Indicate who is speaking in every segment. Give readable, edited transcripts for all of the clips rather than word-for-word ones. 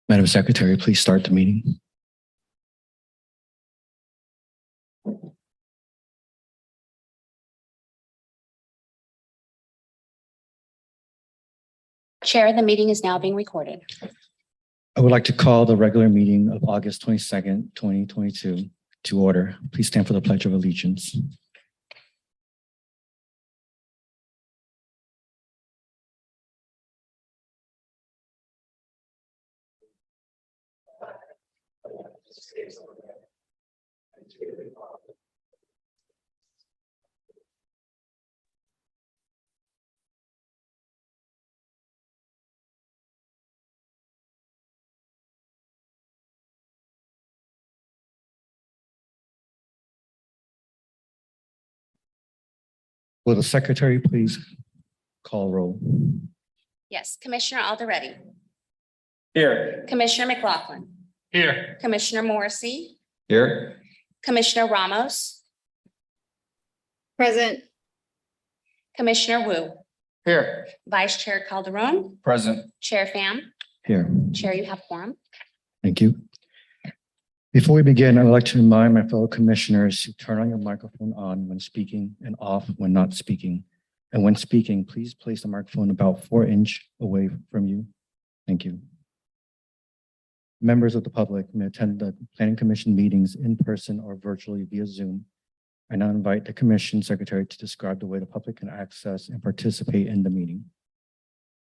Speaker 1: Madam Secretary, please start the meeting.
Speaker 2: Chair, the meeting is now being recorded.
Speaker 1: I would like to call the regular meeting of August 22nd, 2022 to order. Please stand for the Pledge of Allegiance. Will the Secretary please call roll?
Speaker 2: Yes, Commissioner Alderetti,
Speaker 3: Here.
Speaker 2: Commissioner McLaughlin,
Speaker 3: Here.
Speaker 2: Commissioner Morrissey,
Speaker 3: Here.
Speaker 2: Commissioner Ramos,
Speaker 4: Present.
Speaker 2: Commissioner Wu,
Speaker 3: Here.
Speaker 2: Vice Chair Calderon,
Speaker 3: Present.
Speaker 2: Chair Pham.
Speaker 1: Here.
Speaker 2: Chair, you have quorum.
Speaker 1: Thank you. Before we begin, I would like to remind my fellow commissioners to turn on your microphone on when speaking and off when not speaking. And when speaking, please place the microphone about 4 inches away from you. Thank you. Members of the public may attend the Planning Commission meetings in person or virtually via Zoom. I now invite the Commission Secretary to describe the way the public can access and participate in the meeting.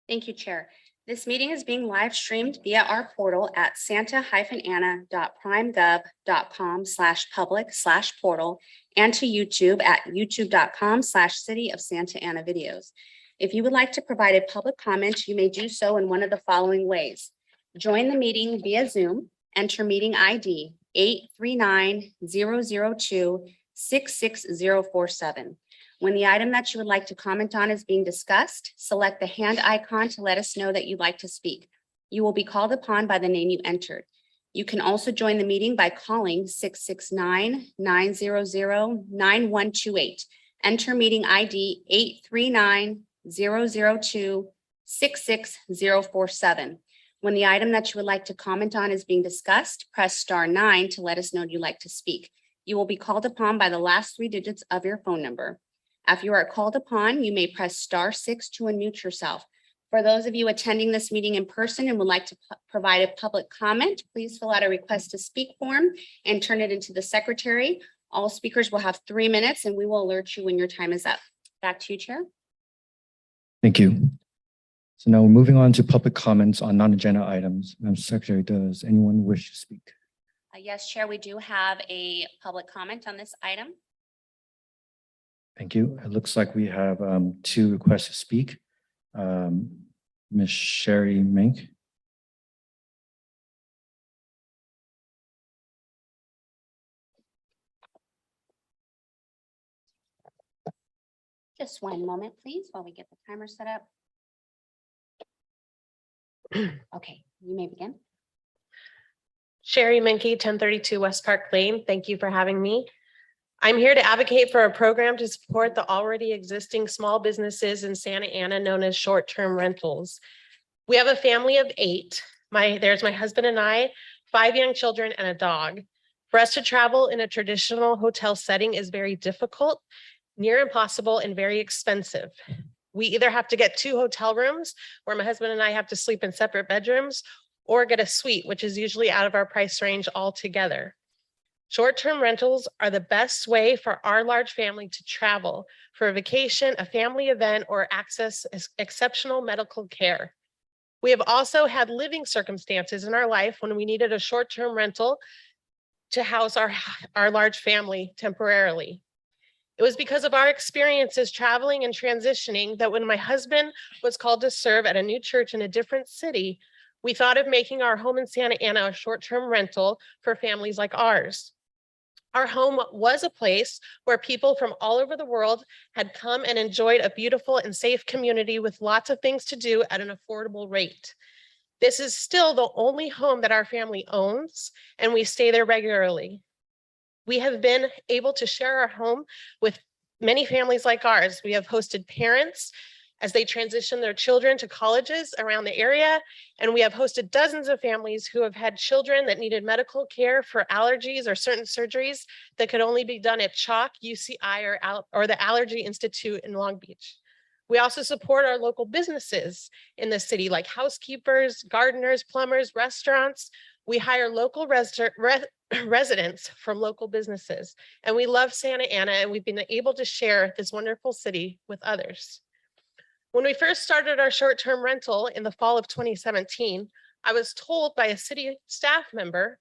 Speaker 2: Thank you, Chair. This meeting is being live streamed via our portal at santa-ana.primegov.com/public/portal and to YouTube at youtube.com/City of Santa Ana videos. If you would like to provide a public comment, you may do so in one of the following ways. Join the meeting via Zoom, enter meeting ID 839-002-66047. When the item that you would like to comment on is being discussed, select the hand icon to let us know that you'd like to speak. You will be called upon by the name you entered. You can also join the meeting by calling 669-900-9128. Enter meeting ID 839-002-66047. When the item that you would like to comment on is being discussed, press *9 to let us know you'd like to speak. You will be called upon by the last 3 digits of your phone number. After you are called upon, you may press *6 to unmute yourself. For those of you attending this meeting in person and would like to provide a public comment, please fill out a request to speak form and turn it into the secretary. All speakers will have 3 minutes and we will alert you when your time is up. Back to you, Chair.
Speaker 1: Thank you. So now we're moving on to public comments on non-agenda items. Madam Secretary, does anyone wish to speak?
Speaker 2: Yes, Chair, we do have a public comment on this item.
Speaker 1: Thank you. It looks like we have two requests to speak. Ms. Sherry Mink.
Speaker 2: Just one moment, please, while we get the timer set up. Okay, you may begin.
Speaker 4: Sherry Menke, 1032 West Park Lane. Thank you for having me. I'm here to advocate for a program to support the already existing small businesses in Santa Ana known as short-term rentals. We have a family of 8. There's my husband and I, 5 young children and a dog. For us to travel in a traditional hotel setting is very difficult, near impossible, and very expensive. We either have to get 2 hotel rooms where my husband and I have to sleep in separate bedrooms, or get a suite, which is usually out of our price range altogether. Short-term rentals are the best way for our large family to travel for a vacation, a family event, or access exceptional medical care. We have also had living circumstances in our life when we needed a short-term rental to house our large family temporarily. It was because of our experiences traveling and transitioning that when my husband was called to serve at a new church in a different city, we thought of making our home in Santa Ana a short-term rental for families like ours. Our home was a place where people from all over the world had come and enjoyed a beautiful and safe community with lots of things to do at an affordable rate. This is still the only home that our family owns, and we stay there regularly. We have been able to share our home with many families like ours. We have hosted parents as they transition their children to colleges around the area, and we have hosted dozens of families who have had children that needed medical care for allergies or certain surgeries that could only be done at CHOC, UCI, or the Allergy Institute in Long Beach. We also support our local businesses in the city, like housekeepers, gardeners, plumbers, restaurants. We hire local residents from local businesses, and we love Santa Ana, and we've been able to share this wonderful city with others. When we first started our short-term rental in the fall of 2017, I was told by a city staff member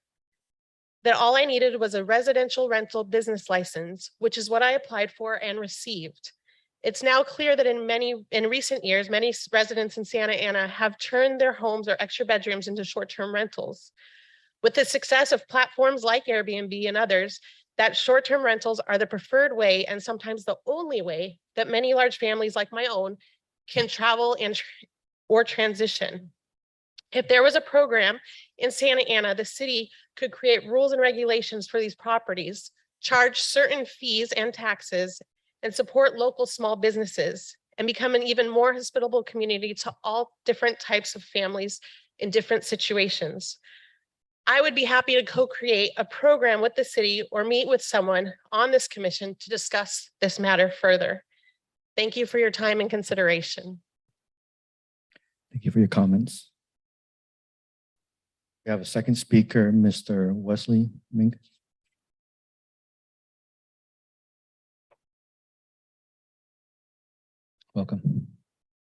Speaker 4: that all I needed was a residential rental business license, which is what I applied for and received. It's now clear that in recent years, many residents in Santa Ana have turned their homes or extra bedrooms into short-term rentals. With the success of platforms like Airbnb and others, that short-term rentals are the preferred way and sometimes the only way that many large families like my own can travel or transition. If there was a program in Santa Ana, the city could create rules and regulations for these properties, charge certain fees and taxes, and support local small businesses, and become an even more hospitable community to all different types of families in different situations. I would be happy to co-create a program with the city or meet with someone on this commission to discuss this matter further. Thank you for your time and consideration.
Speaker 1: Thank you for your comments. We have a second speaker, Mr. Wesley Mink. Welcome.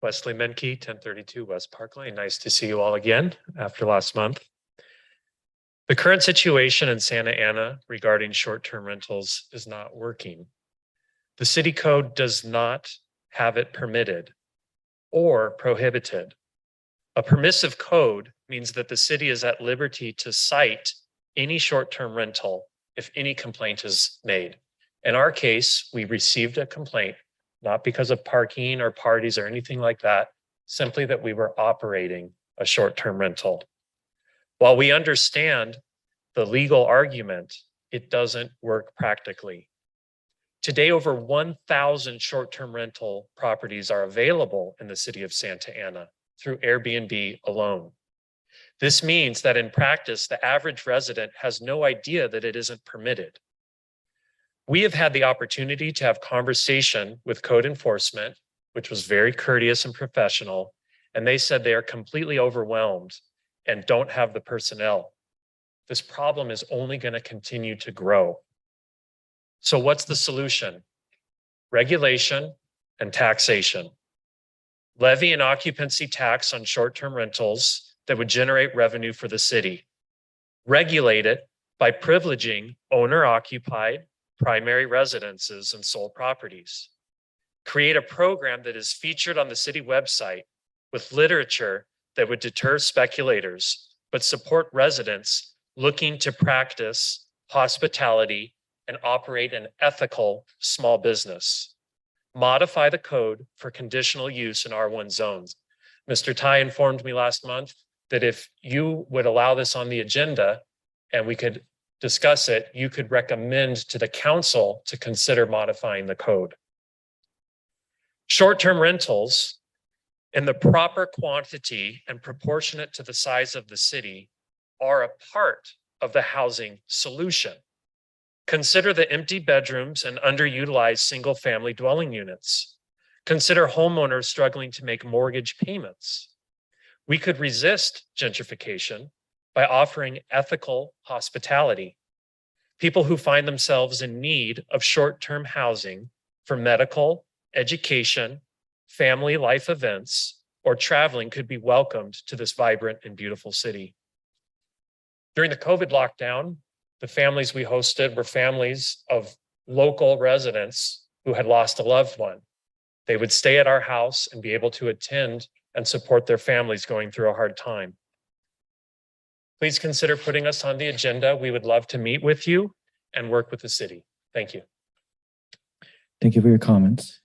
Speaker 5: Wesley Menke, 1032 West Park Lane. Nice to see you all again after last month. The current situation in Santa Ana regarding short-term rentals is not working. The city code does not have it permitted or prohibited. A permissive code means that the city is at liberty to cite any short-term rental if any complaint is made. In our case, we received a complaint, not because of parking or parties or anything like that, simply that we were operating a short-term rental. While we understand the legal argument, it doesn't work practically. Today, over 1,000 short-term rental properties are available in the city of Santa Ana through Airbnb alone. This means that in practice, the average resident has no idea that it isn't permitted. We have had the opportunity to have conversation with code enforcement, which was very courteous and professional, and they said they are completely overwhelmed and don't have the personnel. This problem is only going to continue to grow. So what's the solution? Regulation and taxation. Levy an occupancy tax on short-term rentals that would generate revenue for the city. Regulate it by privileging owner-occupied primary residences and sole properties. Create a program that is featured on the city website with literature that would deter speculators, but support residents looking to practice hospitality and operate an ethical small business. Modify the code for conditional use in R1 zones. Mr. Tai informed me last month that if you would allow this on the agenda and we could discuss it, you could recommend to the council to consider modifying the code. Short-term rentals in the proper quantity and proportionate to the size of the city are a part of the housing solution. Consider the empty bedrooms and underutilized single-family dwelling units. Consider homeowners struggling to make mortgage payments. We could resist gentrification by offering ethical hospitality. People who find themselves in need of short-term housing for medical, education, family life events, or traveling could be welcomed to this vibrant and beautiful city. During the COVID lockdown, the families we hosted were families of local residents who had lost a loved one. They would stay at our house and be able to attend and support their families going through a hard time. Please consider putting us on the agenda. We would love to meet with you and work with the city. Thank you.
Speaker 1: Thank you for your comments.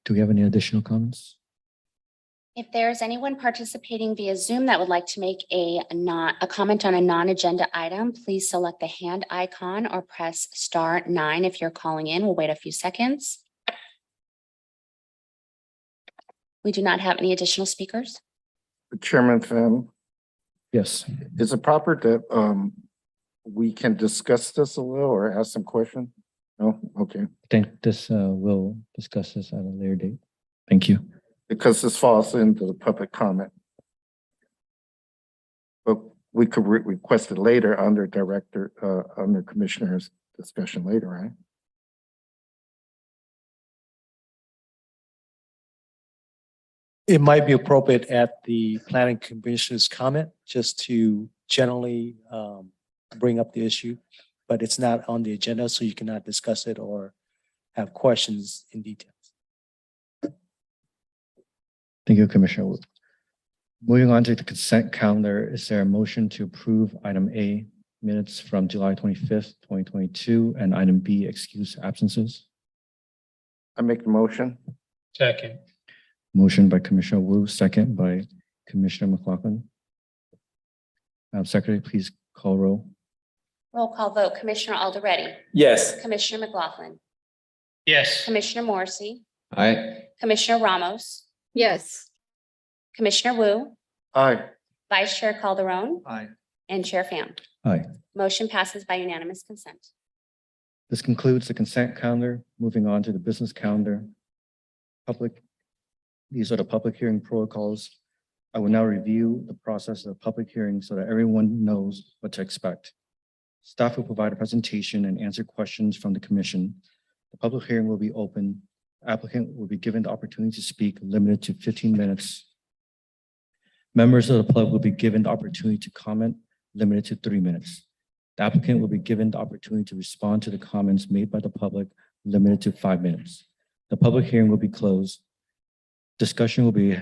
Speaker 1: Do we have any additional comments?
Speaker 2: If there's anyone participating via Zoom that would like to make a comment on a non-agenda item, please select the hand icon or press *9 if you're calling in. We'll wait a few seconds. We do not have any additional speakers.
Speaker 3: Chairman Pham,
Speaker 1: Yes.
Speaker 3: is it proper that we can discuss this a little or ask some questions? No? Okay.
Speaker 1: I think we'll discuss this at a later date. Thank you.
Speaker 3: Because this falls into the public comment. But we could request it later under under commissioner's discussion later, right?
Speaker 6: It might be appropriate at the planning commission's comment, just to generally bring up the issue, but it's not on the agenda, so you cannot discuss it or have questions in detail.
Speaker 1: Thank you, Commissioner Wu. Moving on to the consent calendar, is there a motion to approve item A, minutes from July 25th, 2022, and item B, excuse absences?
Speaker 3: I make the motion.
Speaker 5: Second.
Speaker 1: Motion by Commissioner Wu, second by Commissioner McLaughlin. Secretary, please call roll.
Speaker 2: Roll call vote. Commissioner Alderetti.
Speaker 3: Yes.
Speaker 2: Commissioner McLaughlin.
Speaker 5: Yes.
Speaker 2: Commissioner Morrissey.
Speaker 3: Aye.
Speaker 2: Commissioner Ramos.
Speaker 7: Yes.
Speaker 2: Commissioner Wu.
Speaker 3: Aye.
Speaker 2: Vice Chair Calderon.
Speaker 3: Aye.
Speaker 2: And Chair Pham.
Speaker 1: Aye.
Speaker 2: Motion passes by unanimous consent.
Speaker 1: This concludes the consent calendar. Moving on to the business calendar. These are the public hearing protocols. I will now review the process of the public hearing so that everyone knows what to expect. Staff will provide a presentation and answer questions from the commission. The public hearing will be open. The applicant will be given the opportunity to speak, limited to 15 minutes. Members of the public will be given the opportunity to comment, limited to 3 minutes. The applicant will be given the opportunity to respond to the comments made by the public, limited to 5 minutes. The public hearing will be closed. Discussion will be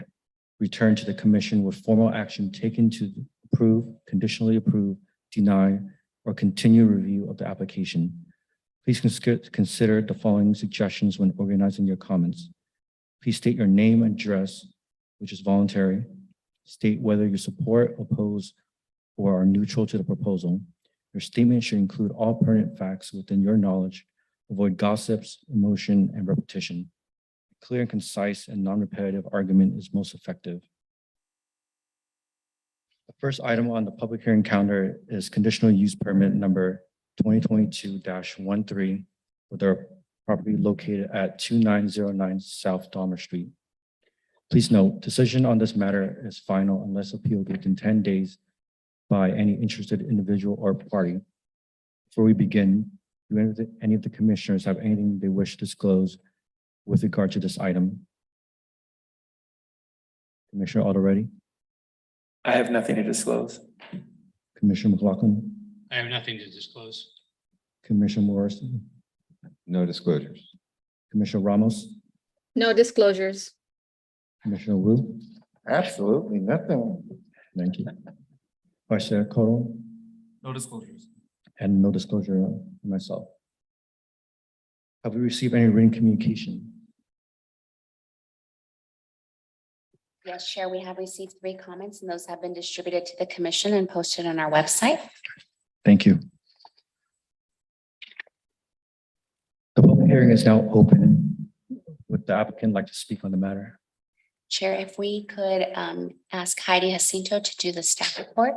Speaker 1: returned to the commission with formal action taken to approve, conditionally approve, deny, or continue review of the application. Please consider the following suggestions when organizing your comments. Please state your name and address, which is voluntary. State whether you support, oppose, or are neutral to the proposal. Your statement should include all pertinent facts within your knowledge. Avoid gossips, emotion, and repetition. A clear and concise and non-repetitive argument is most effective. The first item on the public hearing calendar is conditional use permit number 2022-13 for their property located at 2909 South Dahmer Street. Please note, decision on this matter is final unless appealed within 10 days by any interested individual or party. Before we begin, do any of the commissioners have anything they wish to disclose with regard to this item? Commissioner Alderetti,
Speaker 8: I have nothing to disclose.
Speaker 1: Commissioner McLaughlin,
Speaker 9: I have nothing to disclose.
Speaker 1: Commissioner Morrison,
Speaker 7: No disclosures.
Speaker 1: Commissioner Ramos,
Speaker 9: No disclosures.
Speaker 1: Commissioner Wu.
Speaker 3: Absolutely nothing.
Speaker 1: Thank you. Vice Chair Coro,
Speaker 8: No disclosures.
Speaker 1: and no disclosure myself. Have we received any written communication?
Speaker 2: Yes, Chair, we have received 3 comments and those have been distributed to the commission and posted on our website.
Speaker 1: Thank you. The public hearing is now open. Would the applicant like to speak on the matter?
Speaker 2: Chair, if we could ask Heidi Jacinto to do the staff report.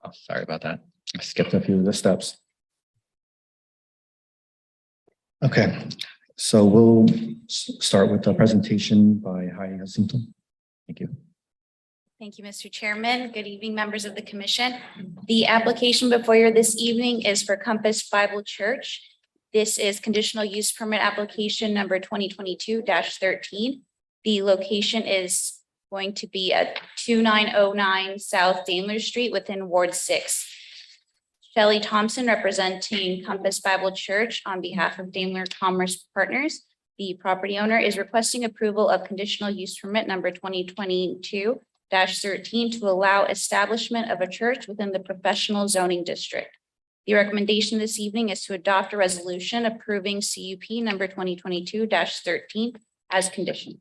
Speaker 1: Oh, sorry about that. I skipped a few of the steps. Okay, so we'll start with the presentation by Heidi Jacinto. Thank you.
Speaker 2: Thank you, Mr. Chairman. Good evening, members of the commission. The application before you this evening is for Compass Bible Church. This is conditional use permit application number 2022-13. The location is going to be at 2909 South Daimler Street within Ward 6. Shelley Thompson, representing Compass Bible Church on behalf of Daimler Commerce Partners. The property owner is requesting approval of conditional use permit number 2022-13 to allow establishment of a church within the professional zoning district. The recommendation this evening is to adopt a resolution approving CUP number 2022-13 as conditioned.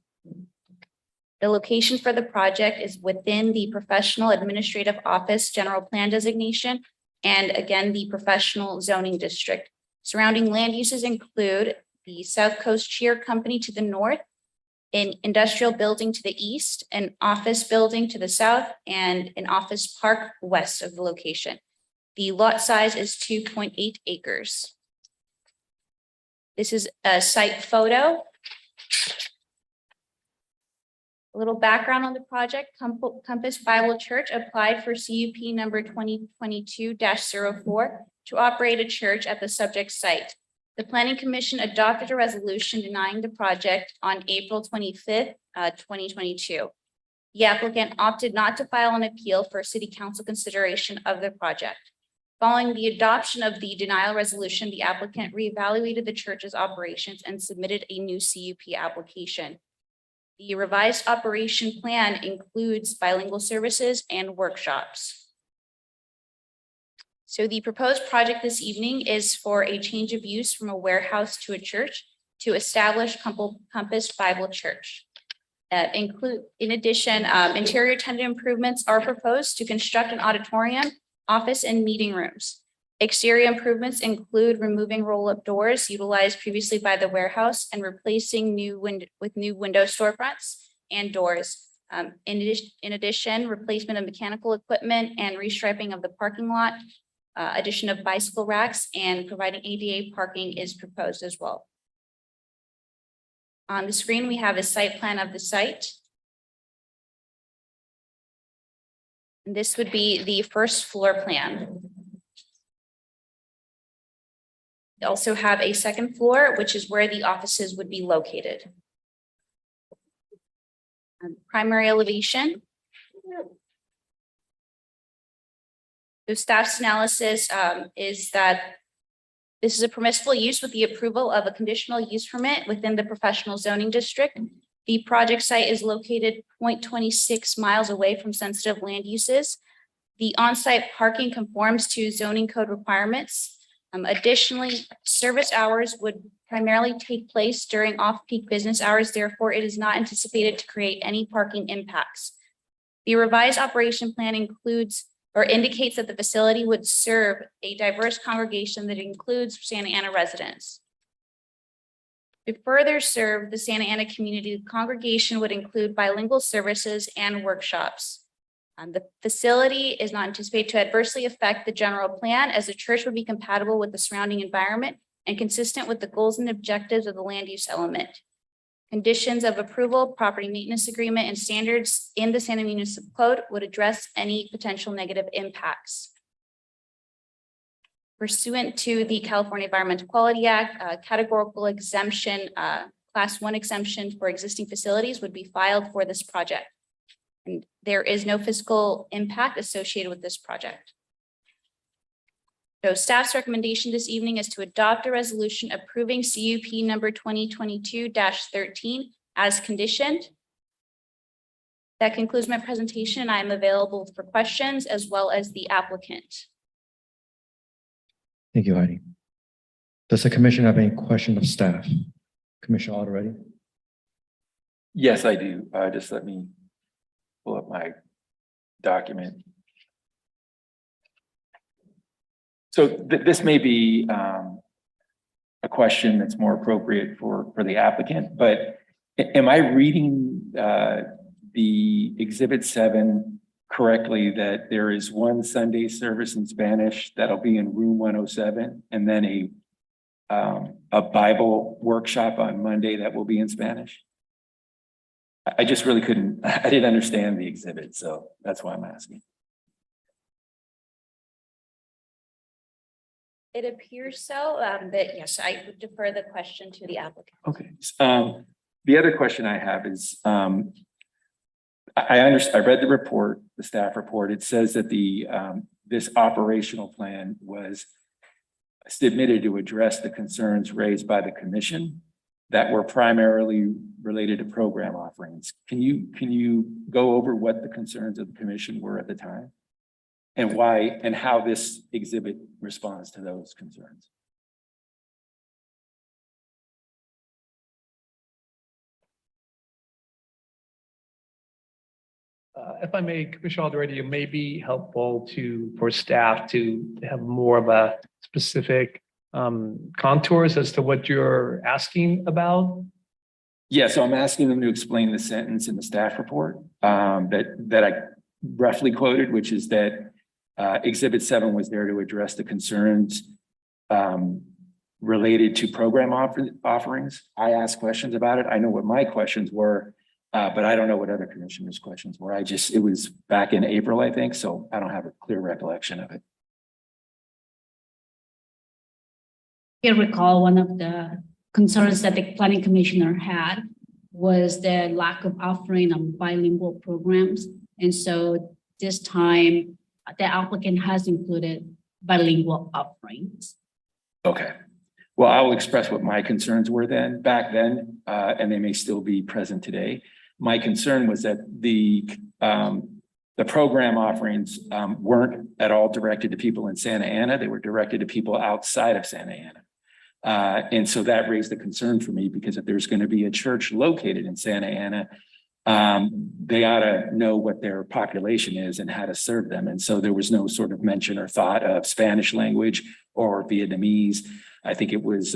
Speaker 2: The location for the project is within the professional administrative office general plan designation and again, the professional zoning district. Surrounding land uses include the South Coast Cheer Company to the north, an industrial building to the east, an office building to the south, and an office park west of the location. The lot size is 2.8 acres. This is a site photo. A little background on the project. Compass Bible Church applied for CUP number 2022-04 to operate a church at the subject site. The Planning Commission adopted a resolution denying the project on April 25th, 2022. The applicant opted not to file an appeal for City Council consideration of the project. Following the adoption of the denial resolution, the applicant reevaluated the church's operations and submitted a new CUP application. The revised operation plan includes bilingual services and workshops. So the proposed project this evening is for a change of use from a warehouse to a church to establish Compass Bible Church. In addition, interior tenant improvements are proposed to construct an auditorium, office, and meeting rooms. Exterior improvements include removing roll-up doors utilized previously by the warehouse and replacing new window storefronts and doors. In addition, replacement of mechanical equipment and restriping of the parking lot, addition of bicycle racks, and providing ADA parking is proposed as well. On the screen, we have a site plan of the site. And this would be the first floor plan. We also have a second floor, which is where the offices would be located. Primary elevation. The staff's analysis is that this is a permissible use with the approval of a conditional use permit within the professional zoning district. The project site is located 0.26 miles away from sensitive land uses. The on-site parking conforms to zoning code requirements. Additionally, service hours would primarily take place during off-peak business hours. Therefore, it is not anticipated to create any parking impacts. The revised operation plan includes or indicates that the facility would serve a diverse congregation that includes Santa Ana residents. To further serve the Santa Ana community, the congregation would include bilingual services and workshops. The facility is not anticipated to adversely affect the general plan, as the church would be compatible with the surrounding environment and consistent with the goals and objectives of the land use element. Conditions of approval, property maintenance agreement, and standards in the Santa Ana Municipal Code would address any potential negative impacts. Pursuant to the California Environmental Quality Act, categorical exemption, class 1 exemption for existing facilities would be filed for this project. And there is no physical impact associated with this project.
Speaker 7: So staff's recommendation this evening is to adopt a resolution approving CUP number 2022-13 as conditioned. That concludes my presentation. I am available for questions as well as the applicant.
Speaker 1: Thank you, Heidi. Does the commission have any question of staff? Commissioner Alderete?
Speaker 8: Yes, I do. Just let me pull up my document. So this may be a question that's more appropriate for the applicant, but am I reading the Exhibit 7 correctly, that there is one Sunday service in Spanish that'll be in room 107, and then a Bible workshop on Monday that will be in Spanish? I just really I didn't understand the exhibit, so that's why I'm asking.
Speaker 7: It appears so, but yes, I would defer the question to the applicant.
Speaker 8: Okay. The other question I have is, I read the report, the staff report. It says that this operational plan was submitted to address the concerns raised by the commission that were primarily related to program offerings. Can you go over what the concerns of the commission were at the time? And why and how this exhibit responds to those concerns?
Speaker 10: If I may, Commissioner Alderete, it may be helpful for staff to have more of a specific contours as to what you're asking about.
Speaker 8: Yeah, so I'm asking them to explain the sentence in the staff report that I roughly quoted, which is that Exhibit 7 was there to address the concerns related to program offerings. I asked questions about it. I know what my questions were, but I don't know what other commissioners' questions were. It was back in April, I think, so I don't have a clear recollection of it.
Speaker 11: I recall one of the concerns that the planning commissioner had was the lack of offering of bilingual programs. And so this time, the applicant has included bilingual offerings.
Speaker 8: Okay. Well, I will express what my concerns were back then, and they may still be present today. My concern was that the program offerings weren't at all directed to people in Santa Ana. They were directed to people outside of Santa Ana. And so that raised a concern for me, because if there's going to be a church located in Santa Ana, they ought to know what their population is and how to serve them. And so there was no sort of mention or thought of Spanish language or Vietnamese. I think it was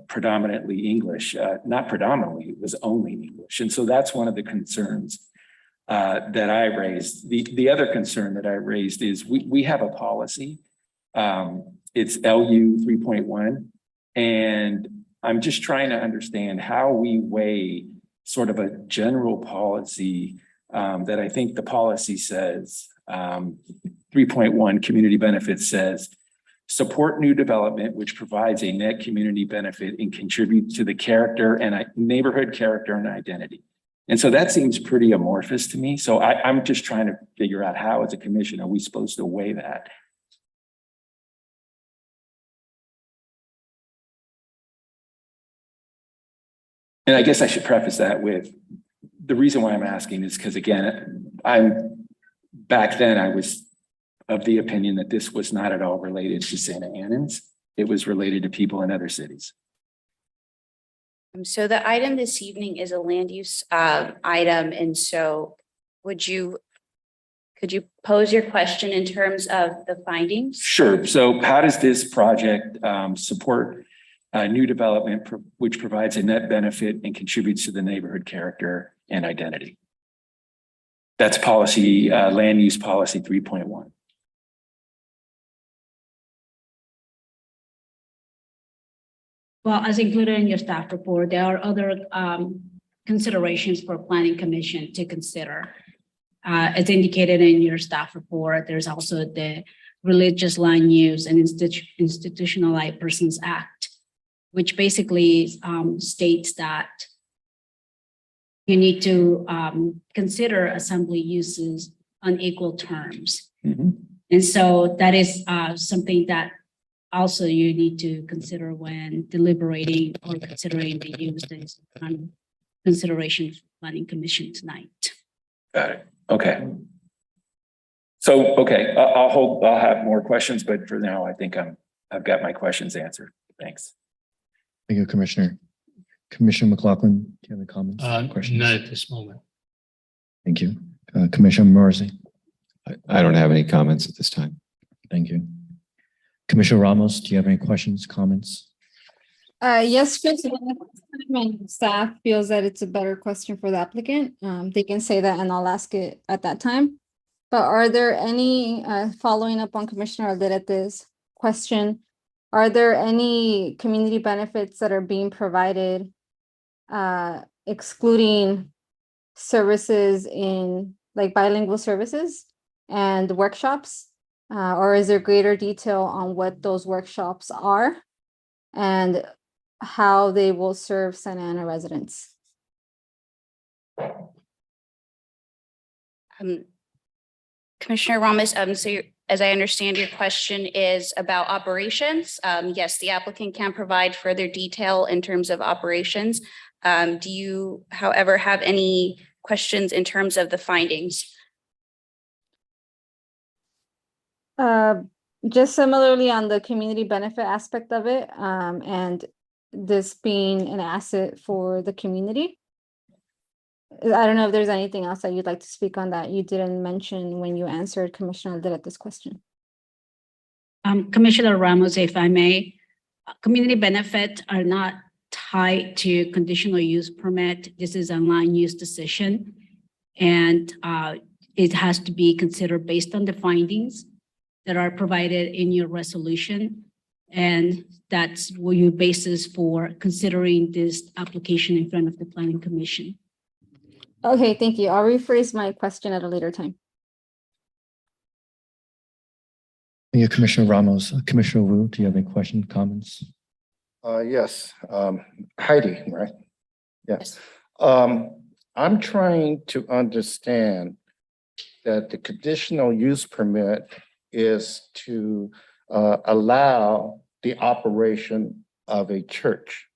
Speaker 8: predominantly English, not predominantly, it was only English. And so that's one of the concerns that I raised. The other concern that I raised is we have a policy. It's LU 3.1. And I'm just trying to understand how we weigh sort of a general policy that I think the policy says, 3.1 community benefits says, support new development which provides a net community benefit and contributes to the character and neighborhood character and identity. And so that seems pretty amorphous to me. So I'm just trying to figure out how, as a commission, are we supposed to weigh that? And I guess I should preface that with the reason why I'm asking is because, again, back then I was of the opinion that this was not at all related to Santa Anans. It was related to people in other cities.
Speaker 7: So the item this evening is a land use item. And so could you pose your question in terms of the findings?
Speaker 8: Sure. So how does this project support new development which provides a net benefit and contributes to the neighborhood character and identity? That's policy, land use policy 3.1.
Speaker 11: Well, as included in your staff report, there are other considerations for planning commission to consider. As indicated in your staff report, there's also the Religious Land Use and Institutionalized Persons Act, which basically states that you need to consider assembly uses on equal terms.
Speaker 8: Mm-hmm.
Speaker 11: And so that is something that also you need to consider when deliberating or considering the use that is on consideration for planning commission tonight.
Speaker 8: Got it. Okay. So, okay, I'll have more questions, but for now, I think I've got my questions answered. Thanks.
Speaker 1: Thank you, Commissioner. Commissioner McLaughlin, do you have any comments? questions?
Speaker 10: Not at this moment.
Speaker 1: Thank you. Commissioner Morrissey,
Speaker 12: I don't have any comments at this time.
Speaker 1: thank you. Commissioner Ramos, do you have any questions, comments?
Speaker 9: Yes, President, when staff feels that it's a better question for the applicant, they can say that and I'll ask it at that time. But are there any, following up on Commissioner Alderete's question, are there any community benefits that are being provided, excluding services in like bilingual services and workshops? Or is there greater detail on what those workshops are and how they will serve Santa Ana residents?
Speaker 2: Commissioner Ramos, as I understand your question is about operations. Yes, the applicant can provide further detail in terms of operations. Do you, however, have any questions in terms of the findings?
Speaker 9: Just similarly on the community benefit aspect of it, and this being an asset for the community. I don't know if there's anything else that you'd like to speak on that you didn't mention when you answered Commissioner Alderete's question.
Speaker 11: Commissioner Ramos, if I may, community benefits are not tied to conditional use permit. This is a land use decision. And it has to be considered based on the findings that are provided in your resolution. And that's what your basis for considering this application in front of the Planning Commission.
Speaker 9: Okay, thank you. I'll rephrase my question at a later time.
Speaker 1: Thank you, Commissioner Ramos. Commissioner Wu, do you have any questions, comments?
Speaker 3: Yes, Heidi, right? Yes. I'm trying to understand that the conditional use permit is to allow the operation of a church.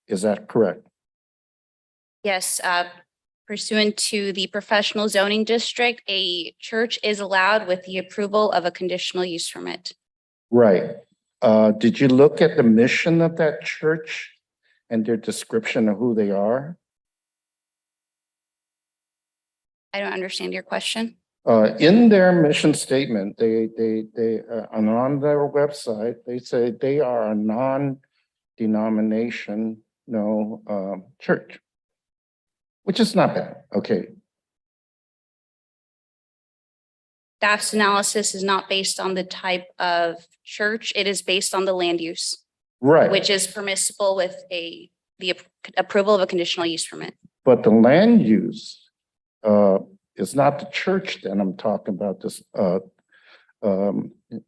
Speaker 3: Is that correct?
Speaker 2: Yes, pursuant to the professional zoning district, a church is allowed with the approval of a conditional use permit.
Speaker 3: Right. Did you look at the mission of that church and their description of who they are?
Speaker 2: I don't understand your question.
Speaker 3: In their mission statement, they and on their website, they say they are a non-denominational church, which is not bad. Okay.
Speaker 2: Staff's analysis is not based on the type of church. It is based on the land use,
Speaker 3: Right.
Speaker 2: which is permissible with the approval of a conditional use permit.
Speaker 3: But the land use is not the church that I'm talking about.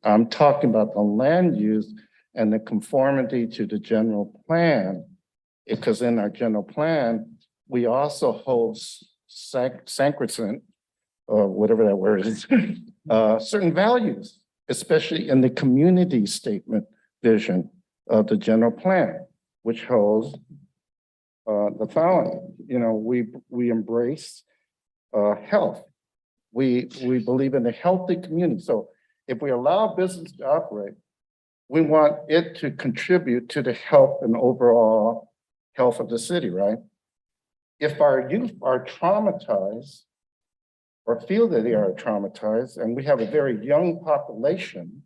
Speaker 3: I'm talking about the land use and the conformity to the general plan. Because in our general plan, we also hold sacrosanct, or whatever that word is, certain values, especially in the community statement vision of the general plan, which holds the following. You know, we embrace health. We believe in a healthy community. So if we allow business to operate, we want it to contribute to the health and overall health of the city, right? If our youth are traumatized or feel that they are traumatized, and we have a very young population,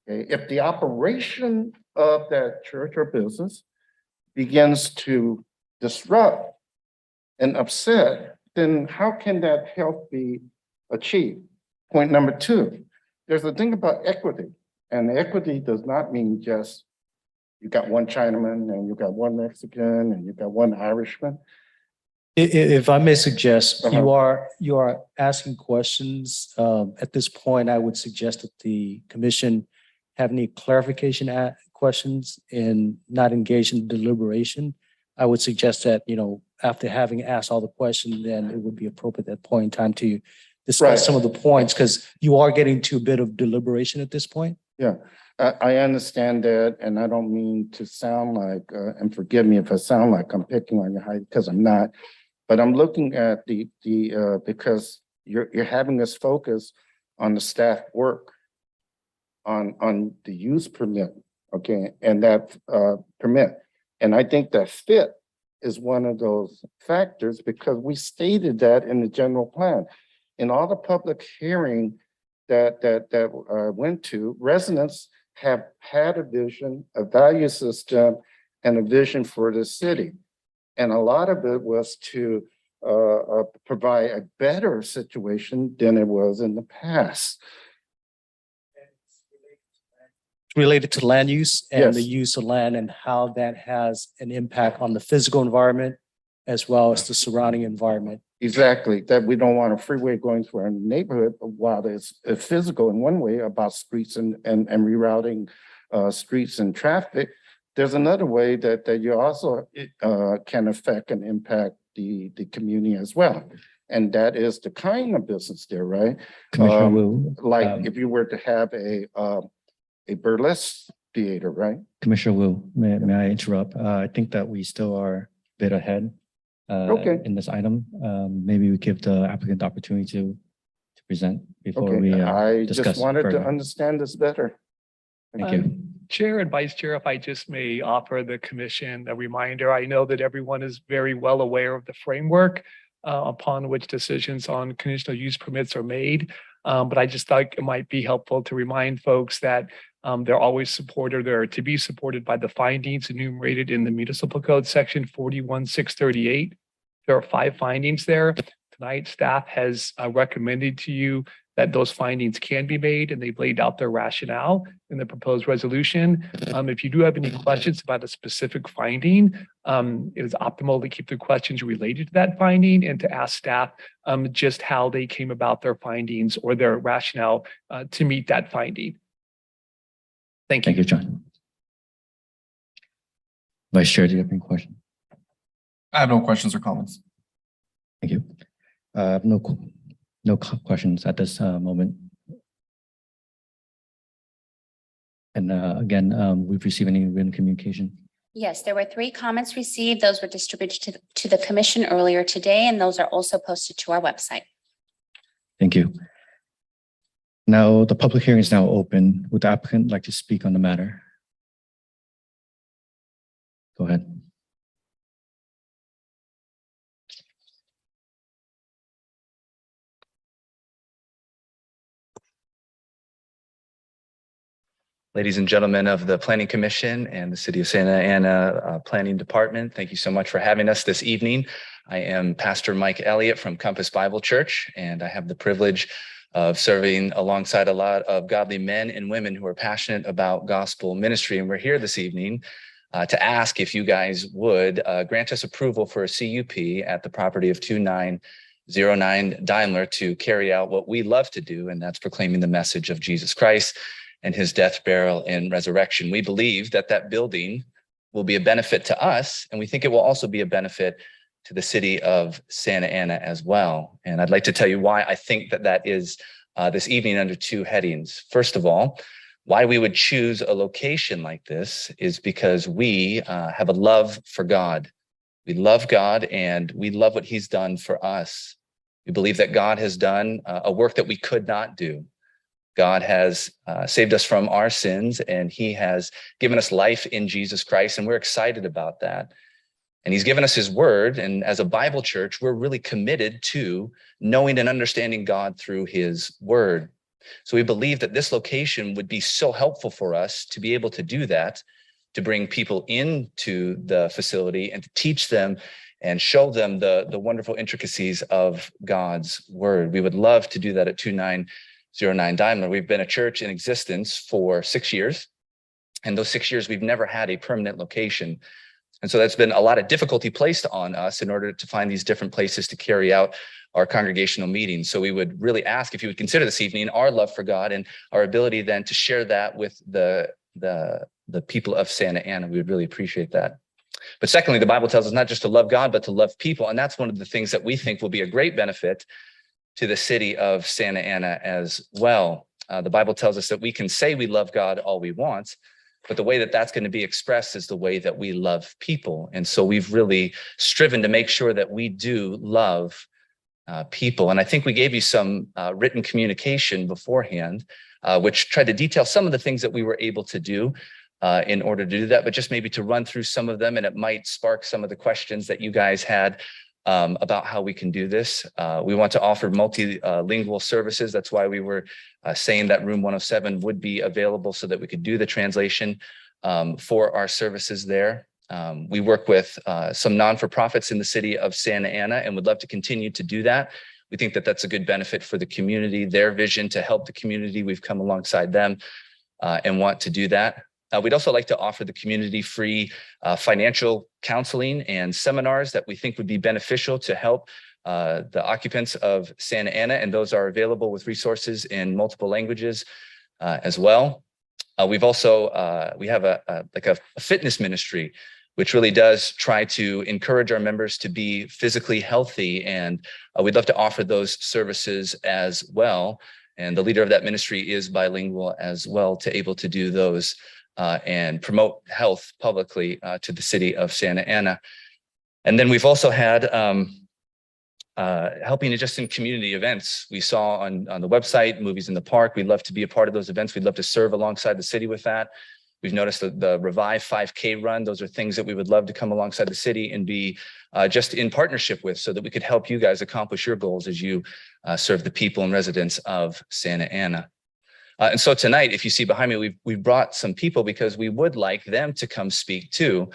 Speaker 3: okay, if the operation of that church or business begins to disrupt and upset, then how can that health be achieved? Point number two, there's a thing about equity, and equity does not mean just you got one Chinaman and you got one Mexican and you got one Irishman.
Speaker 6: If I may suggest, you are asking questions. At this point, I would suggest that the commission have any clarification questions and not engage in deliberation. I would suggest that, after having asked all the questions, then it would be appropriate at that point in time to discuss some of the points, because you are getting to a bit of deliberation at this point.
Speaker 3: Yeah, I understand that, and I don't mean to sound like, and forgive me if I sound like I'm picking on your height, because I'm not. But I'm looking at because you're having us focus on the staff work, on the use permit, okay, and that permit. And I think that fit is one of those factors because we stated that in the general plan. In all the public hearing that went to, residents have had a vision, a value system, and a vision for the city. And a lot of it was to provide a better situation than it was in the past.
Speaker 6: Related to land use and the
Speaker 3: Yes.
Speaker 6: use of land and how that has an impact on the physical environment as well as the surrounding environment.
Speaker 3: Exactly, that we don't want a freeway going through our neighborhood, but while it's physical in one way about streets and rerouting streets and traffic, there's another way that you also can affect and impact the community as well. And that is the kind of business there, right?
Speaker 1: Commissioner Wu.
Speaker 3: Like if you were to have a burlesque theater, right?
Speaker 1: Commissioner Wu, may I interrupt? I think that we still are a bit ahead
Speaker 3: Okay.
Speaker 1: in this item. Maybe we give the applicant the opportunity to present before we
Speaker 3: Okay, I
Speaker 1: discuss
Speaker 3: just wanted to
Speaker 1: further.
Speaker 3: understand this better.
Speaker 1: Thank you.
Speaker 10: Chair and Vice Chair, if I just may offer the commission a reminder, I know that everyone is very well aware of the framework upon which decisions on conditional use permits are made. But I just thought it might be helpful to remind folks that they're always supported, they're to be supported by the findings enumerated in the municipal code section 41638. There are 5 findings there. Tonight, staff has recommended to you that those findings can be made, and they've laid out their rationale in the proposed resolution. If you do have any questions about a specific finding, it is optimal to keep the questions related to that finding and to ask staff just how they came about their findings or their rationale to meet that finding. Thank you.
Speaker 1: Thank you, John. Vice Chair, do you have any questions?
Speaker 13: I have no questions or comments.
Speaker 1: Thank you. No questions at this moment. And again, we've received any written communication?
Speaker 2: Yes, there were 3 comments received. Those were distributed to the commission earlier today, and those are also posted to our website.
Speaker 1: Thank you. Now, the public hearing is now open. Would the applicant like to speak on the matter? Go ahead.
Speaker 14: Ladies and gentlemen of the Planning Commission and the City of Santa Ana Planning Department, thank you so much for having us this evening. I am Pastor Mike Elliott from Compass Bible Church, and I have the privilege of serving alongside a lot of godly men and women who are passionate about gospel ministry. And we're here this evening to ask if you guys would grant us approval for a CUP at the property of 2909 Daimler to carry out what we love to do, and that's proclaiming the message of Jesus Christ and his death, burial, and resurrection. We believe that that building will be a benefit to us, and we think it will also be a benefit to the city of Santa Ana as well. And I'd like to tell you why I think that that is this evening under 2 headings. First of all, why we would choose a location like this is because we have a love for God. We love God and we love what he's done for us. We believe that God has done a work that we could not do. God has saved us from our sins, and he has given us life in Jesus Christ, and we're excited about that. And he's given us his word, and as a Bible church, we're really committed to knowing and understanding God through his word. So we believe that this location would be so helpful for us to be able to do that, to bring people into the facility and to teach them and show them the wonderful intricacies of God's word. We would love to do that at 2909 Daimler. We've been a church in existence for 6 years, and those 6 years we've never had a permanent location. And so that's been a lot of difficulty placed on us in order to find these different places to carry out our congregational meetings. So we would really ask if you would consider this evening our love for God and our ability then to share that with the people of Santa Ana. We would really appreciate that. But secondly, the Bible tells us not just to love God, but to love people. And that's one of the things that we think will be a great benefit to the city of Santa Ana as well. The Bible tells us that we can say we love God all we want, but the way that that's going to be expressed is the way that we love people. And so we've really striven to make sure that we do love people. And I think we gave you some written communication beforehand, which tried to detail some of the things that we were able to do in order to do that, but just maybe to run through some of them, and it might spark some of the questions that you guys had about how we can do this. We want to offer multilingual services. That's why we were saying that Room 107 would be available so that we could do the translation for our services there. We work with some non-for-profits in the city of Santa Ana and would love to continue to do that. We think that that's a good benefit for the community, their vision to help the community. We've come alongside them and want to do that. We'd also like to offer the community free financial counseling and seminars that we think would be beneficial to help the occupants of Santa Ana, and those are available with resources in multiple languages as well. We've also, we have a fitness ministry, which really does try to encourage our members to be physically healthy, and we'd love to offer those services as well. And the leader of that ministry is bilingual as well, to able to do those and promote health publicly to the city of Santa Ana. And then we've also had helping just in community events. We saw on the website, Movies in the Park. We'd love to be a part of those events. We'd love to serve alongside the city with that. We've noticed that the Revive 5K run, those are things that we would love to come alongside the city and be just in partnership with, so that we could help you guys accomplish your goals as you serve the people and residents of Santa Ana. And so tonight, if you see behind me, we've brought some people because we would like them to come speak too.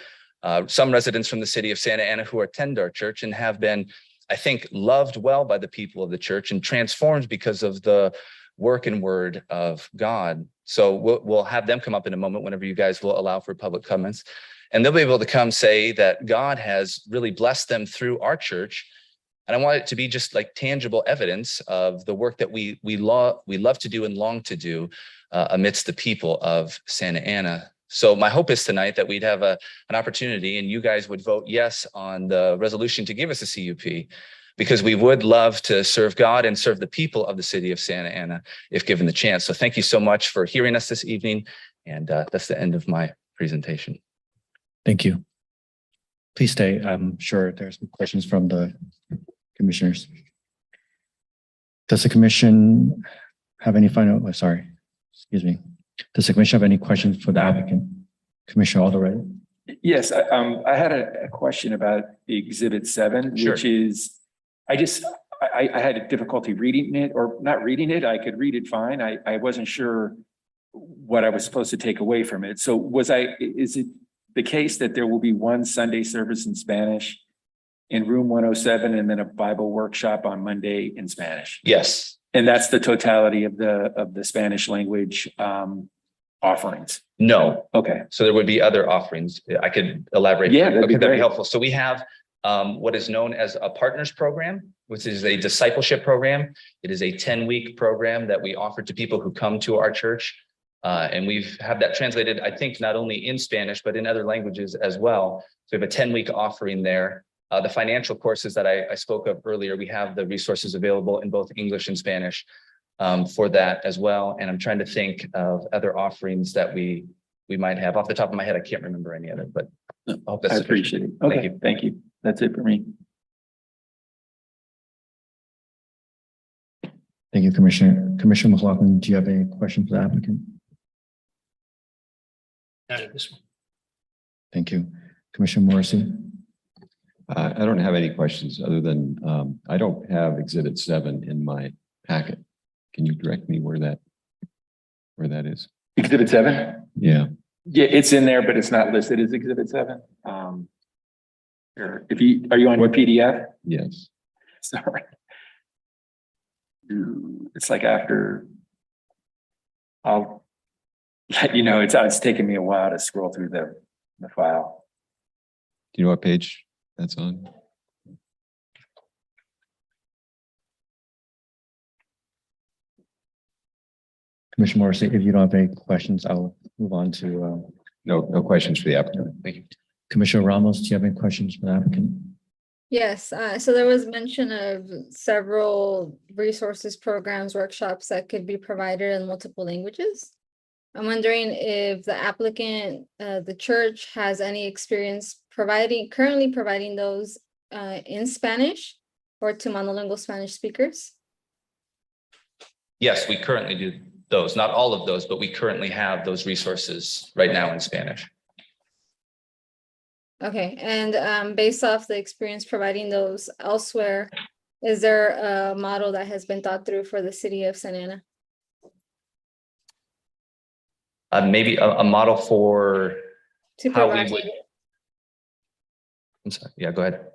Speaker 14: Some residents from the city of Santa Ana who attend our church and have been, I think, loved well by the people of the church and transformed because of the work and word of God. So we'll have them come up in a moment whenever you guys will allow for public comments. And they'll be able to come say that God has really blessed them through our church. And I want it to be just like tangible evidence of the work that we love to do and long to do amidst the people of Santa Ana. So my hope is tonight that we'd have an opportunity and you guys would vote yes on the resolution to give us a CUP, because we would love to serve God and serve the people of the city of Santa Ana if given the chance. So thank you so much for hearing us this evening. And that's the end of my presentation.
Speaker 1: Thank you. Please stay. I'm sure there's some questions from the commissioners. Does the commission have any final, excuse me. Does the commission have any questions for the applicant? Commissioner Alderete?
Speaker 8: Yes, I had a question about Exhibit 7,
Speaker 14: Sure.
Speaker 8: which is, I had a difficulty reading it, or not reading it. I could read it fine. I wasn't sure what I was supposed to take away from it. So is it the case that there will be one Sunday service in Spanish in room 107 and then a Bible workshop on Monday in Spanish?
Speaker 14: Yes.
Speaker 8: And that's the totality of the Spanish language offerings?
Speaker 14: No.
Speaker 8: Okay.
Speaker 14: So there would be other offerings. I could elaborate.
Speaker 8: Yeah, that'd be
Speaker 14: Okay, that'd
Speaker 8: great.
Speaker 14: be helpful. So we have what is known as a partners program, which is a discipleship program. It is a 10-week program that we offer to people who come to our church. And we've had that translated, I think, not only in Spanish, but in other languages as well. So we have a 10-week offering there. The financial courses that I spoke of earlier, we have the resources available in both English and Spanish for that as well. And I'm trying to think of other offerings that we might have. Off the top of my head, I can't remember any other, but I hope that's
Speaker 8: I
Speaker 14: sufficient.
Speaker 8: appreciate it.
Speaker 14: Thank
Speaker 8: Okay,
Speaker 14: you.
Speaker 8: thank you. That's it for me.
Speaker 1: Thank you, Commissioner. Commissioner McLaughlin, do you have any questions for the applicant? Thank you. Commissioner Morrissey?
Speaker 12: I don't have any questions other than I don't have Exhibit 7 in my packet. Can you direct me where that is?
Speaker 8: Exhibit 7?
Speaker 12: Yeah.
Speaker 8: Yeah, it's in there, but it's not listed as Exhibit 7. Sure. Are you on your PDF?
Speaker 12: Yes.
Speaker 8: Sorry. It's like after, I'll let you know, it's taken me a while to scroll through the file.
Speaker 12: Do you know what page that's on?
Speaker 1: Commissioner Morrissey, if you don't have any questions, I'll move on to
Speaker 12: No questions for the applicant.
Speaker 14: Thank you.
Speaker 1: Commissioner Ramos. Do you have any questions for the applicant?
Speaker 9: Yes, so there was mention of several resources, programs, workshops that could be provided in multiple languages. I'm wondering if the applicant, the church has any experience currently providing those in Spanish or to monolingual Spanish speakers?
Speaker 14: Yes, we currently do those, not all of those, but we currently have those resources right now in Spanish.
Speaker 9: Okay, and based off the experience providing those elsewhere, is there a model that has been thought through for the city of Santa Ana?
Speaker 14: Maybe a model for
Speaker 9: To
Speaker 14: how we
Speaker 9: provide,
Speaker 14: would. I'm sorry. Yeah, go ahead.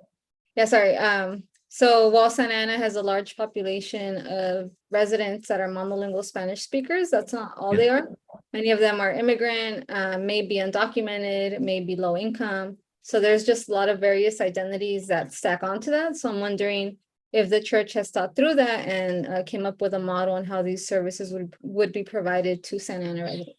Speaker 9: yeah, sorry. So while Santa Ana has a large population of residents that are monolingual Spanish speakers, that's not all they are. Many of them are immigrant, maybe undocumented, maybe low income. So there's just a lot of various identities that stack onto that. So I'm wondering if the church has thought through that and came up with a model on how these services would be provided to Santa Ana residents.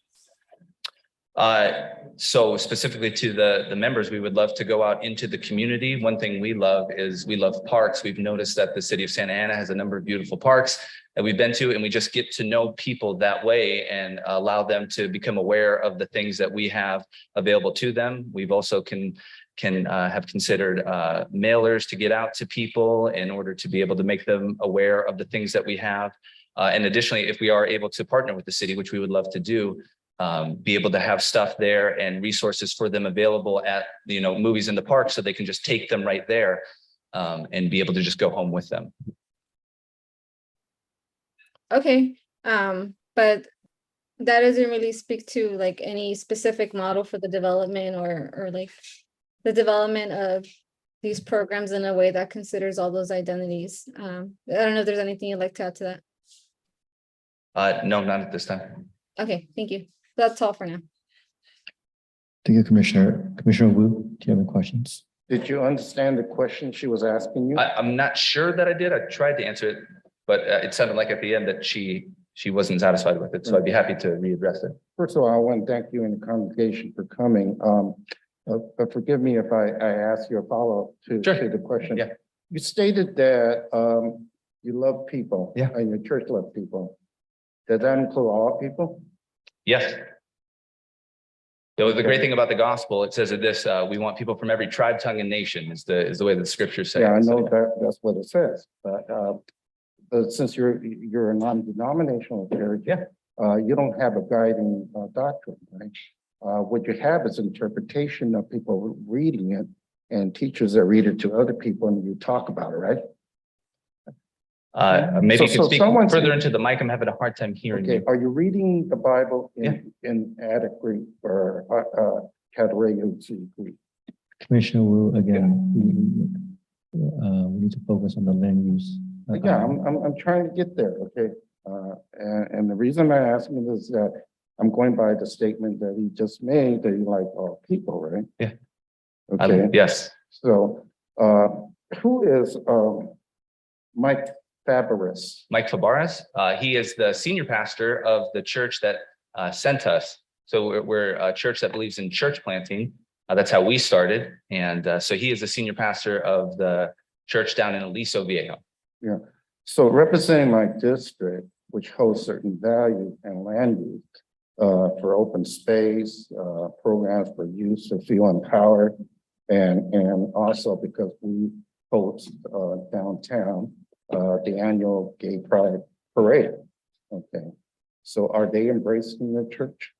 Speaker 14: So specifically to the members, we would love to go out into the community. One thing we love is we love parks. We've noticed that the city of Santa Ana has a number of beautiful parks that we've been to, and we just get to know people that way and allow them to become aware of the things that we have available to them. We've also can have considered mailers to get out to people in order to be able to make them aware of the things that we have. And additionally, if we are able to partner with the city, which we would love to do, be able to have stuff there and resources for them available at, movies in the park, so they can just take them right there and be able to just go home with them.
Speaker 9: Okay, but that doesn't really speak to like any specific model for the development or like the development of these programs in a way that considers all those identities. I don't know if there's anything you'd like to add to that.
Speaker 14: No, not at this time.
Speaker 9: Okay, thank you. That's all for now.
Speaker 1: Thank you, Commissioner. Commissioner Wu, do you have any questions?
Speaker 3: Did you understand the question she was asking you?
Speaker 14: I'm not sure that I did. I tried to answer it, but it sounded like at the end that she wasn't satisfied with it. So I'd be happy to readdress it.
Speaker 3: First of all, I want to thank you and the congregation for coming. But forgive me if I ask you a follow-up to the question.
Speaker 14: Yeah.
Speaker 3: You stated that you love people.
Speaker 14: Yeah.
Speaker 3: And your church loves people. Does that include all people?
Speaker 14: Yes. The great thing about the gospel, it says that this, we want people from every tribe, tongue, and nation is the way the scriptures say.
Speaker 3: Yeah, I
Speaker 14: it.
Speaker 3: know that's what it says, but since you're a non-denominational church,
Speaker 14: Yeah.
Speaker 3: You don't have a guiding doctrine, right? What you have is interpretation of people reading it and teachers that read it to other people, and you talk about it, right?
Speaker 14: Maybe you
Speaker 3: So
Speaker 14: can speak
Speaker 3: someone's-
Speaker 14: further into the mic. I'm having a hard time hearing
Speaker 3: Okay,
Speaker 14: you.
Speaker 3: are you reading the Bible in adequate or category?
Speaker 1: Commissioner Wu, again, we need to focus on the land use.
Speaker 3: Yeah, I'm trying to get there, okay? And the reason I'm asking is that I'm going by the statement that he just made, that you like all people, right?
Speaker 14: Yeah.
Speaker 3: Okay,
Speaker 14: Yes.
Speaker 3: so, who is, Mike Fabris?
Speaker 14: Mike Fabares. He is the senior pastor of the church that sent us. So we're a church that believes in church planting. That's how we started. And so he is the senior pastor of the church down in Aliso Viejo.
Speaker 3: Yeah, so representing my district, which holds certain value and land use for open space, programs for youth to feel empowered, and also because we host downtown the annual Gay Pride Parade. Okay, so are they embracing the church?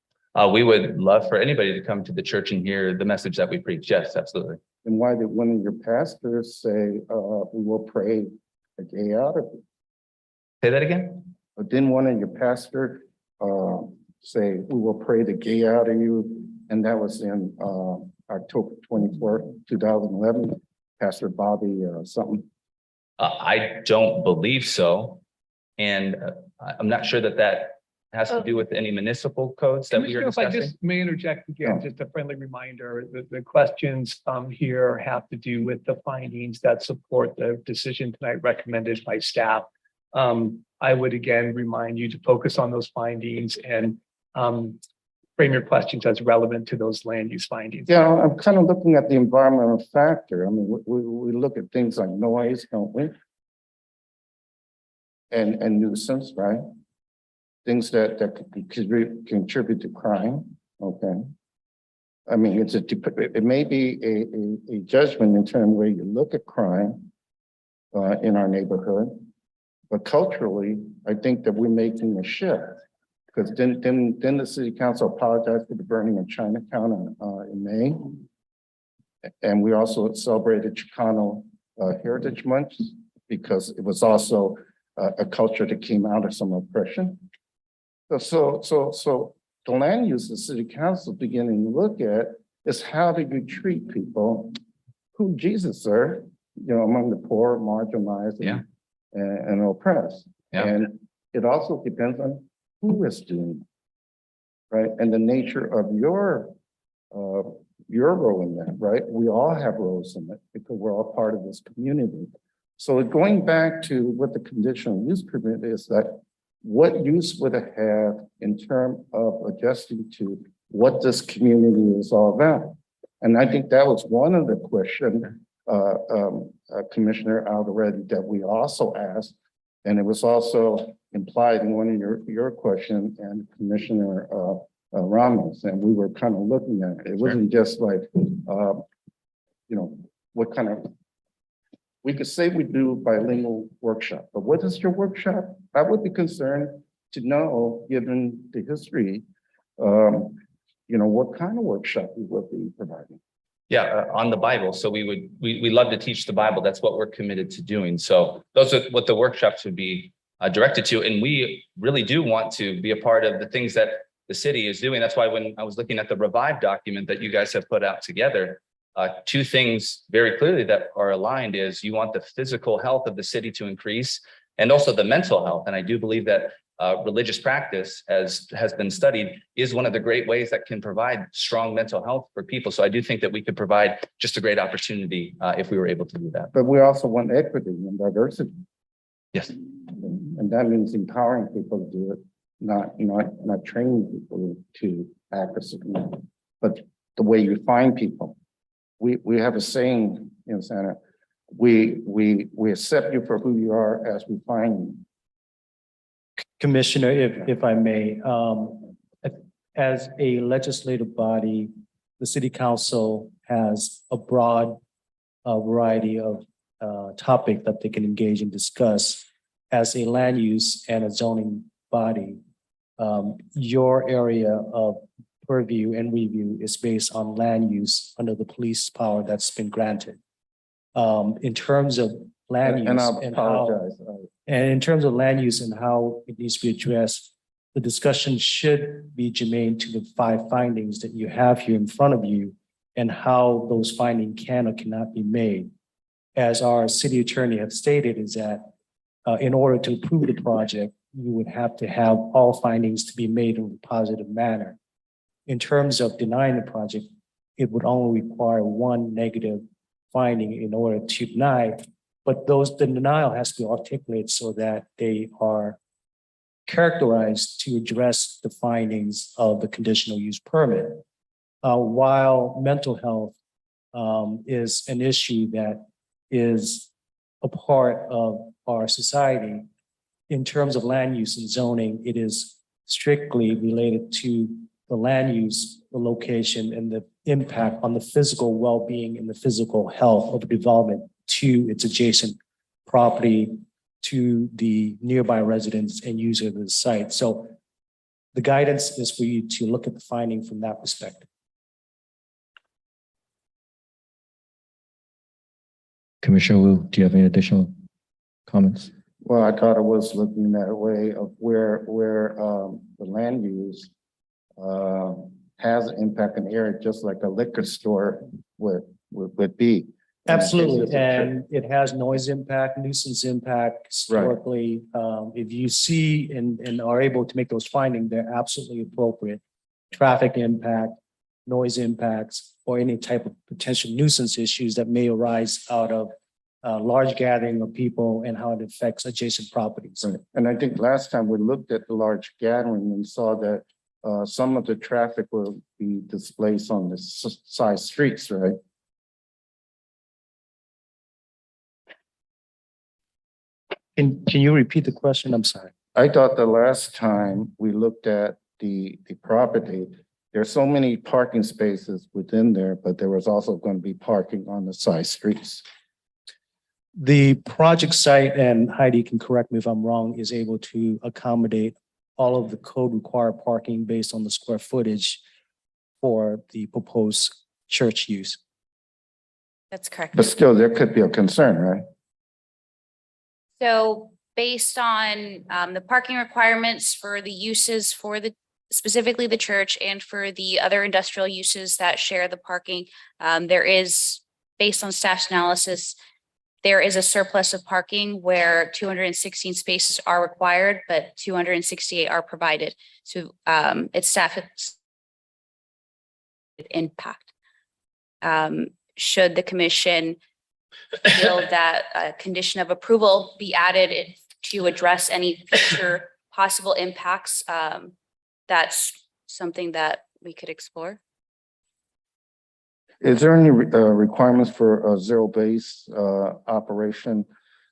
Speaker 14: We would love for anybody to come to the church and hear the message that we preach. Yes, absolutely.
Speaker 3: And why did one of your pastors say, we will pray a gay out of it?
Speaker 14: Say that again?
Speaker 3: But didn't one of your pastor say, we will pray the gay out of you? And that was in October 24th, 2011, Pastor Bobby something.
Speaker 14: I don't believe so. And I'm not sure that has to do with any municipal codes that we are
Speaker 10: Commissioner, if I
Speaker 14: discussing.
Speaker 10: just may interject again, just a friendly reminder, the questions here have to do with the findings that support the decision tonight recommended by staff. I would again remind you to focus on those findings and frame your questions as relevant to those land use findings.
Speaker 3: Yeah, I'm kind of looking at the environmental factor. I mean, we look at things like noise, don't we? And nuisance, right? Things that could contribute to crime, okay? I mean, it may be a judgment in terms of where you look at crime in our neighborhood. But culturally, I think that we're making a shift. Because then the city council apologized for the burning of Chinatown in May. And we also celebrated Chicano Heritage Month because it was also a culture that came out of some oppression. So the land use the city council beginning to look at is how do you treat people who Jesus served, you know, among the poor, marginalized, and oppressed.
Speaker 14: Yeah.
Speaker 3: And it also depends on who is doing it, right? And the nature of your role in that, right? We all have roles in it because we're all part of this community. So going back to what the conditional use permit is, that what use would it have in terms of adjusting to what this community is all about? And I think that was one of the questions, Commissioner Alderete, that we also asked. And it was also implied in one of your questions and Commissioner Ramos, and we were kind of looking at it. It wasn't just like, you know, what kind of, we could say we do bilingual workshop, but what is your workshop? I would be concerned to know, given the history, you know, what kind of workshop we will be providing.
Speaker 14: Yeah, on the Bible. So we love to teach the Bible. That's what we're committed to doing. So those are what the workshops would be directed to. And we really do want to be a part of the things that the city is doing. That's why when I was looking at the Revive document that you guys have put out together, two things very clearly that are aligned is you want the physical health of the city to increase and also the mental health. And I do believe that religious practice, as has been studied, is one of the great ways that can provide strong mental health for people. So I do think that we could provide just a great opportunity if we were able to do that.
Speaker 3: But we also want equity and diversity.
Speaker 14: Yes.
Speaker 3: And that means empowering people to do it, not training people to act as a community, but the way you find people. We have a saying in Santa, we accept you for who you are as we find you.
Speaker 6: Commissioner, if I may, as a legislative body, the city council has a broad variety of topics that they can engage and discuss. As a land use and a zoning body, your area of purview and review is based on land use under the police power that's been granted. In terms of land use
Speaker 3: And I
Speaker 6: and how,
Speaker 3: apologize.
Speaker 6: and in terms of land use and how it needs to be addressed, the discussion should be germane to the 5 findings that you have here in front of you and how those findings can or cannot be made. As our city attorney has stated, is that in order to approve the project, you would have to have all findings to be made in a positive manner. In terms of denying the project, it would only require 1 negative finding in order to deny. But the denial has to be articulated so that they are characterized to address the findings of the conditional use permit. While mental health is an issue that is a part of our society, in terms of land use and zoning, it is strictly related to the land use, the location, and the impact on the physical well-being and the physical health of the development to its adjacent property, to the nearby residents and user of the site. So the guidance is for you to look at the finding from that perspective.
Speaker 1: Commissioner Wu, do you have any additional comments?
Speaker 3: Well, I thought it was looking that way of where the land use has an impact in the area, just like a liquor store would be.
Speaker 6: Absolutely, and it has noise impact, nuisance impact historically. If you see and are able to make those findings, they're absolutely appropriate. Traffic impact, noise impacts, or any type of potential nuisance issues that may arise out of large gathering of people and how it affects adjacent properties.
Speaker 3: Right. And I think last time we looked at the large gathering and saw that some of the traffic will be displaced on the side streets, right?
Speaker 6: Can you repeat the question? I'm sorry.
Speaker 3: I thought the last time we looked at the property, there's so many parking spaces within there, but there was also going to be parking on the side streets.
Speaker 6: The project site, and Heidi can correct me if I'm wrong, is able to accommodate all of the code required parking based on the square footage for the proposed church use.
Speaker 7: That's correct.
Speaker 3: But still, there could be a concern, right?
Speaker 7: So based on the parking requirements for the uses for the, specifically the church and for the other industrial uses that share the parking, there is, based on staff's analysis, there is a surplus of parking where 216 spaces are required, but 268 are provided. So it's staff impact. Should the commission feel that a condition of approval be added to address any future possible impacts, that's something that we could explore.
Speaker 3: Is there any requirements for a zero-base operation,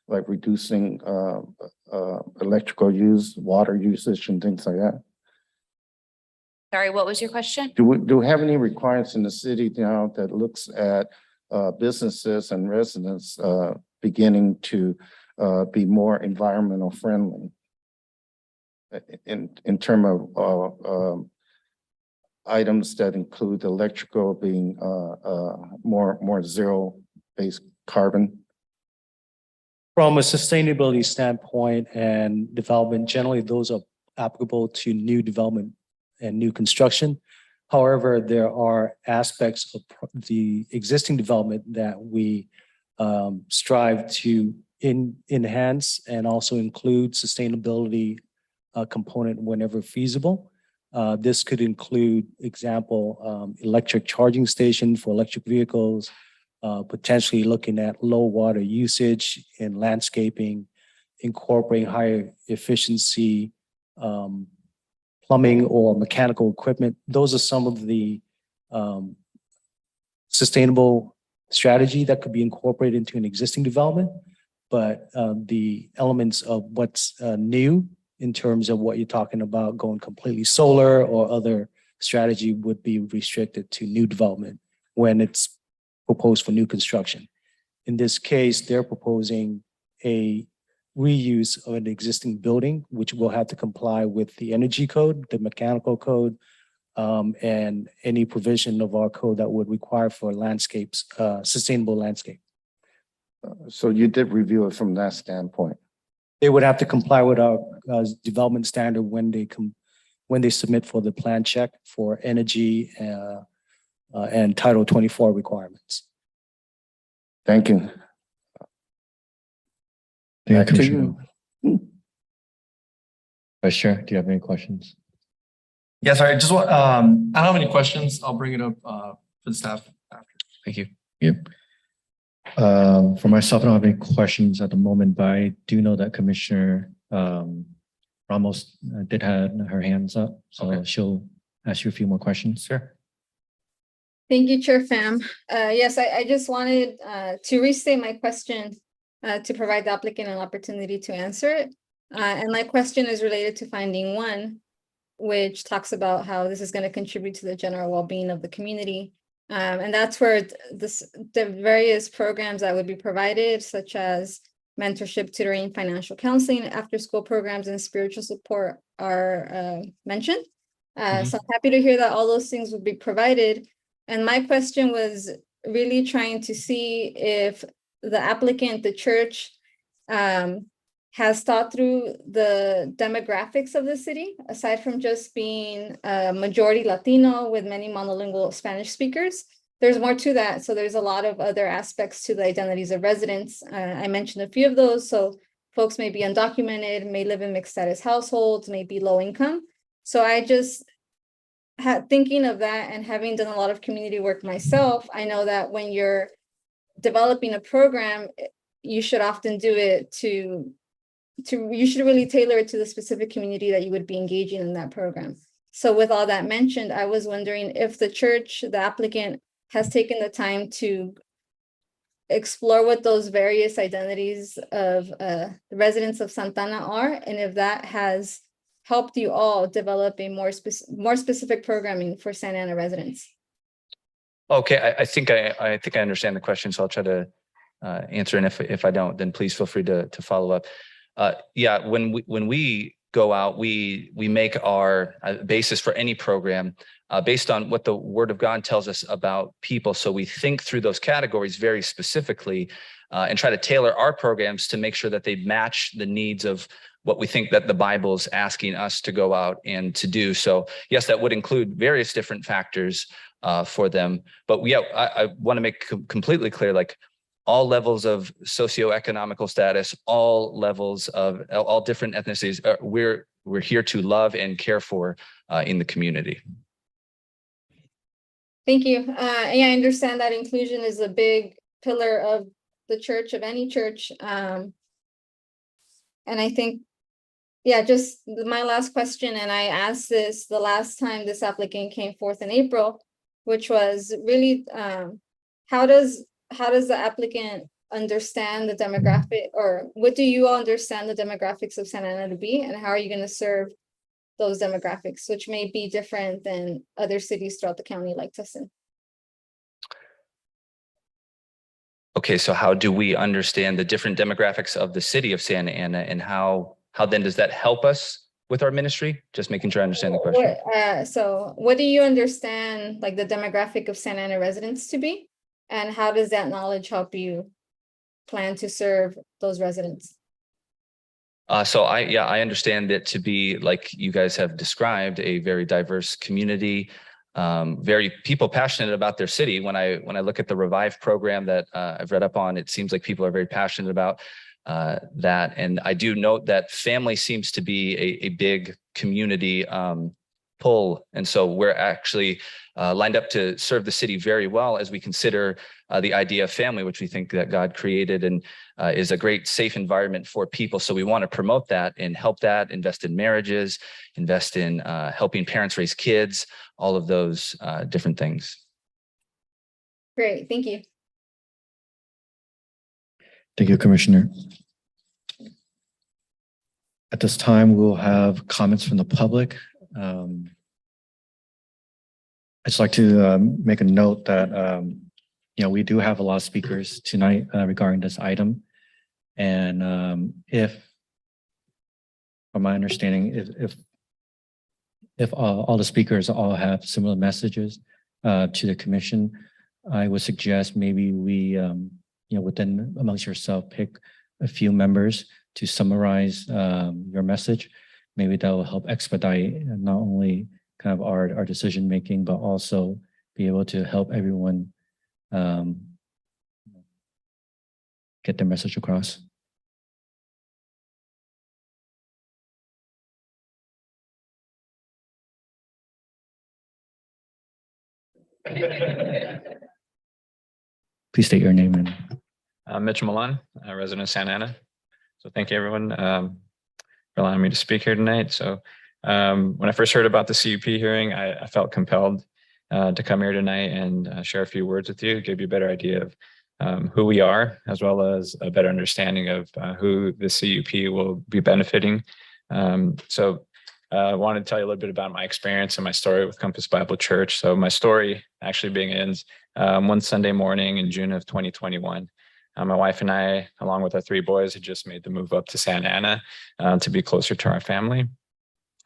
Speaker 3: like reducing electrical use, water usage, and things like that?
Speaker 7: Sorry, what was your question?
Speaker 3: Do we have any requirements in the city now that looks at businesses and residents beginning to be more environmental friendly in terms of items that include electrical being more zero-based carbon?
Speaker 6: From a sustainability standpoint and development, generally those are applicable to new development and new construction. However, there are aspects of the existing development that we strive to enhance and also include sustainability component whenever feasible. This could include, example, electric charging station for electric vehicles, potentially looking at low water usage in landscaping, incorporating higher efficiency plumbing or mechanical equipment. Those are some of the sustainable strategy that could be incorporated into an existing development. But the elements of what's new in terms of what you're talking about going completely solar or other strategy would be restricted to new development when it's proposed for new construction. In this case, they're proposing a reuse of an existing building, which will have to comply with the energy code, the mechanical code, and any provision of our code that would require for landscapes, sustainable landscape.
Speaker 3: So you did review it from that standpoint?
Speaker 6: They would have to comply with our development standard when they submit for the plan check for energy and Title 24 requirements.
Speaker 3: Thank you. Back to you.
Speaker 1: Vice Chair, do you have any questions?
Speaker 13: Yes, I just want, I don't have any questions. I'll bring it up for the staff after.
Speaker 14: Thank you.
Speaker 1: For myself, I don't have any questions at the moment, but I do know that Commissioner Ramos did have her hands up, so she'll ask you a few more questions. Sure.
Speaker 9: Thank you, Chair Pham. Yes, I just wanted to restate my question to provide the applicant an opportunity to answer it. And my question is related to finding 1, which talks about how this is going to contribute to the general well-being of the community. And that's where the various programs that would be provided, such as mentorship, tutoring, financial counseling, after-school programs, and spiritual support are mentioned. So I'm happy to hear that all those things would be provided. And my question was really trying to see if the applicant, the church, has thought through the demographics of the city, aside from just being a majority Latino with many monolingual Spanish speakers. There's more to that. So there's a lot of other aspects to the identities of residents. I mentioned a few of those. So folks may be undocumented, may live in mixed status households, may be low income. So I just had thinking of that, and having done a lot of community work myself, I know that when you're developing a program, you should often do it you should really tailor it to the specific community that you would be engaging in that program. So with all that mentioned, I was wondering if the church, the applicant, has taken the time to explore what those various identities of the residents of Santana are, and if that has helped you all develop a more specific programming for Santa Ana residents.
Speaker 14: Okay, I think I understand the question, so I'll try to answer. And if I don't, then please feel free to follow up. Yeah, when we go out, we make our basis for any program based on what the Word of God tells us about people. So we think through those categories very specifically and try to tailor our programs to make sure that they match the needs of what we think that the Bible is asking us to go out and to do. So yes, that would include various different factors for them. But yeah, I want to make completely clear, like all levels of socioeconomical status, all levels of all different ethnicities, we're here to love and care for in the community.
Speaker 9: Thank you. Yeah, I understand that inclusion is a big pillar of the church, of any church. And I think, yeah, just my last question, and I asked this the last time this applicant came forth in April, which was really, how does the applicant understand the demographic, or what do you all understand the demographics of Santa Ana to be, and how are you going to serve those demographics, which may be different than other cities throughout the county like Tustin?
Speaker 14: Okay, so how do we understand the different demographics of the city of Santa Ana, and how then does that help us with our ministry? Just making sure I understand the question.
Speaker 9: So what do you understand, like the demographic of Santa Ana residents to be, and how does that knowledge help you plan to serve those residents?
Speaker 14: So I understand it to be, like you guys have described, a very diverse community, very people passionate about their city. When I look at the Revive program that I've read up on, it seems like people are very passionate about that. And I do note that family seems to be a big community pull. And so we're actually lined up to serve the city very well as we consider the idea of family, which we think that God created and is a great safe environment for people. So we want to promote that and help that, invest in marriages, invest in helping parents raise kids, all of those different things.
Speaker 9: Great, thank you.
Speaker 1: Thank you, Commissioner. At this time, we'll have comments from the public. I'd just like to make a note that we do have a lot of speakers tonight regarding this item. And from my understanding, if all the speakers all have similar messages to the commission, I would suggest maybe we, within amongst yourself, pick a few members to summarize your message. Maybe that will help expedite not only kind of our decision making, but also be able to help everyone get their message across. Please state your name. And
Speaker 15: Mitchell Milan, a resident of Santa Ana. So thank you, everyone, for allowing me to speak here tonight. So when I first heard about the CUP hearing, I felt compelled to come here tonight and share a few words with you, give you a better idea of who we are, as well as a better understanding of who the CUP will be benefiting. So I wanted to tell you a little bit about my experience and my story with Compass Bible Church. So my story actually begins one Sunday morning in June of 2021. My wife and I, along with our 3 boys, had just made the move up to Santa Ana to be closer to our family.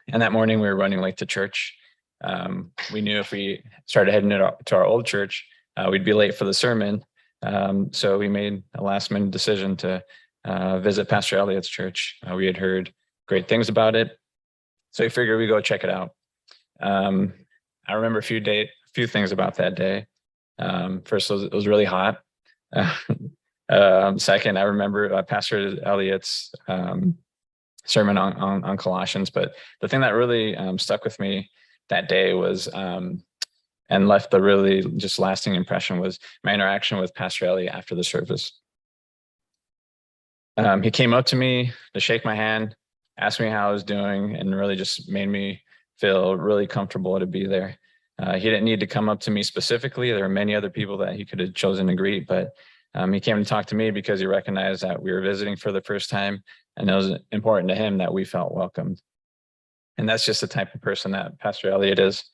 Speaker 15: And that morning we were running late to church. We knew if we started heading to our old church, we'd be late for the sermon. So we made a last minute decision to visit Pastor Elliott's church. We had heard great things about it. So we figured we'd go check it out. I remember a few things about that day. First, it was really hot. Second, I remember Pastor Elliott's sermon on Colossians. But the thing that really stuck with me that day was, and left the really just lasting impression, was my interaction with Pastor Elliott after the service. He came up to me to shake my hand, asked me how I was doing, and really just made me feel really comfortable to be there. He didn't need to come up to me specifically. There are many other people that he could have chosen to greet, but he came to talk to me because he recognized that we were visiting for the first time, and it was important to him that we felt welcomed. And that's just the type of person that Pastor Elliott is.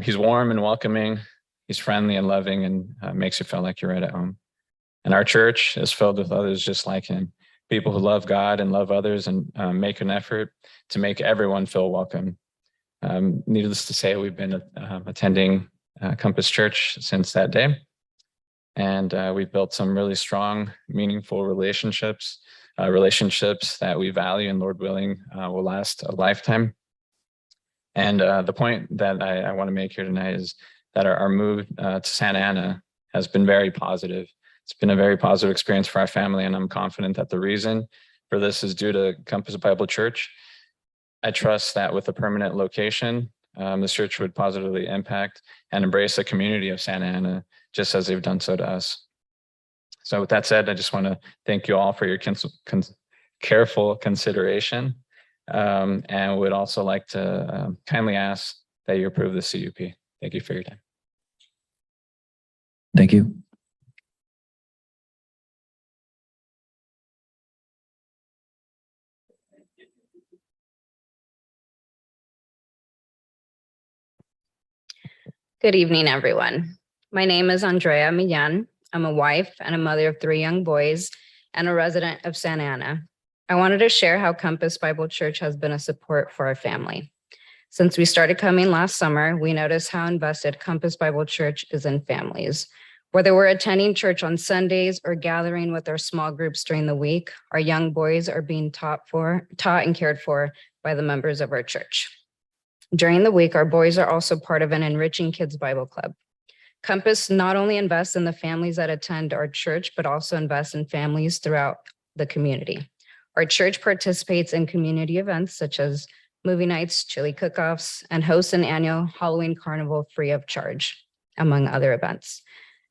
Speaker 15: He's warm and welcoming. He's friendly and loving, and makes you feel like you're right at home. And our church is filled with others just like him, people who love God and love others and make an effort to make everyone feel welcome. Needless to say, we've been attending Compass Church since that day. And we've built some really strong, meaningful relationships that we value and, Lord willing, will last a lifetime. And the point that I want to make here tonight is that our move to Santa Ana has been very positive. It's been a very positive experience for our family, and I'm confident that the reason for this is due to Compass Bible Church. I trust that with a permanent location, the church would positively impact and embrace the community of Santa Ana, just as they've done so to us. So with that said, I just want to thank you all for your careful consideration, and would also like to kindly ask that you approve the CUP. Thank you for your time.
Speaker 1: Thank you.
Speaker 16: Good evening, everyone. My name is Andrea Millan. I'm a wife and a mother of 3 young boys and a resident of Santa Ana. I wanted to share how Compass Bible Church has been a support for our family. Since we started coming last summer, we noticed how invested Compass Bible Church is in families. Whether we're attending church on Sundays or gathering with our small groups during the week, our young boys are being taught and cared for by the members of our church. During the week, our boys are also part of an Enriching Kids Bible Club. Compass not only invests in the families that attend our church, but also invests in families throughout the community. Our church participates in community events such as movie nights, chili cook-offs, and hosts an annual Halloween carnival free of charge, among other events.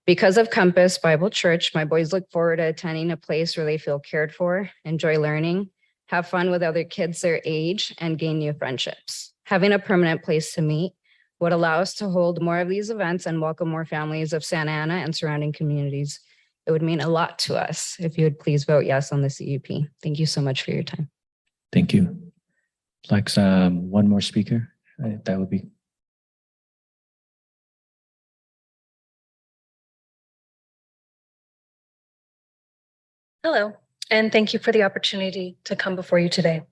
Speaker 16: Because of Compass Bible Church, my boys look forward to attending a place where they feel cared for, enjoy learning, have fun with other kids their age, and gain new friendships. Having a permanent place to meet would allow us to hold more of these events and welcome more families of Santa Ana and surrounding communities. It would mean a lot to us if you would please vote yes on the CUP. Thank you so much for your time.
Speaker 1: Thank you. Like one more speaker, that would be.
Speaker 17: Hello, and thank you for the opportunity to come before you today.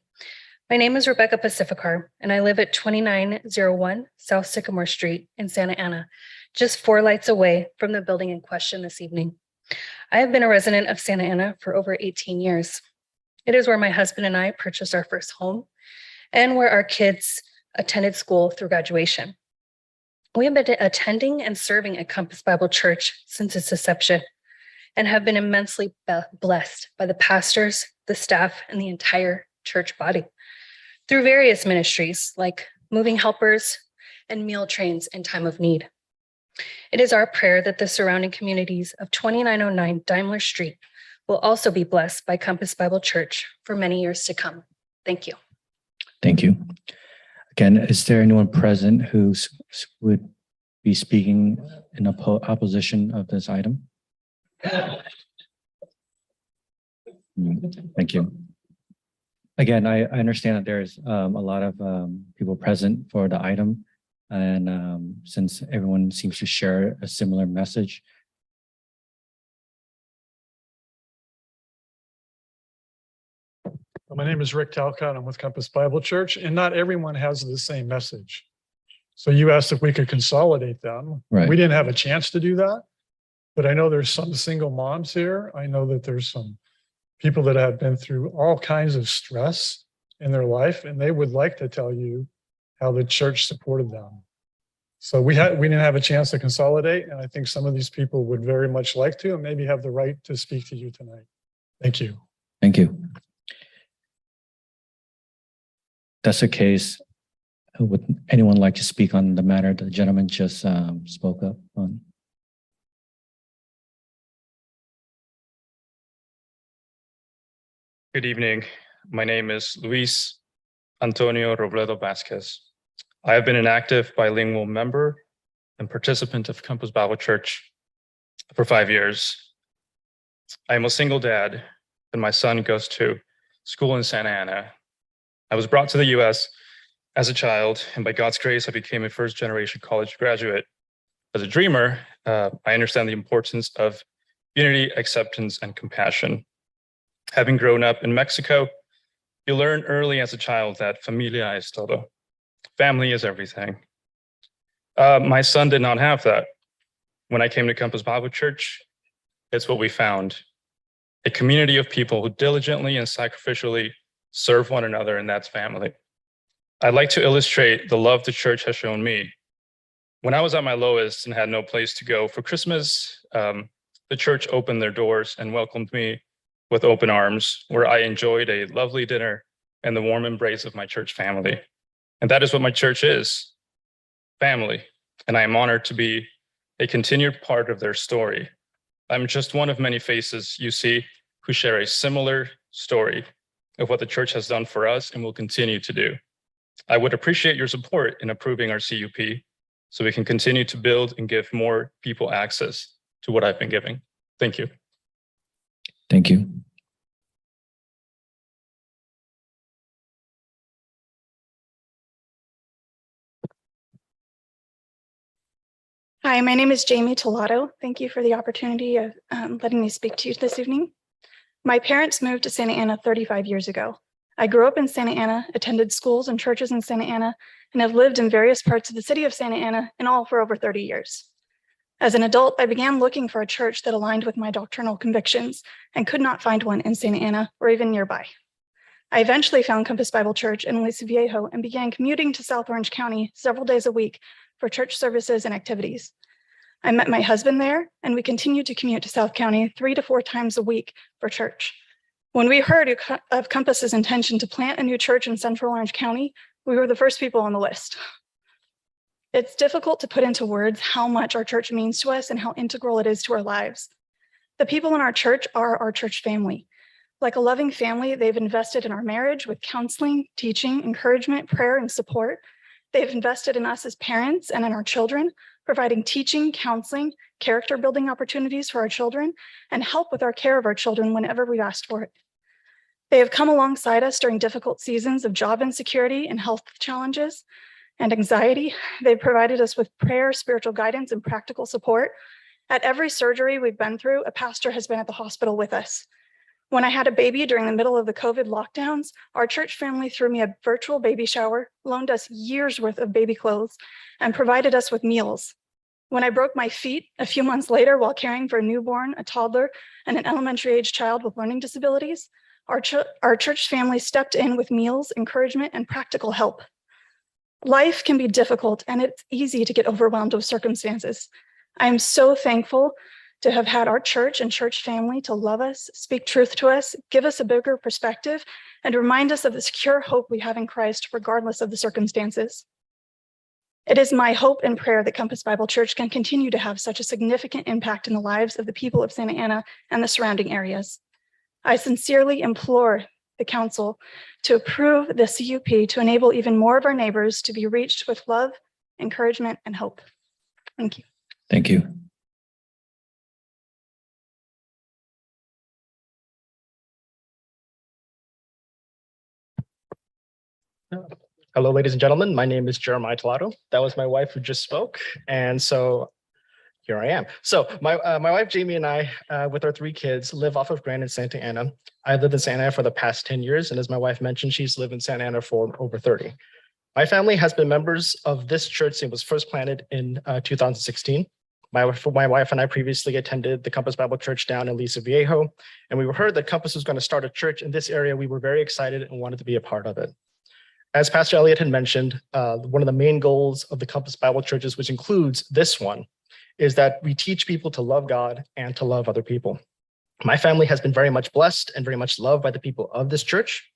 Speaker 17: My name is Rebecca Pacificar, and I live at 2901 South Sycamore Street in Santa Ana, just 4 lights away from the building in question this evening. I have been a resident of Santa Ana for over 18 years. It is where my husband and I purchased our first home and where our kids attended school through graduation. We have been attending and serving at Compass Bible Church since its inception and have been immensely blessed by the pastors, the staff, and the entire church body through various ministries like moving helpers and meal trains in time of need. It is our prayer that the surrounding communities of 2909 Daimler Street will also be blessed by Compass Bible Church for many years to come. Thank you.
Speaker 1: Thank you. Again, is there anyone present who would be speaking in opposition of this item? Thank you. Again, I understand that there's a lot of people present for the item, and since everyone seems to share a similar message.
Speaker 18: My name is Rick Talcott. I'm with Compass Bible Church, and not everyone has the same message. So you asked if we could consolidate them.
Speaker 1: Right.
Speaker 18: We didn't have a chance to do that, but I know there's some single moms here. I know that there's some people that have been through all kinds of stress in their life, and they would like to tell you how the church supported them. So we didn't have a chance to consolidate, and I think some of these people would very much like to, and maybe have the right to speak to you tonight. Thank you.
Speaker 1: Thank you. That's the case. Would anyone like to speak on the matter the gentleman just spoke up on?
Speaker 19: Good evening. My name is Luis Antonio Robledo Vasquez.
Speaker 5: I have been an active bilingual member and participant of Compass Bible Church for 5 years. I am a single dad, and my son goes to school in Santa Ana. I was brought to the US as a child, and by God's grace, I became a first-generation college graduate. As a dreamer, I understand the importance of unity, acceptance, and compassion. Having grown up in Mexico, you learn early as a child that familia es todo. Family is everything. My son did not have that. When I came to Compass Bible Church, it's what we found. A community of people who diligently and sacrificially serve one another, and that's family. I'd like to illustrate the love the church has shown me. When I was at my lowest and had no place to go for Christmas, the church opened their doors and welcomed me with open arms, where I enjoyed a lovely dinner and the warm embrace of my church family. And that is what my church is, family. And I am honored to be a continued part of their story. I'm just one of many faces you see who share a similar story of what the church has done for us and will continue to do. I would appreciate your support in approving our CUP so we can continue to build and give more people access to what I've been giving. Thank you.
Speaker 1: Thank you.
Speaker 19: Hi, my name is Jamie Tolato. Thank you for the opportunity of letting me speak to you this evening. My parents moved to Santa Ana 35 years ago. I grew up in Santa Ana, attended schools and churches in Santa Ana, and have lived in various parts of the city of Santa Ana, in all for over 30 years. As an adult, I began looking for a church that aligned with my doctrinal convictions and could not find one in Santa Ana or even nearby. I eventually found Compass Bible Church in Aliso Viejo and began commuting to South Orange County several days a week for church services and activities. I met my husband there, and we continued to commute to South County 3 to 4 times a week for church. When we heard of Compass's intention to plant a new church in Central Orange County, we were the first people on the list. It's difficult to put into words how much our church means to us and how integral it is to our lives. The people in our church are our church family. Like a loving family, they've invested in our marriage with counseling, teaching, encouragement, prayer, and support. They've invested in us as parents and in our children, providing teaching, counseling, character building opportunities for our children, and help with our care of our children whenever we've asked for it. They have come alongside us during difficult seasons of job insecurity and health challenges and anxiety. They've provided us with prayer, spiritual guidance, and practical support. At every surgery we've been through, a pastor has been at the hospital with us. When I had a baby during the middle of the COVID lockdowns, our church family threw me a virtual baby shower, loaned us years worth of baby clothes, and provided us with meals. When I broke my feet a few months later while caring for a newborn, a toddler, and an elementary age child with learning disabilities, our church family stepped in with meals, encouragement, and practical help. Life can be difficult, and it's easy to get overwhelmed with circumstances. I am so thankful to have had our church and church family to love us, speak truth to us, give us a bigger perspective, and remind us of the secure hope we have in Christ, regardless of the circumstances. It is my hope and prayer that Compass Bible Church can continue to have such a significant impact in the lives of the people of Santa Ana and the surrounding areas. I sincerely implore the council to approve the CUP to enable even more of our neighbors to be reached with love, encouragement, and hope. Thank you.
Speaker 1: Thank you.
Speaker 20: Hello, ladies and gentlemen. My name is Jeremiah Tolato. That was my wife who just spoke. And so here I am. So my wife, Jamie, and I, with our 3 kids, live off of Grand in Santa Ana. I lived in Santa Ana for the past 10 years. And as my wife mentioned, she's lived in Santa Ana for over 30. My family has been members of this church since it was first planted in 2016. My wife and I previously attended the Compass Bible Church down in Aliso Viejo. And we heard that Compass was going to start a church in this area. We were very excited and wanted to be a part of it. As Pastor Elliott had mentioned, one of the main goals of the Compass Bible Churches, which includes this one, is that we teach people to love God and to love other people. My family has been very much blessed and very much loved by the people of this church.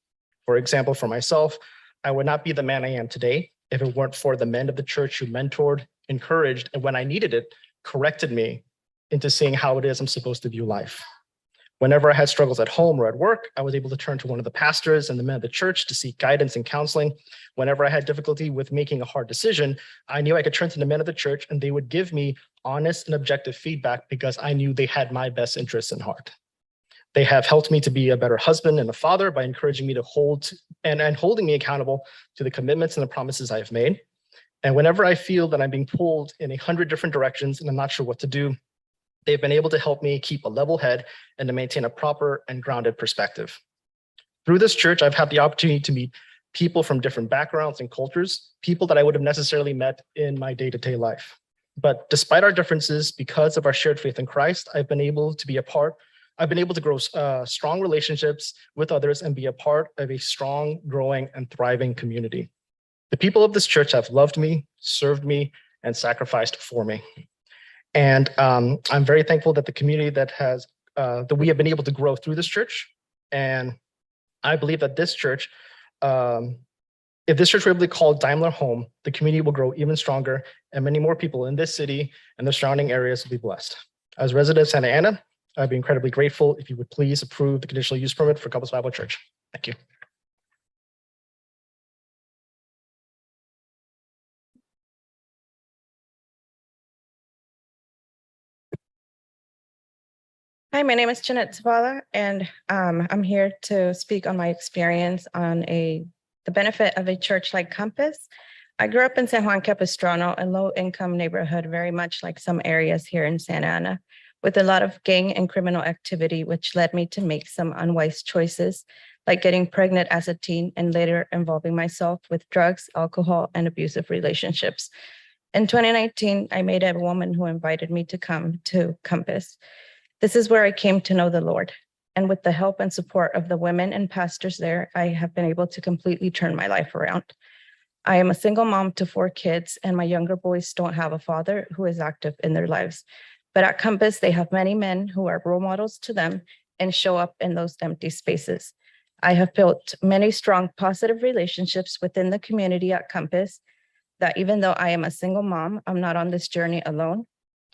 Speaker 20: For example, for myself, I would not be the man I am today if it weren't for the men of the church who mentored, encouraged, and when I needed it, corrected me into seeing how it is I'm supposed to view life. Whenever I had struggles at home or at work, I was able to turn to one of the pastors and the men of the church to seek guidance and counseling. Whenever I had difficulty with making a hard decision, I knew I could turn to the men of the church and they would give me honest and objective feedback because I knew they had my best interests in heart. They have helped me to be a better husband and a father by encouraging me to and holding me accountable to the commitments and the promises I have made. And whenever I feel that I'm being pulled in 100 different directions and I'm not sure what to do, they've been able to help me keep a level head and to maintain a proper and grounded perspective. Through this church, I've had the opportunity to meet people from different backgrounds and cultures, people that I would have necessarily met in my day-to-day life. But despite our differences, because of our shared faith in Christ, I've been able to grow strong relationships with others and be a part of a strong, growing, and thriving community. The people of this church have loved me, served me, and sacrificed for me. And I'm very thankful that the community that we have been able to grow through this church. And I believe that this church, if this church were able to call Daimler home, the community will grow even stronger and many more people in this city and the surrounding areas will be blessed. As resident of Santa Ana, I'd be incredibly grateful if you would please approve the conditional use permit for Compass Bible Church. Thank you.
Speaker 21: Hi, my name is Jeanette Zavala, and I'm here to speak on my experience on the benefit of a church like Compass. I grew up in San Juan Capistrano, a low-income neighborhood, very much like some areas here in Santa Ana, with a lot of gang and criminal activity, which led me to make some unwise choices, like getting pregnant as a teen and later involving myself with drugs, alcohol, and abusive relationships. In 2019, I met a woman who invited me to come to Compass. This is where I came to know the Lord. And with the help and support of the women and pastors there, I have been able to completely turn my life around. I am a single mom to 4 kids, and my younger boys don't have a father who is active in their lives. But at Compass, they have many men who are role models to them and show up in those empty spaces. I have built many strong, positive relationships within the community at Compass that even though I am a single mom, I'm not on this journey alone.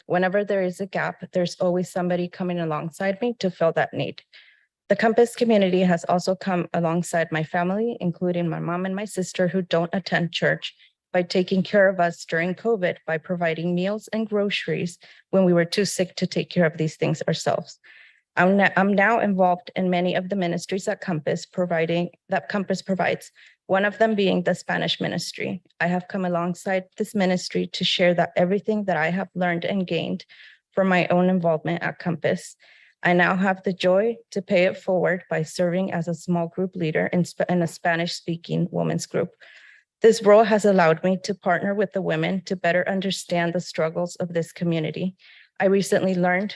Speaker 21: Whenever there is a gap, there's always somebody coming alongside me to fill that need. The Compass community has also come alongside my family, including my mom and my sister who don't attend church, by taking care of us during COVID by providing meals and groceries when we were too sick to take care of these things ourselves. I'm now involved in many of the ministries that Compass provides, one of them being the Spanish ministry. I have come alongside this ministry to share that everything that I have learned and gained from my own involvement at Compass. I now have the joy to pay it forward by serving as a small group leader in a Spanish-speaking women's group. This role has allowed me to partner with the women to better understand the struggles of this community. I recently learned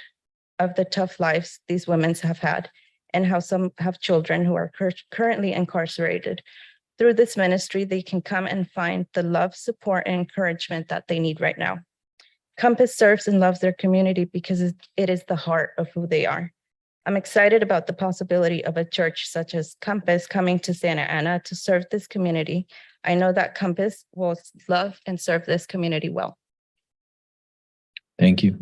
Speaker 21: of the tough lives these women have had and how some have children who are currently incarcerated. Through this ministry, they can come and find the love, support, and encouragement that they need right now. Compass serves and loves their community because it is the heart of who they are. I'm excited about the possibility of a church such as Compass coming to Santa Ana to serve this community. I know that Compass will love and serve this community well.
Speaker 12: Thank you.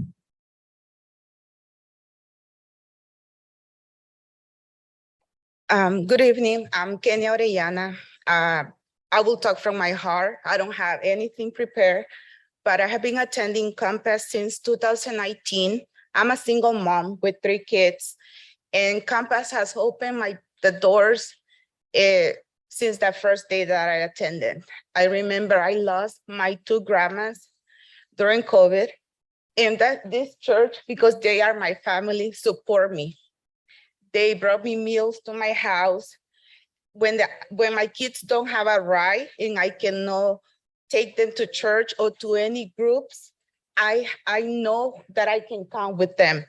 Speaker 22: Good evening. I'm Kenya Orellana. I will talk from my heart. I don't have anything prepared, but I have been attending Compass since 2019. I'm a single mom with 3 kids, and Compass has opened the doors since the first day that I attended. I remember I lost my 2 grandmas during COVID, and this church, because they are my family, support me. They brought me meals to my house. When my kids don't have a ride and I cannot take them to church or to any groups, I know that I can count with them.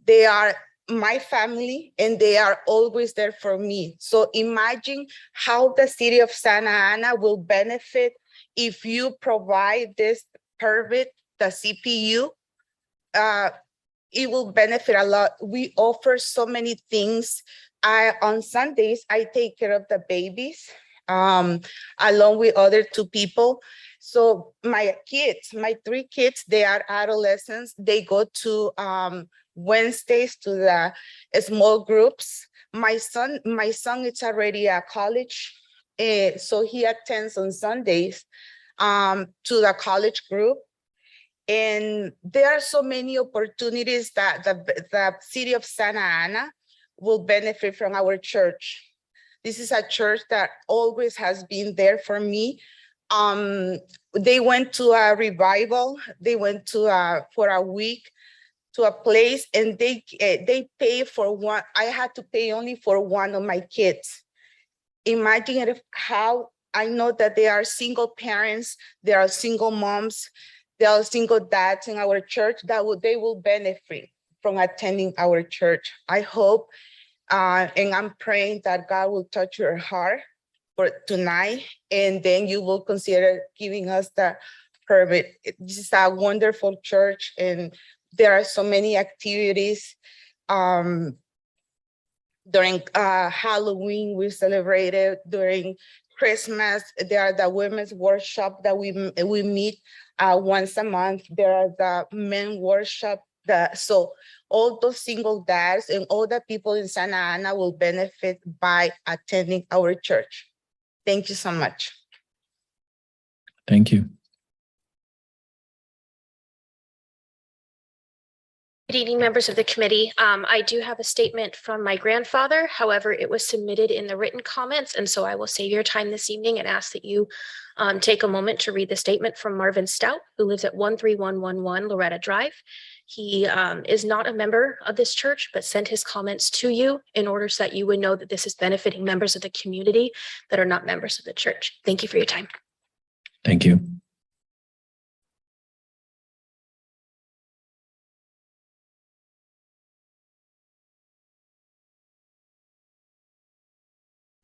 Speaker 22: They are my family and they are always there for me. So imagine how the city of Santa Ana will benefit if you provide this permit, the CPU. It will benefit a lot. We offer so many things. On Sundays, I take care of the babies along with other 2 people. So my 3 kids, they are adolescents. They go to Wednesdays to the small groups. My son is already at college, so he attends on Sundays to the college group. And there are so many opportunities that the city of Santa Ana will benefit from our church. This is a church that always has been there for me. They went to a revival. They went to for a week to a place, and they pay for one. I had to pay only for one of my kids. Imagine how I know that there are single parents, there are single moms, there are single dads in our church that they will benefit from attending our church. I hope, and I'm praying that God will touch your heart for tonight, and then you will consider giving us the permit. This is a wonderful church, and there are so many activities. During Halloween, we celebrated. During Christmas, there are the women's workshop that we meet once a month. There are the men workshop. So all those single dads and all the people in Santa Ana will benefit by attending our church. Thank you so much.
Speaker 1: Thank you.
Speaker 4: Good evening, members of the committee. I do have a statement from my grandfather. However, it was submitted in the written comments, and so I will save your time this evening and ask that you take a moment to read the statement from Marvin Stout, who lives at 13111 Loretta Drive. He is not a member of this church, but sent his comments to you in order so that you would know that this is benefiting members of the community that are not members of the church. Thank you for your time.
Speaker 1: Thank you.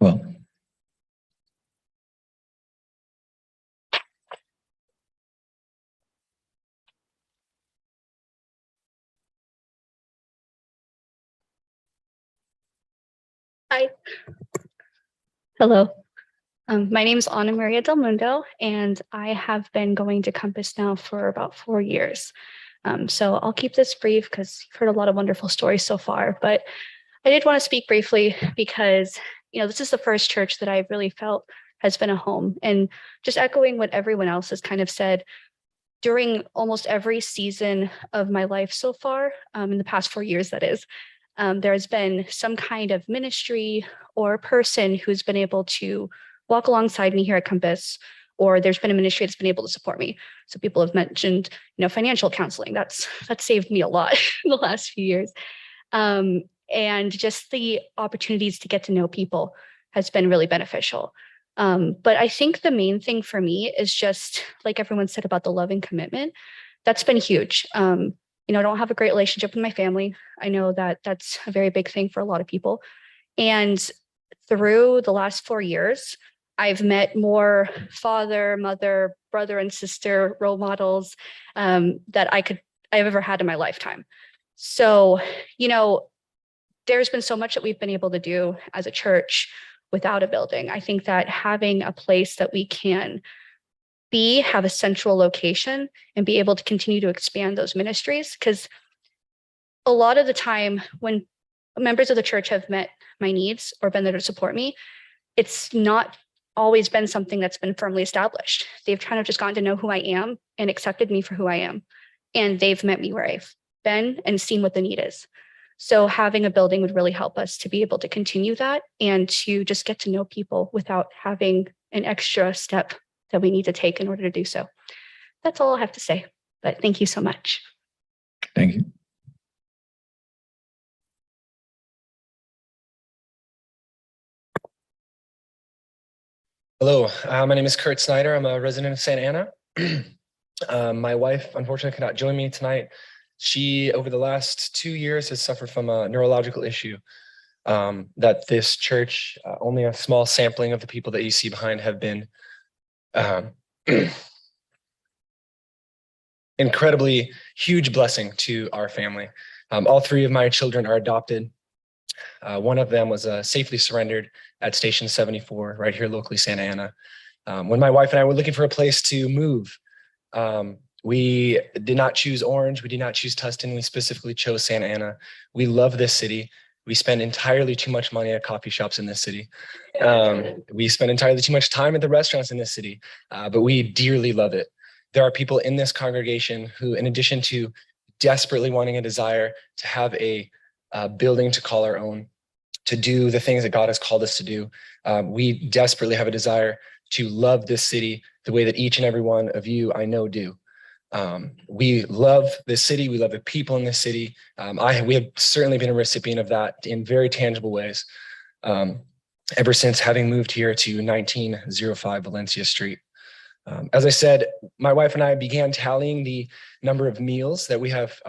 Speaker 1: Well,
Speaker 7: Hi. Hello. My name is Ana Maria Del Mundo, and I have been going to Compass now for about 4 years. So I'll keep this brief because you've heard a lot of wonderful stories so far, but I did want to speak briefly because, this is the first church that I've really felt has been a home. And just echoing what everyone else has kind of said, during almost every season of my life so far, in the past 4 years, that is, there has been some kind of ministry or person who's been able to walk alongside me here at Compass, or there's been a ministry that's been able to support me. So people have mentioned, financial counseling. That's saved me a lot in the last few years. And just the opportunities to get to know people has been really beneficial. But I think the main thing for me is just like everyone said about the love and commitment. That's been huge. I don't have a great relationship with my family. I know that that's a very big thing for a lot of people. And through the last 4 years, I've met more father, mother, brother, and sister role models that I've ever had in my lifetime. So, there's been so much that we've been able to do as a church without a building. I think that having a place that we can have a central location and be able to continue to expand those ministries, because a lot of the time when members of the church have met my needs or been there to support me, it's not always been something that's been firmly established. They've kind of just gotten to know who I am and accepted me for who I am. And they've met me where I've been and seen what the need is. So having a building would really help us to be able to continue that and to just get to know people without having an extra step that we need to take in order to do so. That's all I have to say, but thank you so much.
Speaker 1: thank you.
Speaker 11: Hello, my name is Kurt Snyder. I'm a resident of Santa Ana. My wife, unfortunately, cannot join me tonight. She, over the last 2 years, has suffered from a neurological issue that this church, only a small sampling of the people that you see behind have been incredibly huge blessing to our family. All 3 of my children are adopted. One of them was safely surrendered at Station 74 right here locally, Santa Ana. When my wife and I were looking for a place to move, We did not choose Orange. We did not choose Tustin. We specifically chose Santa Ana. We love this city. We spend entirely too much money at coffee shops in this city. We spend entirely too much time at the restaurants in this city, but we dearly love it. There are people in this congregation who, in addition to desperately wanting a desire to have a building to call our own, to do the things that God has called us to do, we desperately have a desire to love this city the way that each and every one of you I know do. We love this city. We love the people in this city. We have certainly been a recipient of that in very tangible ways ever since having moved here to 1905 Valencia Street. As I said, my wife and I began tallying the number of meals that we have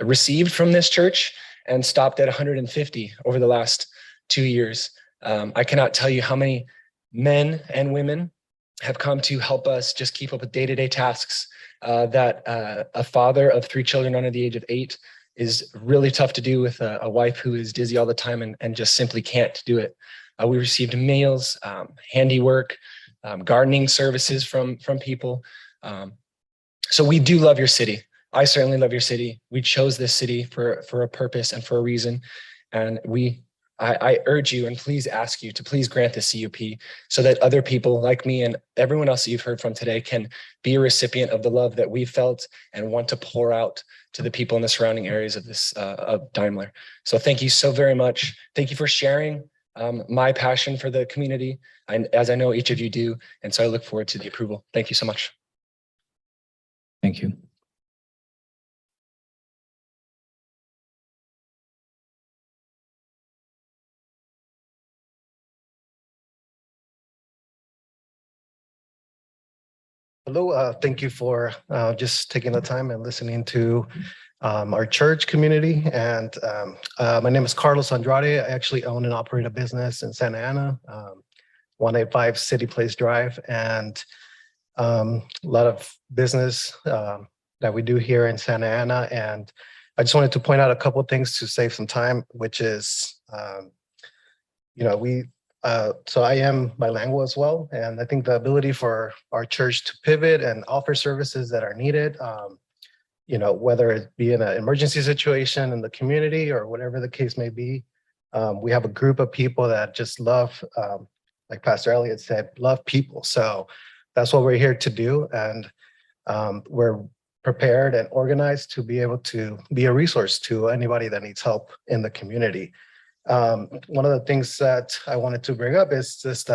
Speaker 11: received from this church and stopped at 150 over the last 2 years. I cannot tell you how many men and women have come to help us just keep up with day-to-day tasks that a father of 3 children under the age of 8 is really tough to do with a wife who is dizzy all the time and just simply can't do it. We received meals, handiwork, gardening services from people. So we do love your city. I certainly love your city. We chose this city for a purpose and for a reason. And I urge you and please ask you to please grant the CUP so that other people like me and everyone else that you've heard from today can be a recipient of the love that we felt and want to pour out to the people in the surrounding areas of this of Daimler. So thank you so very much. Thank you for sharing my passion for the community, and as I know each of you do. And so I look forward to the approval. Thank you so much.
Speaker 1: Thank you.
Speaker 20: Hello, thank you for just taking the time and listening to our church community. And my name is Carlos Andrade. I actually own and operate a business in Santa Ana, 185 City Place Drive, and a lot of business that we do here in Santa Ana. And I just wanted to point out a couple of things to save some time, which is, so I am bilingual as well. And I think the ability for our church to pivot and offer services that are needed, whether it be in an emergency situation in the community or whatever the case may be, we have a group of people that just love, like Pastor Elliott said, love people. So that's what we're here to do. And we're prepared and organized to be able to be a resource to anybody that needs help in the community. One of the things that I wanted to bring up is just,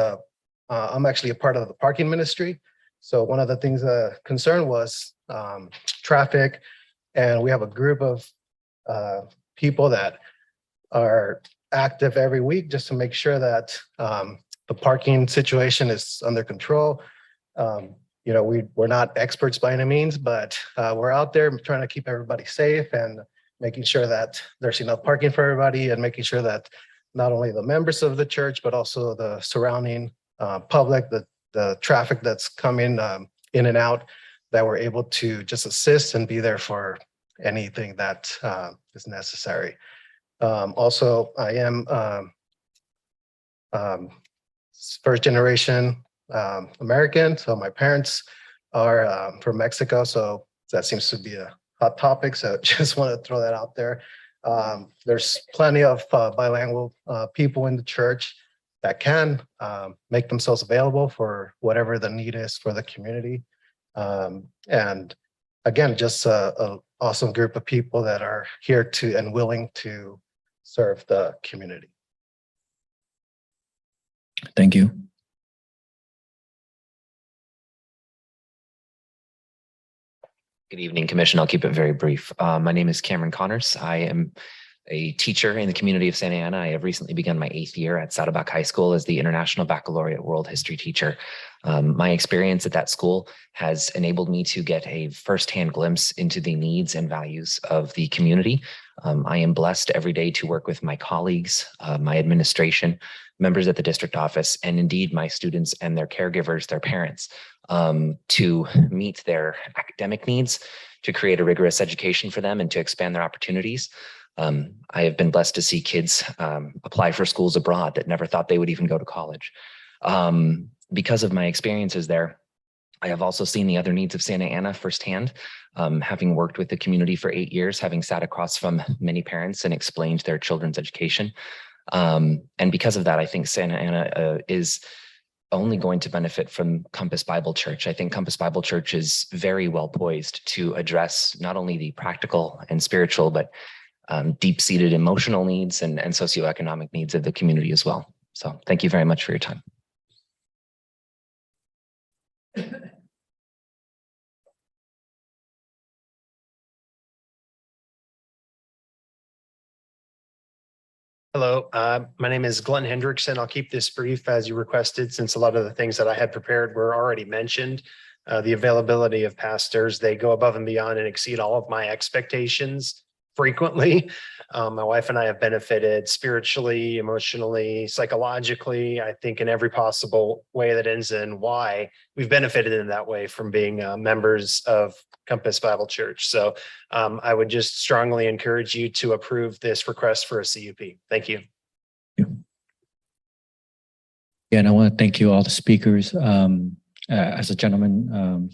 Speaker 20: I'm actually a part of the parking ministry. So one of the things concern was traffic, and we have a group of people that are active every week just to make sure that the parking situation is under control. We're not experts by any means, but we're out there trying to keep everybody safe and making sure that there's enough parking for everybody, and making sure that not only the members of the church, but also the surrounding public, the traffic that's coming in and out, that we're able to just assist and be there for anything that is necessary. Also, I am first generation American, so my parents are from Mexico, so that seems to be a hot topic, so just want to throw that out there. There's plenty of bilingual people in the church that can make themselves available for whatever the need is for the community. And again, just an awesome group of people that are here to and willing to serve the community.
Speaker 1: Thank you.
Speaker 2: Good evening, Commission. I'll keep it very brief. My name is Cameron Connors. I am a teacher in the community of Santa Ana. I have recently begun my 8th year at Saddleback High School as the International Baccalaureate World History teacher. My experience at that school has enabled me to get a firsthand glimpse into the needs and values of the community. I am blessed every day to work with my colleagues, my administration, members at the district office, and indeed my students and their caregivers, their parents, to meet their academic needs, to create a rigorous education for them, and to expand their opportunities. I have been blessed to see kids apply for schools abroad that never thought they would even go to college. Because of my experiences there, I have also seen the other needs of Santa Ana firsthand, having worked with the community for 8 years, having sat across from many parents and explained their children's education. And because of that, I think Santa Ana is only going to benefit from Compass Bible Church. I think Compass Bible Church is very well poised to address not only the practical and spiritual, but deep-seated emotional needs and socioeconomic needs of the community as well. So thank you very much for your time.
Speaker 8: Hello, my name is Glenn Hendrickson. I'll keep this brief as you requested, since a lot of the things that I had prepared were already mentioned. The availability of pastors, they go above and beyond and exceed all of my expectations frequently. My wife and I have benefited spiritually, emotionally, psychologically, I think in every possible way that ends in Y. We've benefited in that way from being members of Compass Bible Church. So I would just strongly encourage you to approve this request for a CUP. Thank you.
Speaker 1: And I want to thank you, all the speakers. As a gentleman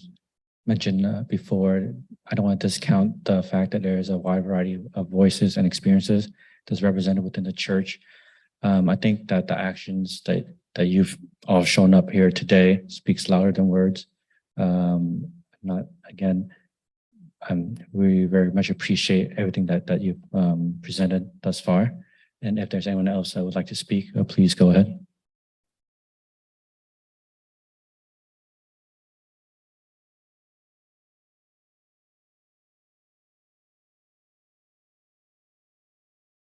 Speaker 1: mentioned before, I don't want to discount the fact that there is a wide variety of voices and experiences that's represented within the church. I think that the actions that you've all shown up here today speaks louder than words. We very much appreciate everything that you've presented thus far. And if there's anyone else that would like to speak, please go ahead.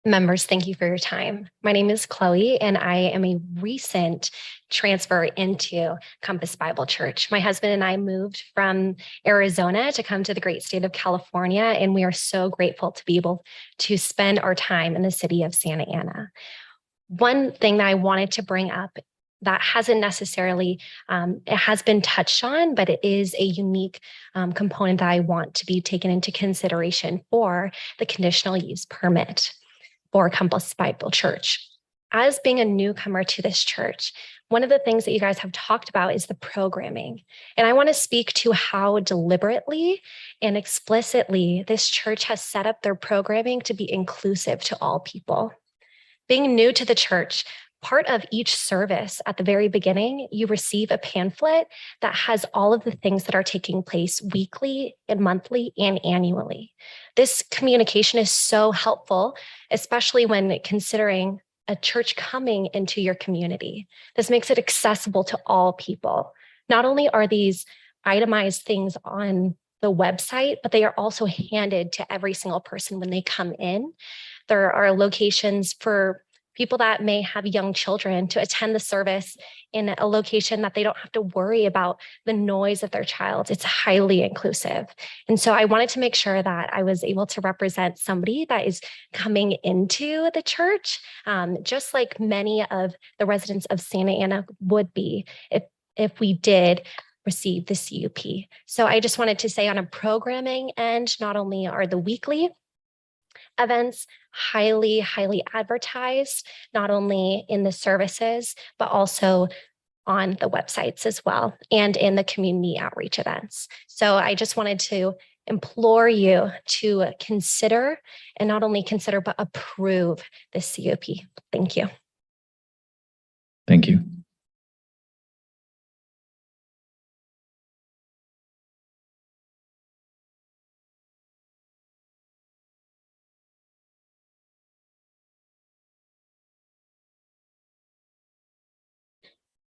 Speaker 10: Members, thank you for your time. My name is Chloe, and I am a recent transfer into Compass Bible Church. My husband and I moved from Arizona to come to the great state of California, and we are so grateful to be able to spend our time in the city of Santa Ana. One thing that I wanted to bring up that hasn't necessarily, it has been touched on, but it is a unique component that I want to be taken into consideration for the conditional use permit for Compass Bible Church. As being a newcomer to this church, one of the things that you guys have talked about is the programming. And I want to speak to how deliberately and explicitly this church has set up their programming to be inclusive to all people. Being new to the church, part of each service at the very beginning, you receive a pamphlet that has all of the things that are taking place weekly and monthly and annually. This communication is so helpful, especially when considering a church coming into your community. This makes it accessible to all people. Not only are these itemized things on the website, but they are also handed to every single person when they come in. There are locations for people that may have young children to attend the service in a location that they don't have to worry about the noise of their child. It's highly inclusive. And so I wanted to make sure that I was able to represent somebody that is coming into the church, just like many of the residents of Santa Ana would be if we did receive the CUP. So I just wanted to say on a programming end, not only are the weekly events highly advertised, not only in the services, but also on the websites as well, and in the community outreach events. So I just wanted to implore you to consider, and not only consider, but approve the CUP. Thank you.
Speaker 1: Thank you.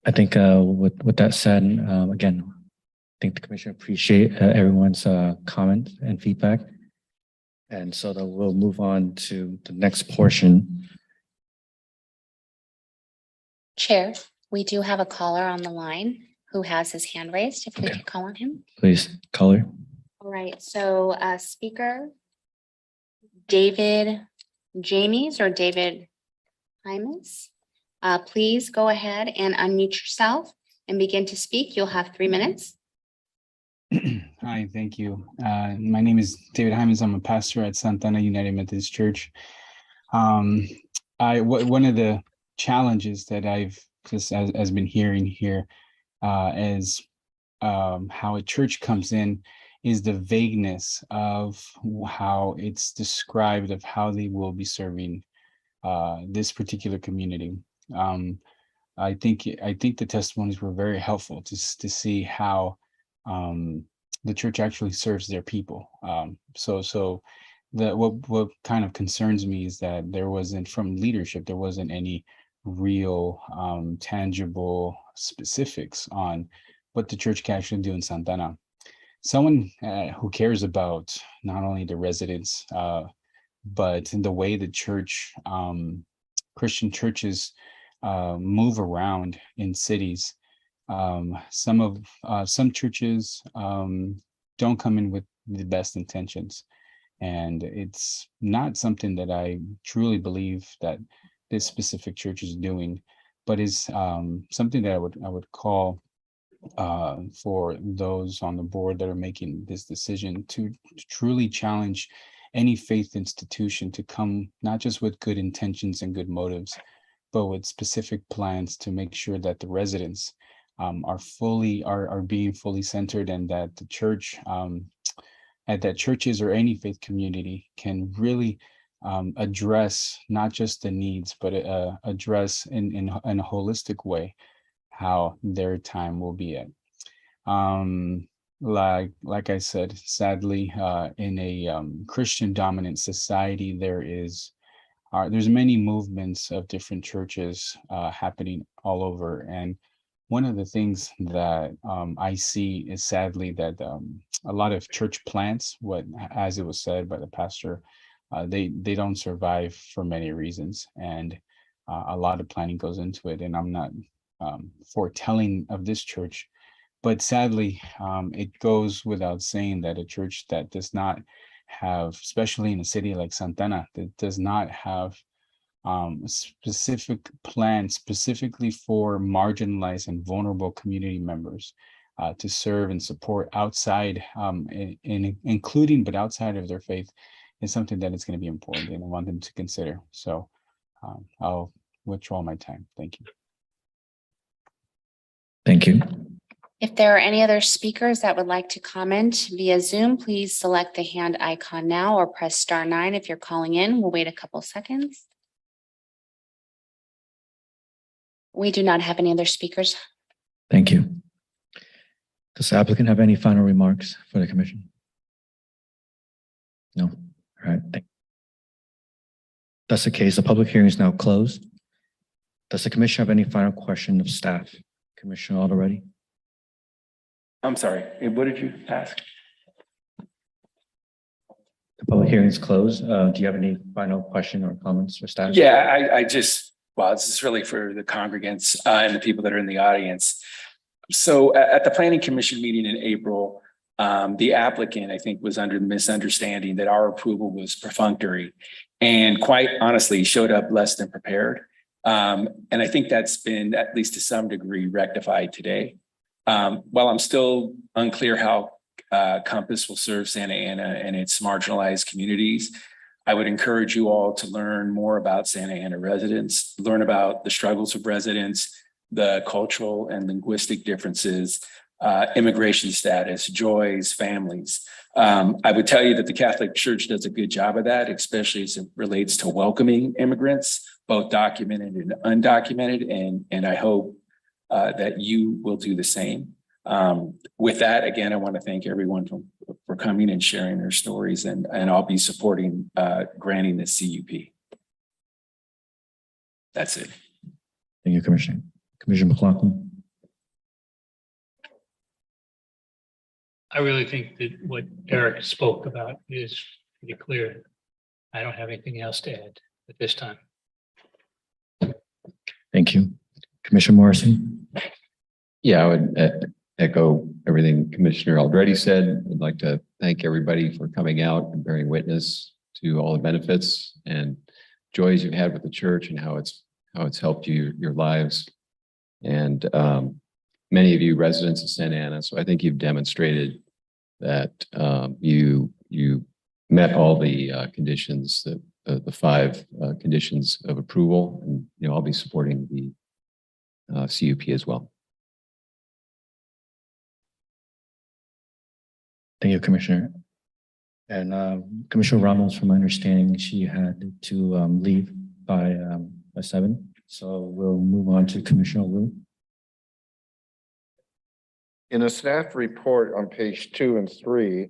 Speaker 1: I think with that said, again, I think the commission appreciate everyone's comment and feedback. And so that we'll move on to the next portion.
Speaker 23: Chair, we do have a caller on the line who has his hand raised. If we could call on him.
Speaker 1: Please, caller.
Speaker 23: All right, so speaker David Jamies or David Hymas. Please go ahead and unmute yourself and begin to speak. You'll have 3 minutes.
Speaker 24: Hi, thank you. My name is David Hymas. I'm a pastor at Santa Ana United Methodist Church. One of the challenges that I've just has been hearing here is how a church comes in is the vagueness of how it's described of how they will be serving this particular community. I think the testimonies were very helpful to see how the church actually serves their people. So what kind of concerns me is that there wasn't, from leadership, there wasn't any real tangible specifics on what the church can actually do in Santa Ana. Someone who cares about not only the residents, but in the way the church, Christian churches move around in cities. Some churches don't come in with the best intentions. And it's not something that I truly believe that this specific church is doing, but is something that I would call for those on the board that are making this decision to truly challenge any faith institution to come not just with good intentions and good motives, but with specific plans to make sure that the residents are being fully centered, and that the church and that churches or any faith community can really address not just the needs, but address in a holistic way how their time will be at. Like I said, sadly, in a Christian dominant society, there's many movements of different churches happening all over. And one of the things that I see is sadly that a lot of church plants, as it was said by the pastor, they don't survive for many reasons, and a lot of planning goes into it. And I'm not foretelling of this church, but sadly, it goes without saying that a church that does not have, especially in a city like Santa Ana, that does not have a specific plan specifically for marginalized and vulnerable community members to serve and support outside, including but outside of their faith, is something that is going to be important, and I want them to consider. So I'll withdraw my time. Thank you.
Speaker 1: Thank you.
Speaker 23: If there are any other speakers that would like to comment via Zoom, please select the hand icon now or press *9 if you're calling in. We'll wait a couple seconds. We do not have any other speakers.
Speaker 1: Thank you. Does the applicant have any final remarks for the commission? No. All right. That's the case. The public hearing is now closed. Does the commission have any final question of staff? Commissioner Already?
Speaker 3: I'm sorry, what did you ask?
Speaker 1: The public hearing is closed. Do you have any final question or comments for staff?
Speaker 3: Yeah, I just, well, this is really for the congregants and the people that are in the audience. So at the Planning Commission meeting in April, the applicant, I think, was under the misunderstanding that our approval was perfunctory, and quite honestly showed up less than prepared. And I think that's been, at least to some degree, rectified today. While I'm still unclear how Compass will serve Santa Ana and its marginalized communities, I would encourage you all to learn more about Santa Ana residents, learn about the struggles of residents, the cultural and linguistic differences, immigration status, joys, families. I would tell you that the Catholic Church does a good job of that, especially as it relates to welcoming immigrants, both documented and undocumented, and I hope that you will do the same. With that, again, I want to thank everyone for coming and sharing their stories, and I'll be supporting granting the CUP. That's it.
Speaker 1: Thank you, Commissioner. Commissioner McLaughlin.
Speaker 6: I really think that what Eric spoke about is pretty clear. I don't have anything else to add at this time.
Speaker 1: Thank you. Commissioner Morrison.
Speaker 12: Yeah, I would echo everything Commissioner Already said. I'd like to thank everybody for coming out and bearing witness to all the benefits and joys you've had with the church and how it's helped your lives. And many of you residents of Santa Ana, so I think you've demonstrated that you met all the conditions, the 5 conditions of approval, and I'll be supporting the CUP as well.
Speaker 1: Thank you, Commissioner. And Commissioner Ramos, from my understanding, she had to leave by 7. So we'll move on to Commissioner Wu.
Speaker 9: In a staff report on page 2 and 3,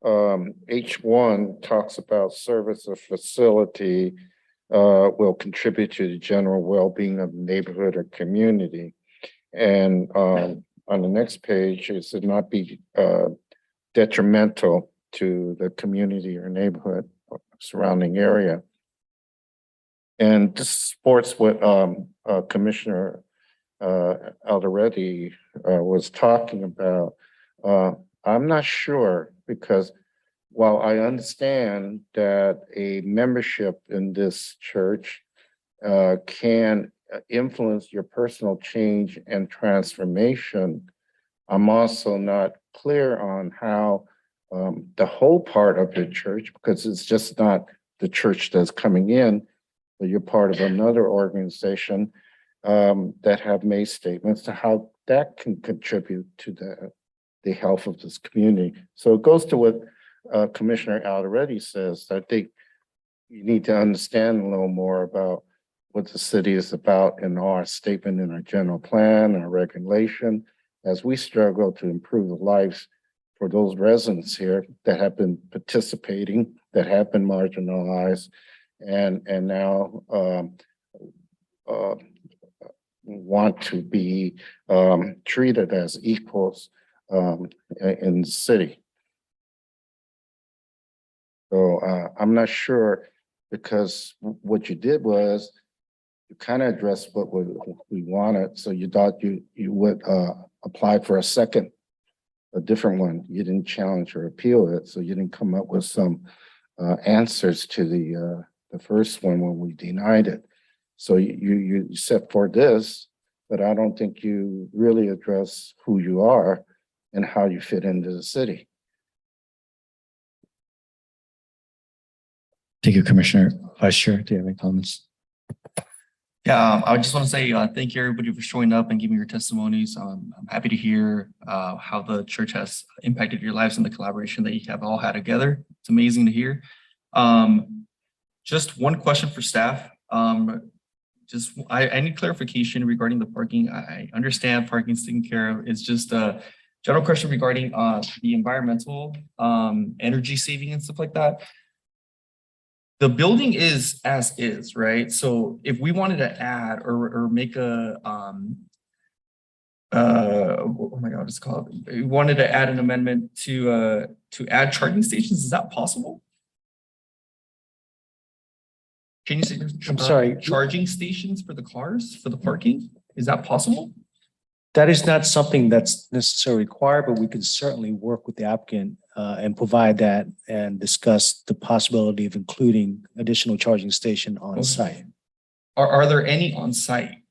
Speaker 9: H1 talks about service or facility will contribute to the general well-being of the neighborhood or community. And on the next page, it should not be detrimental to the community or neighborhood or surrounding area. And this supports what Commissioner Alderetti was talking about. I'm not sure, because while I understand that a membership in this church can influence your personal change and transformation, I'm also not clear on how the whole part of the church, because it's just not the church that's coming in, but you're part of another organization that have made statements to how that can contribute to the health of this community. So it goes to what Commissioner Alderetti says. I think you need to understand a little more about what the city is about in our statement, in our general plan, our regulation, as we struggle to improve the lives for those residents here that have been participating, that have been marginalized, and now want to be treated as equals in the city. So I'm not sure, because what you did was you kind of addressed what we wanted. So you thought you would apply for a different one. You didn't challenge or appeal it. So you didn't come up with some answers to the first one when we denied it. So you set for this, but I don't think you really address who you are and how you fit into the city.
Speaker 1: Thank you, Commissioner. Vice Chair, do you have any comments?
Speaker 13: Yeah, I just want to say thank you, everybody, for showing up and giving your testimonies. I'm happy to hear how the church has impacted your lives and the collaboration that you have all had together. It's amazing to hear. Just one question for staff. I need clarification regarding the parking. I understand parking is taken care of. It's just a general question regarding the environmental energy saving and stuff like that. The building is as is, right? So if we wanted to add or make a oh my God, it's called. We wanted to add an amendment to add charging stations. Is that possible? Can you say?
Speaker 14: I'm sorry.
Speaker 13: Charging stations for the cars for the parking? Is that possible?
Speaker 14: That is not something that's necessarily required, but we can certainly work with the applicant and provide that and discuss the possibility of including additional charging station on site.
Speaker 13: Are there any on site?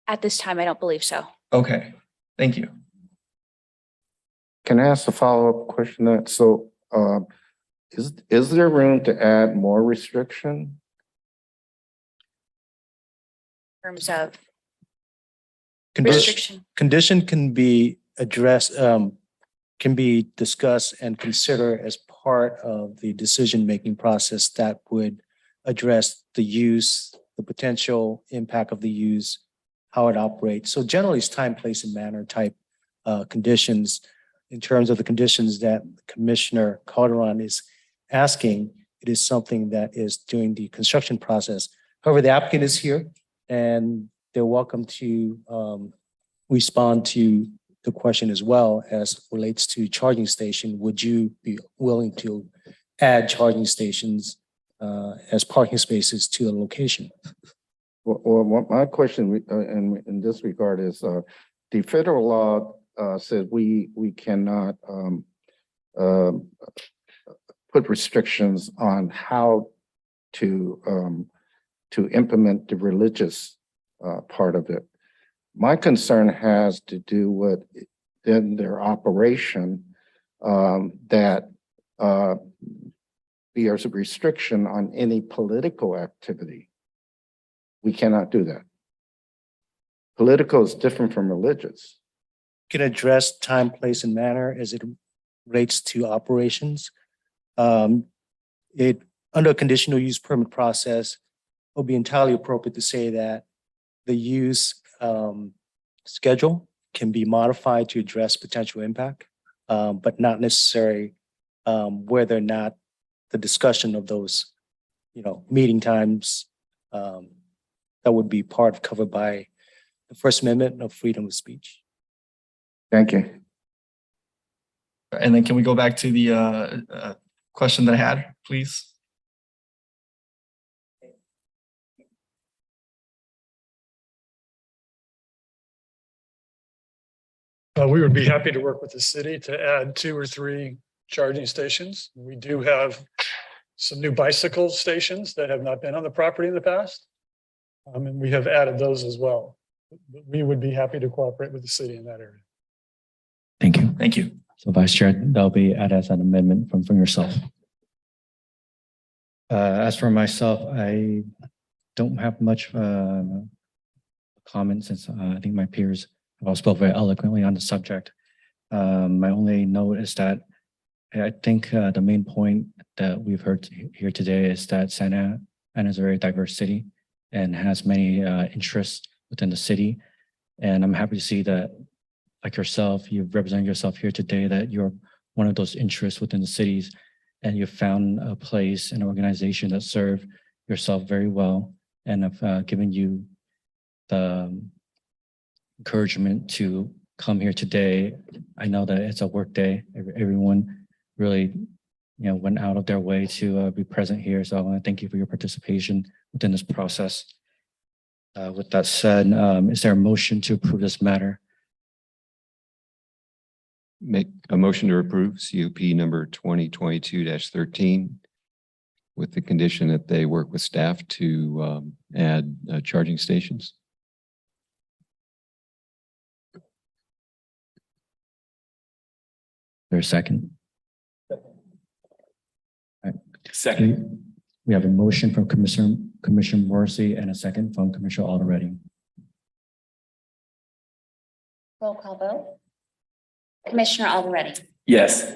Speaker 7: At this time, I don't believe so.
Speaker 13: Okay, thank you.
Speaker 9: Can I ask a follow-up question? So is there room to add more restriction?
Speaker 7: In terms of
Speaker 14: Condition can be addressed, can be discussed and considered as part of the decision-making process that would address the use, the potential impact of the use, how it operates. So generally it's time, place, and manner type conditions. In terms of the conditions that Commissioner Calderon is asking, it is something that is during the construction process. However, the applicant is here and they're welcome to respond to the question as well as relates to charging station. Would you be willing to add charging stations as parking spaces to the location?
Speaker 9: Well, my question in this regard is the federal law said we cannot put restrictions on how to implement the religious part of it. My concern has to do with in their operation that there's a restriction on any political activity. We cannot do that. Political is different from religious.
Speaker 14: can address time, place, and manner as it relates to operations. Under a conditional use permit process, it will be entirely appropriate to say that the use schedule can be modified to address potential impact, but not necessarily whether or not the discussion of those, meeting times that would be covered by the First Amendment of freedom of speech.
Speaker 9: Thank you.
Speaker 13: And then can we go back to the question that I had, please?
Speaker 5: We would be happy to work with the city to add 2 or 3 charging stations. We do have some new bicycle stations that have not been on the property in the past. And we have added those as well. But we would be happy to cooperate with the city in that area.
Speaker 1: Thank you.
Speaker 13: Thank you.
Speaker 1: So Vice Chair, that'll be added as an amendment from yourself. As for myself, I don't have much comment since I think my peers have all spoke very eloquently on the subject. My only note is that I think the main point that we've heard here today is that Santa Ana is a very diverse city and has many interests within the city. And I'm happy to see that, like yourself, you've represented yourself here today, that you're one of those interests within the cities, and you've found a place, an organization that serve yourself very well, and have given you the encouragement to come here today. I know that it's a work day. Everyone really, went out of their way to be present here. So I want to thank you for your participation within this process. With that said, is there a motion to approve this matter?
Speaker 12: Make a motion to approve CUP number 2022-13 with the condition that they work with staff to add charging stations.
Speaker 1: There's a second.
Speaker 3: Second.
Speaker 1: We have a motion from Commissioner Morrissey and a second from Commissioner Alderete.
Speaker 23: Roll call vote. Commissioner Alderete.
Speaker 3: Yes.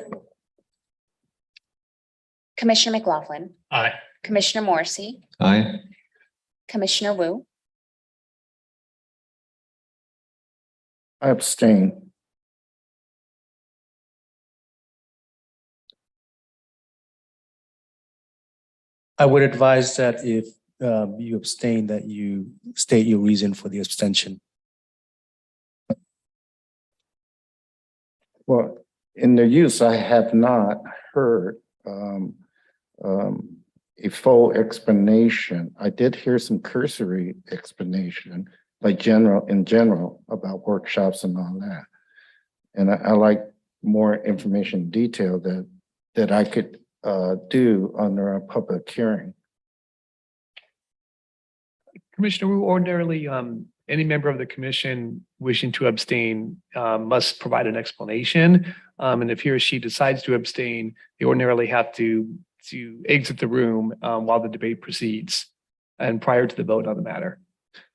Speaker 23: Commissioner McLaughlin.
Speaker 6: Aye.
Speaker 23: Commissioner Morrissey.
Speaker 12: Aye.
Speaker 23: Commissioner Wu.
Speaker 9: I abstain.
Speaker 14: I would advise that if you abstain, that you state your reason for the abstention.
Speaker 9: Well, in the use, I have not heard a full explanation. I did hear some cursory explanation, like in general about workshops and all that. And I like more information detail that I could do under a public hearing.
Speaker 15: Commissioner Wu, ordinarily, any member of the commission wishing to abstain must provide an explanation. And if he or she decides to abstain, they ordinarily have to exit the room while the debate proceeds and prior to the vote on the matter.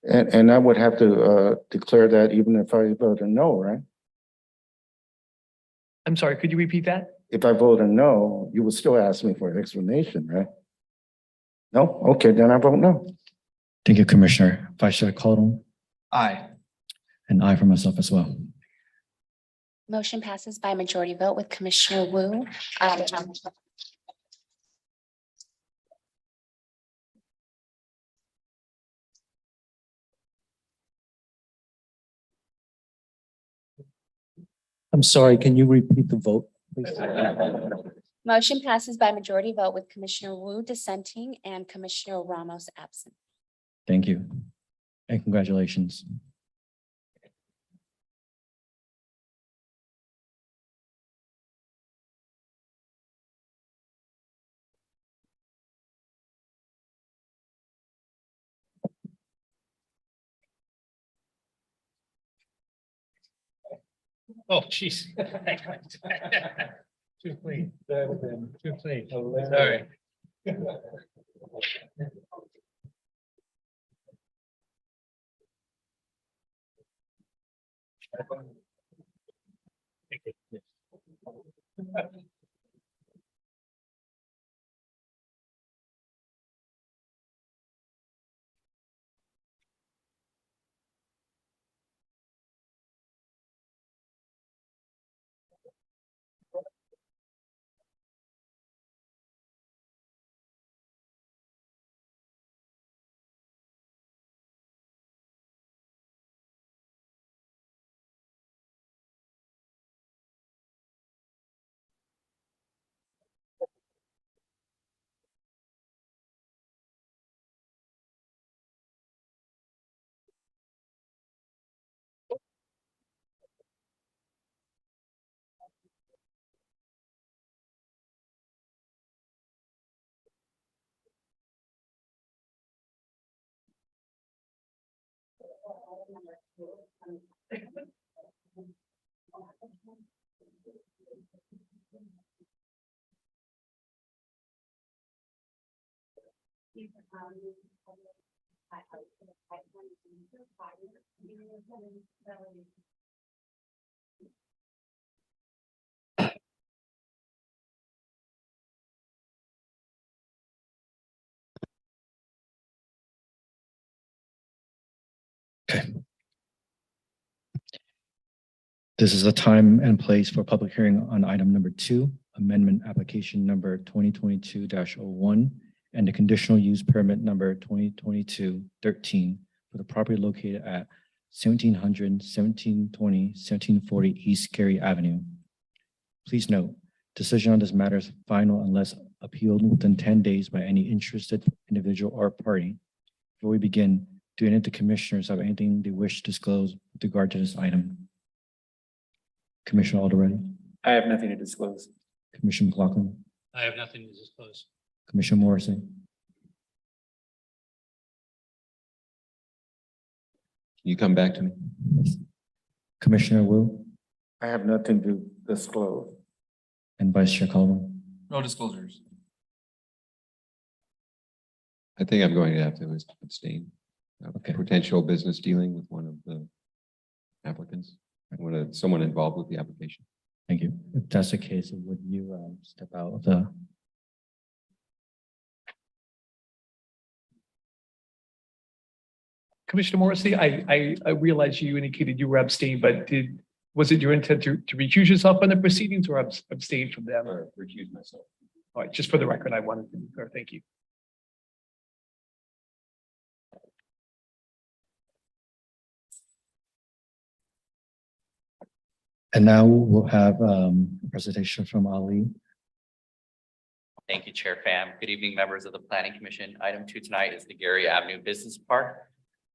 Speaker 9: And I would have to declare that even if I vote a no, right?
Speaker 15: I'm sorry, could you repeat that?
Speaker 9: If I vote a no, you would still ask me for an explanation, right? No? Okay, then I vote no.
Speaker 1: Thank you, Commissioner. Vice Chair Caldwell.
Speaker 13: Aye.
Speaker 1: And I for myself as well.
Speaker 23: Motion passes by majority vote with Commissioner Wu.
Speaker 14: I'm sorry, can you repeat the vote, please?
Speaker 23: Motion passes by majority vote with Commissioner Wu dissenting and Commissioner Ramos absent.
Speaker 1: Thank you. And congratulations.
Speaker 6: Oh, jeez. Too clean. Too clean. Sorry.
Speaker 1: Okay. This is a time and place for public hearing on item number 2, amendment application number 2022-01, and the conditional use permit number 2022-13 for the property located at 1700, 1720, 1740 East Gary Avenue. Please note, decision on this matter is final unless appealed within 10 days by any interested individual or party. Before we begin, do any of the commissioners have anything they wish to disclose with regard to this item? Commissioner Alderete,
Speaker 3: I have nothing to disclose.
Speaker 1: Commissioner McLaughlin,
Speaker 6: I have nothing to disclose.
Speaker 1: Commissioner Morrissey.
Speaker 12: Can you come back to me?
Speaker 1: Commissioner Wu
Speaker 9: I have nothing to disclose.
Speaker 1: and Vice Chair Colvin.
Speaker 13: No disclosures.
Speaker 12: I think I'm going to have to abstain.
Speaker 1: Okay.
Speaker 12: Potential business dealing with one of the applicants, someone involved with the application.
Speaker 1: Thank you. If that's the case, would you step out of the?
Speaker 15: Commissioner Morrissey, I realize you indicated you were abstained, but was it your intent to recuse yourself from the proceedings or abstain from them?
Speaker 12: Or recuse myself.
Speaker 15: All right, just for the record, I wanted to be clear. Thank you.
Speaker 1: And now we'll have a presentation from Ali.
Speaker 16: Thank you, Chair Pham. Good evening, members of the Planning Commission. Item 2 tonight is the Gary Avenue Business Park.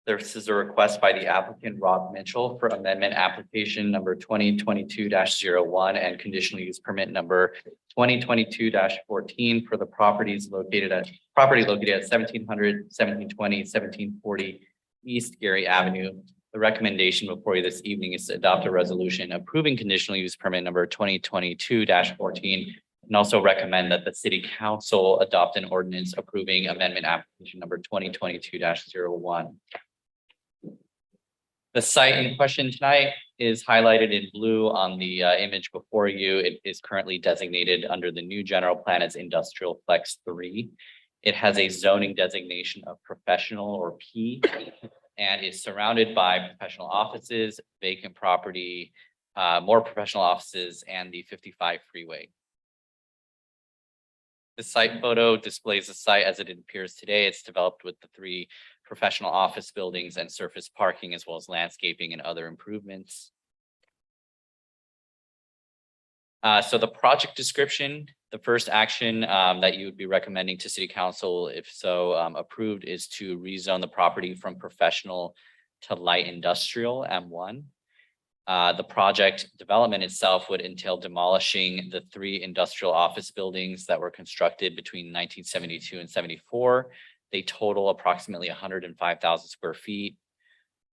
Speaker 16: This is a request by the applicant Rob Mitchell for amendment application number 2022-01 and conditional use permit number 2022-14 for the property located at 1700, 1720, 1740 East Gary Avenue. The recommendation before you this evening is to adopt a resolution approving conditional use permit number 2022-14 and also recommend that the City Council adopt an ordinance approving amendment application number 2022-01. The site in question tonight is highlighted in blue on the image before you. It is currently designated under the new general plan as Industrial Flex 3. It has a zoning designation of professional or P and is surrounded by professional offices, vacant property, more professional offices, and the 55 freeway. The site photo displays the site as it appears today. It's developed with the 3 professional office buildings and surface parking, as well as landscaping and other improvements. So the project description, the first action that you would be recommending to City Council, if so approved, is to rezone the property from professional to light industrial M1. The project development itself would entail demolishing the 3 industrial office buildings that were constructed between 1972 and 74. They total approximately 105,000 square feet.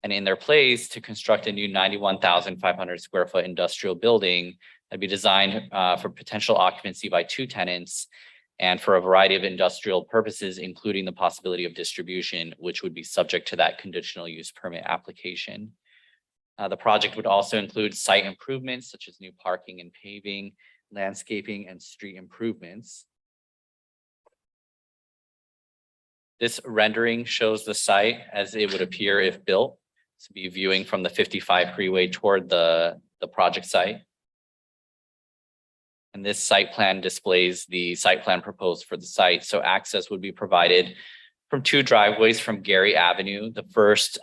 Speaker 16: And in their place, to construct a new 91,500 square foot industrial building that'd be designed for potential occupancy by 2 tenants and for a variety of industrial purposes, including the possibility of distribution, which would be subject to that conditional use permit application. The project would also include site improvements such as new parking and paving, landscaping, and street improvements. This rendering shows the site as it would appear if built. To be viewing from the 55 freeway toward the project site. And this site plan displays the site plan proposed for the site. So access would be provided from two driveways from Gary Avenue. The first,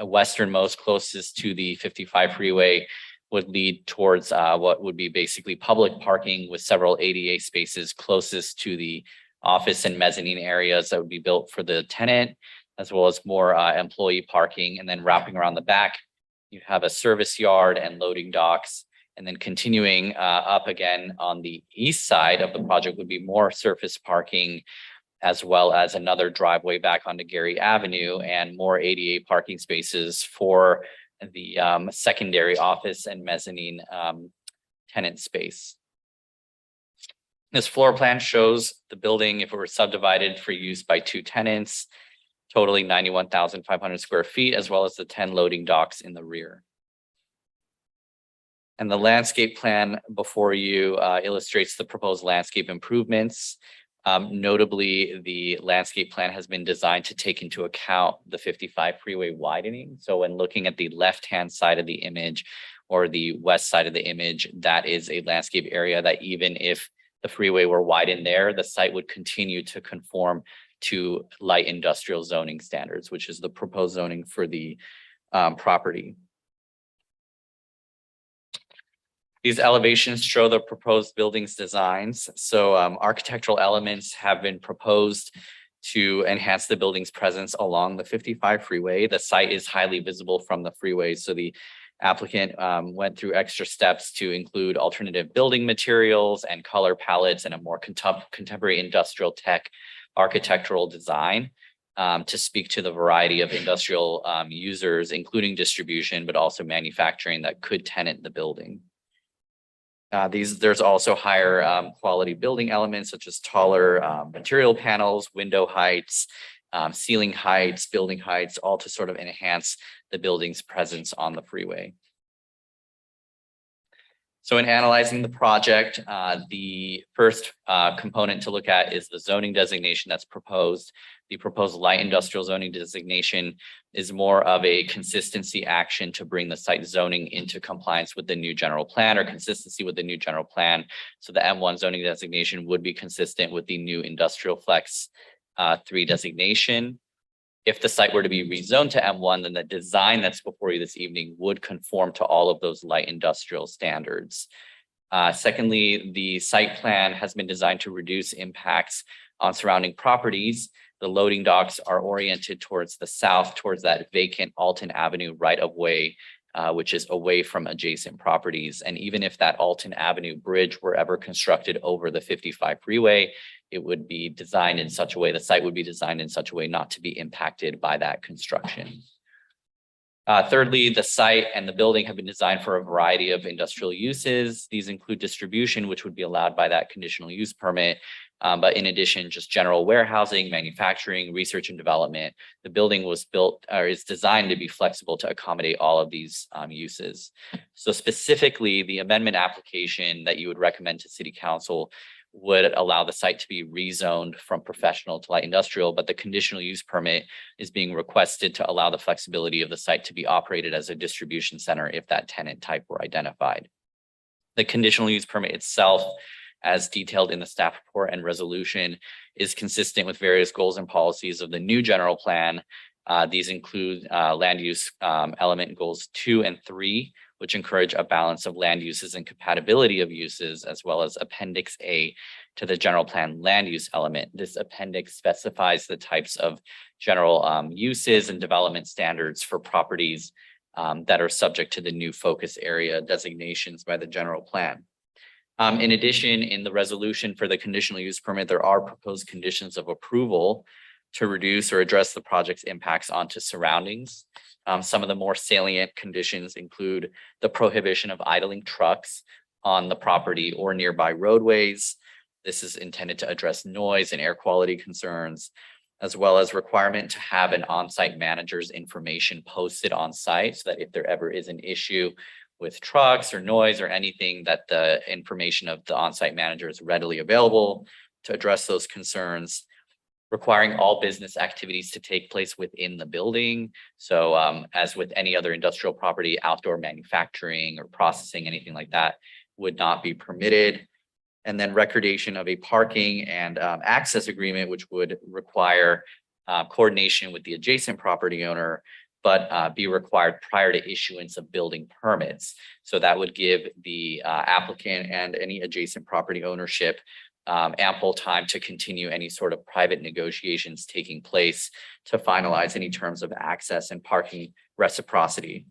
Speaker 16: westernmost closest to the 55 freeway, would lead towards what would be basically public parking with several ADA spaces closest to the office and mezzanine areas that would be built for the tenant, as well as more employee parking. And then wrapping around the back, you have a service yard and loading docks. And then continuing up again on the east side of the project would be more surface parking, as well as another driveway back onto Gary Avenue and more ADA parking spaces for the secondary office and mezzanine tenant space. This floor plan shows the building, if it were subdivided for use by two tenants, totaling 91,500 square feet, as well as the 10 loading docks in the rear. And the landscape plan before you illustrates the proposed landscape improvements. Notably, the landscape plan has been designed to take into account the 55 freeway widening. So when looking at the left-hand side of the image or the west side of the image, that is a landscape area that even if the freeway were widened there, the site would continue to conform to light industrial zoning standards, which is the proposed zoning for the property. These elevations show the proposed buildings designs. So architectural elements have been proposed to enhance the building's presence along the 55 freeway. The site is highly visible from the freeway. So the applicant went through extra steps to include alternative building materials and color palettes and a more contemporary industrial tech architectural design to speak to the variety of industrial users, including distribution, but also manufacturing that could tenant the building. There's also higher quality building elements such as taller material panels, window heights, ceiling heights, building heights, all to sort of enhance the building's presence on the freeway. So in analyzing the project, the first component to look at is the zoning designation that's proposed. The proposed light industrial zoning designation is more of a consistency action to bring the site zoning into compliance with the new general plan or consistency with the new general plan. So the M1 zoning designation would be consistent with the new industrial flex 3 designation. If the site were to be rezoned to M1, then the design that's before you this evening would conform to all of those light industrial standards. Secondly, the site plan has been designed to reduce impacts on surrounding properties. The loading docks are oriented towards the south, towards that vacant Alton Avenue right of way, which is away from adjacent properties. And even if that Alton Avenue bridge were ever constructed over the 55 freeway, it would be designed in such a way, the site would be designed in such a way not to be impacted by that construction. Thirdly, the site and the building have been designed for a variety of industrial uses. These include distribution, which would be allowed by that conditional use permit. But in addition, just general warehousing, manufacturing, research and development. The building was built or is designed to be flexible to accommodate all of these uses. So specifically, the amendment application that you would recommend to City Council would allow the site to be rezoned from professional to light industrial, but the conditional use permit is being requested to allow the flexibility of the site to be operated as a distribution center if that tenant type were identified. The conditional use permit itself, as detailed in the staff report and resolution, is consistent with various goals and policies of the new general plan. These include land use element goals 2 and 3, which encourage a balance of land uses and compatibility of uses, as well as Appendix A to the general plan land use element. This appendix specifies the types of general uses and development standards for properties that are subject to the new focus area designations by the general plan. In addition, in the resolution for the conditional use permit, there are proposed conditions of approval to reduce or address the project's impacts onto surroundings. Some of the more salient conditions include the prohibition of idling trucks on the property or nearby roadways. This is intended to address noise and air quality concerns. as well as requirement to have an on-site manager's information posted on site so that if there ever is an issue with trucks or noise or anything, that the information of the on-site manager is readily available to address those concerns. Requiring all business activities to take place within the building. So as with any other industrial property, outdoor manufacturing or processing, anything like that would not be permitted. And then recordation of a parking and access agreement, which would require coordination with the adjacent property owner, but be required prior to issuance of building permits. So that would give the applicant and any adjacent property ownership ample time to continue any sort of private negotiations taking place to finalize any terms of access and parking reciprocity.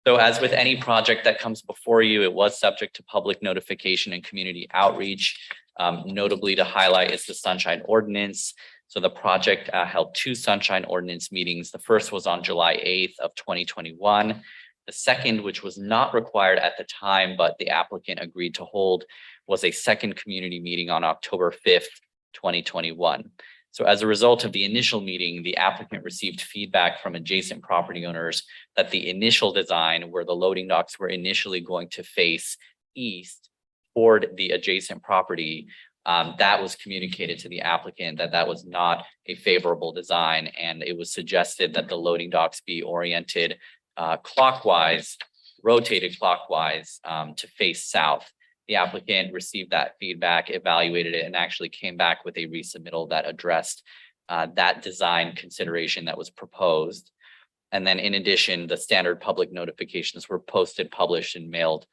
Speaker 16: So as with any project that comes before you, it was subject to public notification and community outreach. Notably to highlight is the Sunshine Ordinance. So the project held 2 Sunshine Ordinance meetings. The first was on July 8th of 2021. The second, which was not required at the time, but the applicant agreed to hold, was a second community meeting on October 5th, 2021. So as a result of the initial meeting, the applicant received feedback from adjacent property owners that the initial design, where the loading docks were initially going to face east toward the adjacent property, that was communicated to the applicant that was not a favorable design, and it was suggested that the loading docks be oriented clockwise, rotated clockwise to face south. The applicant received that feedback, evaluated it, and actually came back with a resubmittal that addressed that design consideration that was proposed. And then in addition, the standard public notifications were posted, published, and mailed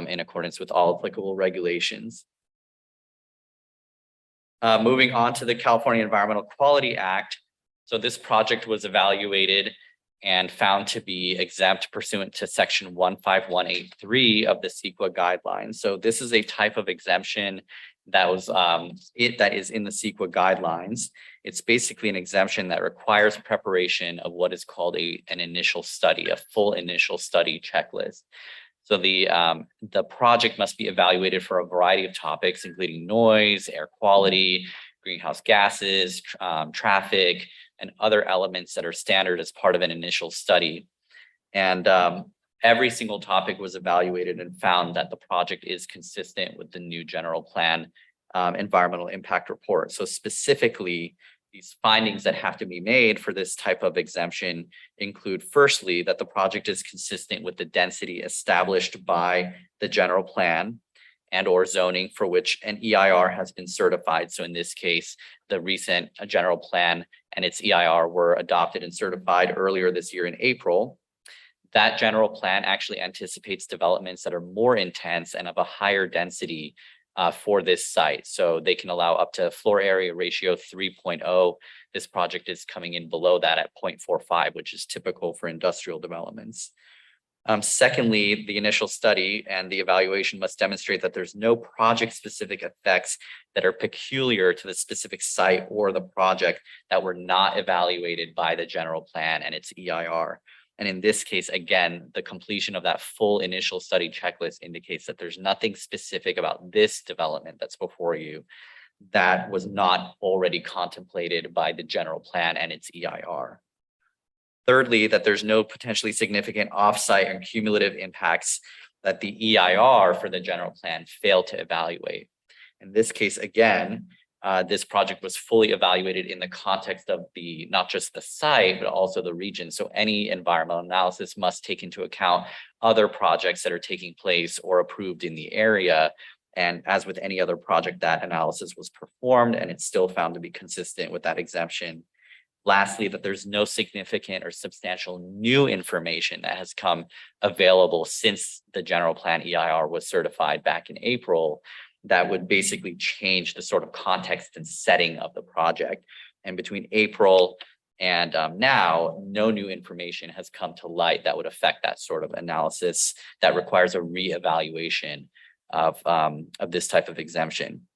Speaker 16: in accordance with all applicable regulations. Moving on to the California Environmental Quality Act. So this project was evaluated and found to be exempt pursuant to section 15183 of the CEQA guidelines. So this is a type of exemption that was that is in the CEQA guidelines. It's basically an exemption that requires preparation of what is called an initial study, a full initial study checklist. So the project must be evaluated for a variety of topics, including noise, air quality, greenhouse gases, traffic, and other elements that are standard as part of an initial study. And every single topic was evaluated and found that the project is consistent with the new general plan environmental impact report. So specifically, these findings that have to be made for this type of exemption include, firstly, that the project is consistent with the density established by the general plan and or zoning for which an EIR has been certified. So in this case, the recent general plan and its EIR were adopted and certified earlier this year in April. That general plan actually anticipates developments that are more intense and of a higher density for this site. So they can allow up to floor area ratio 3.0. This project is coming in below that at 0.45, which is typical for industrial developments. Secondly, the initial study and the evaluation must demonstrate that there's no project-specific effects that are peculiar to the specific site or the project that were not evaluated by the general plan and its EIR. And in this case, again, the completion of that full initial study checklist indicates that there's nothing specific about this development that's before you that was not already contemplated by the general plan and its EIR. Thirdly, that there's no potentially significant offsite and cumulative impacts that the EIR for the general plan failed to evaluate. In this case, again, this project was fully evaluated in the context of not just the site, but also the region. So any environmental analysis must take into account other projects that are taking place or approved in the area. And as with any other project, that analysis was performed and it's still found to be consistent with that exemption. Lastly, that there's no significant or substantial new information that has come available since the general plan EIR was certified back in April that would basically change the sort of context and setting of the project. And between April and now, no new information has come to light that would affect that sort of analysis that requires a reevaluation of this type of exemption.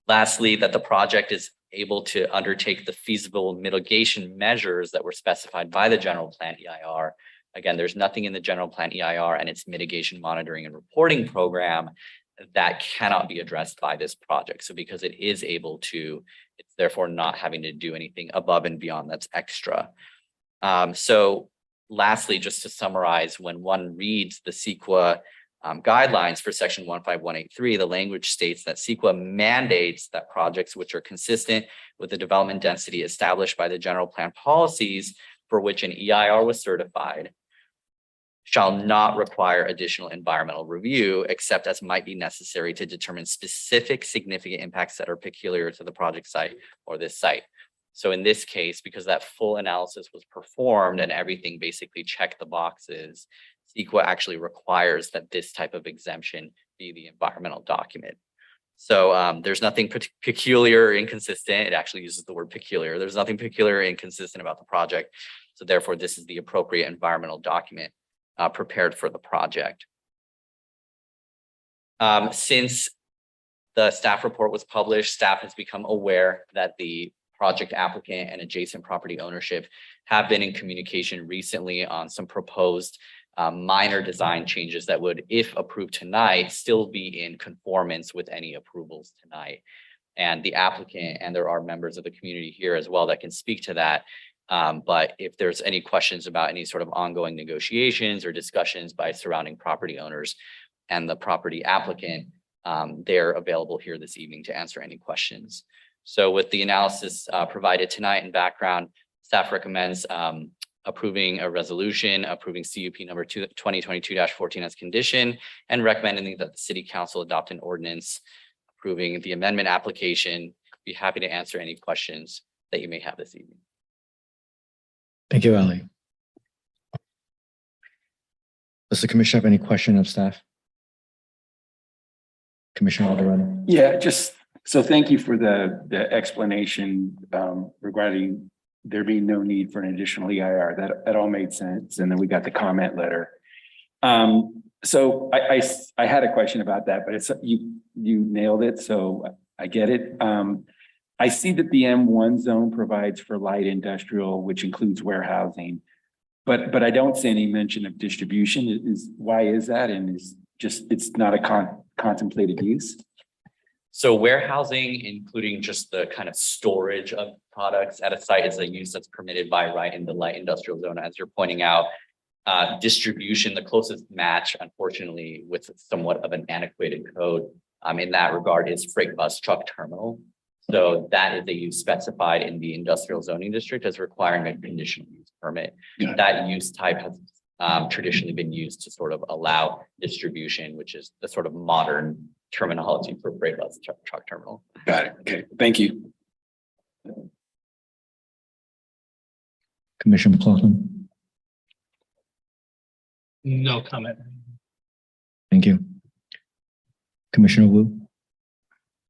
Speaker 16: Lastly, that the project is able to undertake the feasible mitigation measures that were specified by the general plan EIR. Again, there's nothing in the general plan EIR and its mitigation monitoring and reporting program that cannot be addressed by this project. So because it is able to, it's therefore not having to do anything above and beyond that's extra. So lastly, just to summarize, when one reads the CEQA guidelines for section 15183, the language states that CEQA mandates that projects which are consistent with the development density established by the general plan policies for which an EIR was certified shall not require additional environmental review, except as might be necessary to determine specific significant impacts that are peculiar to the project site or this site. So in this case, because that full analysis was performed and everything basically checked the boxes, CEQA actually requires that this type of exemption be the environmental document. So there's nothing peculiar or inconsistent. It actually uses the word peculiar. There's nothing peculiar or inconsistent about the project. So therefore, this is the appropriate environmental document prepared for the project. Since the staff report was published, staff has become aware that the project applicant and adjacent property ownership have been in communication recently on some proposed minor design changes that would, if approved tonight, still be in conformance with any approvals tonight. And the applicant, and there are members of the community here as well that can speak to that. But if there's any questions about any sort of ongoing negotiations or discussions by surrounding property owners and the property applicant, they're available here this evening to answer any questions. So with the analysis provided tonight in background, staff recommends approving a resolution, approving CUP number 2022-14 as condition, and recommending that the city council adopt an ordinance approving the amendment application. Be happy to answer any questions that you may have this evening.
Speaker 1: Thank you, Ali. Does the commission have any question of staff? Commissioner Alvarado.
Speaker 3: Yeah, so thank you for the explanation regarding there being no need for an additional EIR. That all made sense. And then we got the comment letter. So I had a question about that, but you nailed it. So I get it. I see that the M1 zone provides for light industrial, which includes warehousing, but I don't see any mention of distribution. Why is that? And it's not a contemplated use?
Speaker 16: So warehousing, including just the kind of storage of products at a site, is a use that's permitted by right in the light industrial zone, as you're pointing out. Distribution, the closest match, unfortunately, with somewhat of an antiquated code in that regard is freight bus truck terminal. So that is a use specified in the industrial zoning district as requiring a conditional use permit. That use type has traditionally been used to sort of allow distribution, which is the sort of modern terminology for freight bus truck terminal.
Speaker 3: Got it. Okay, thank you.
Speaker 1: Commissioner McLaughlin.
Speaker 6: No comment.
Speaker 1: Thank you. Commissioner Wu.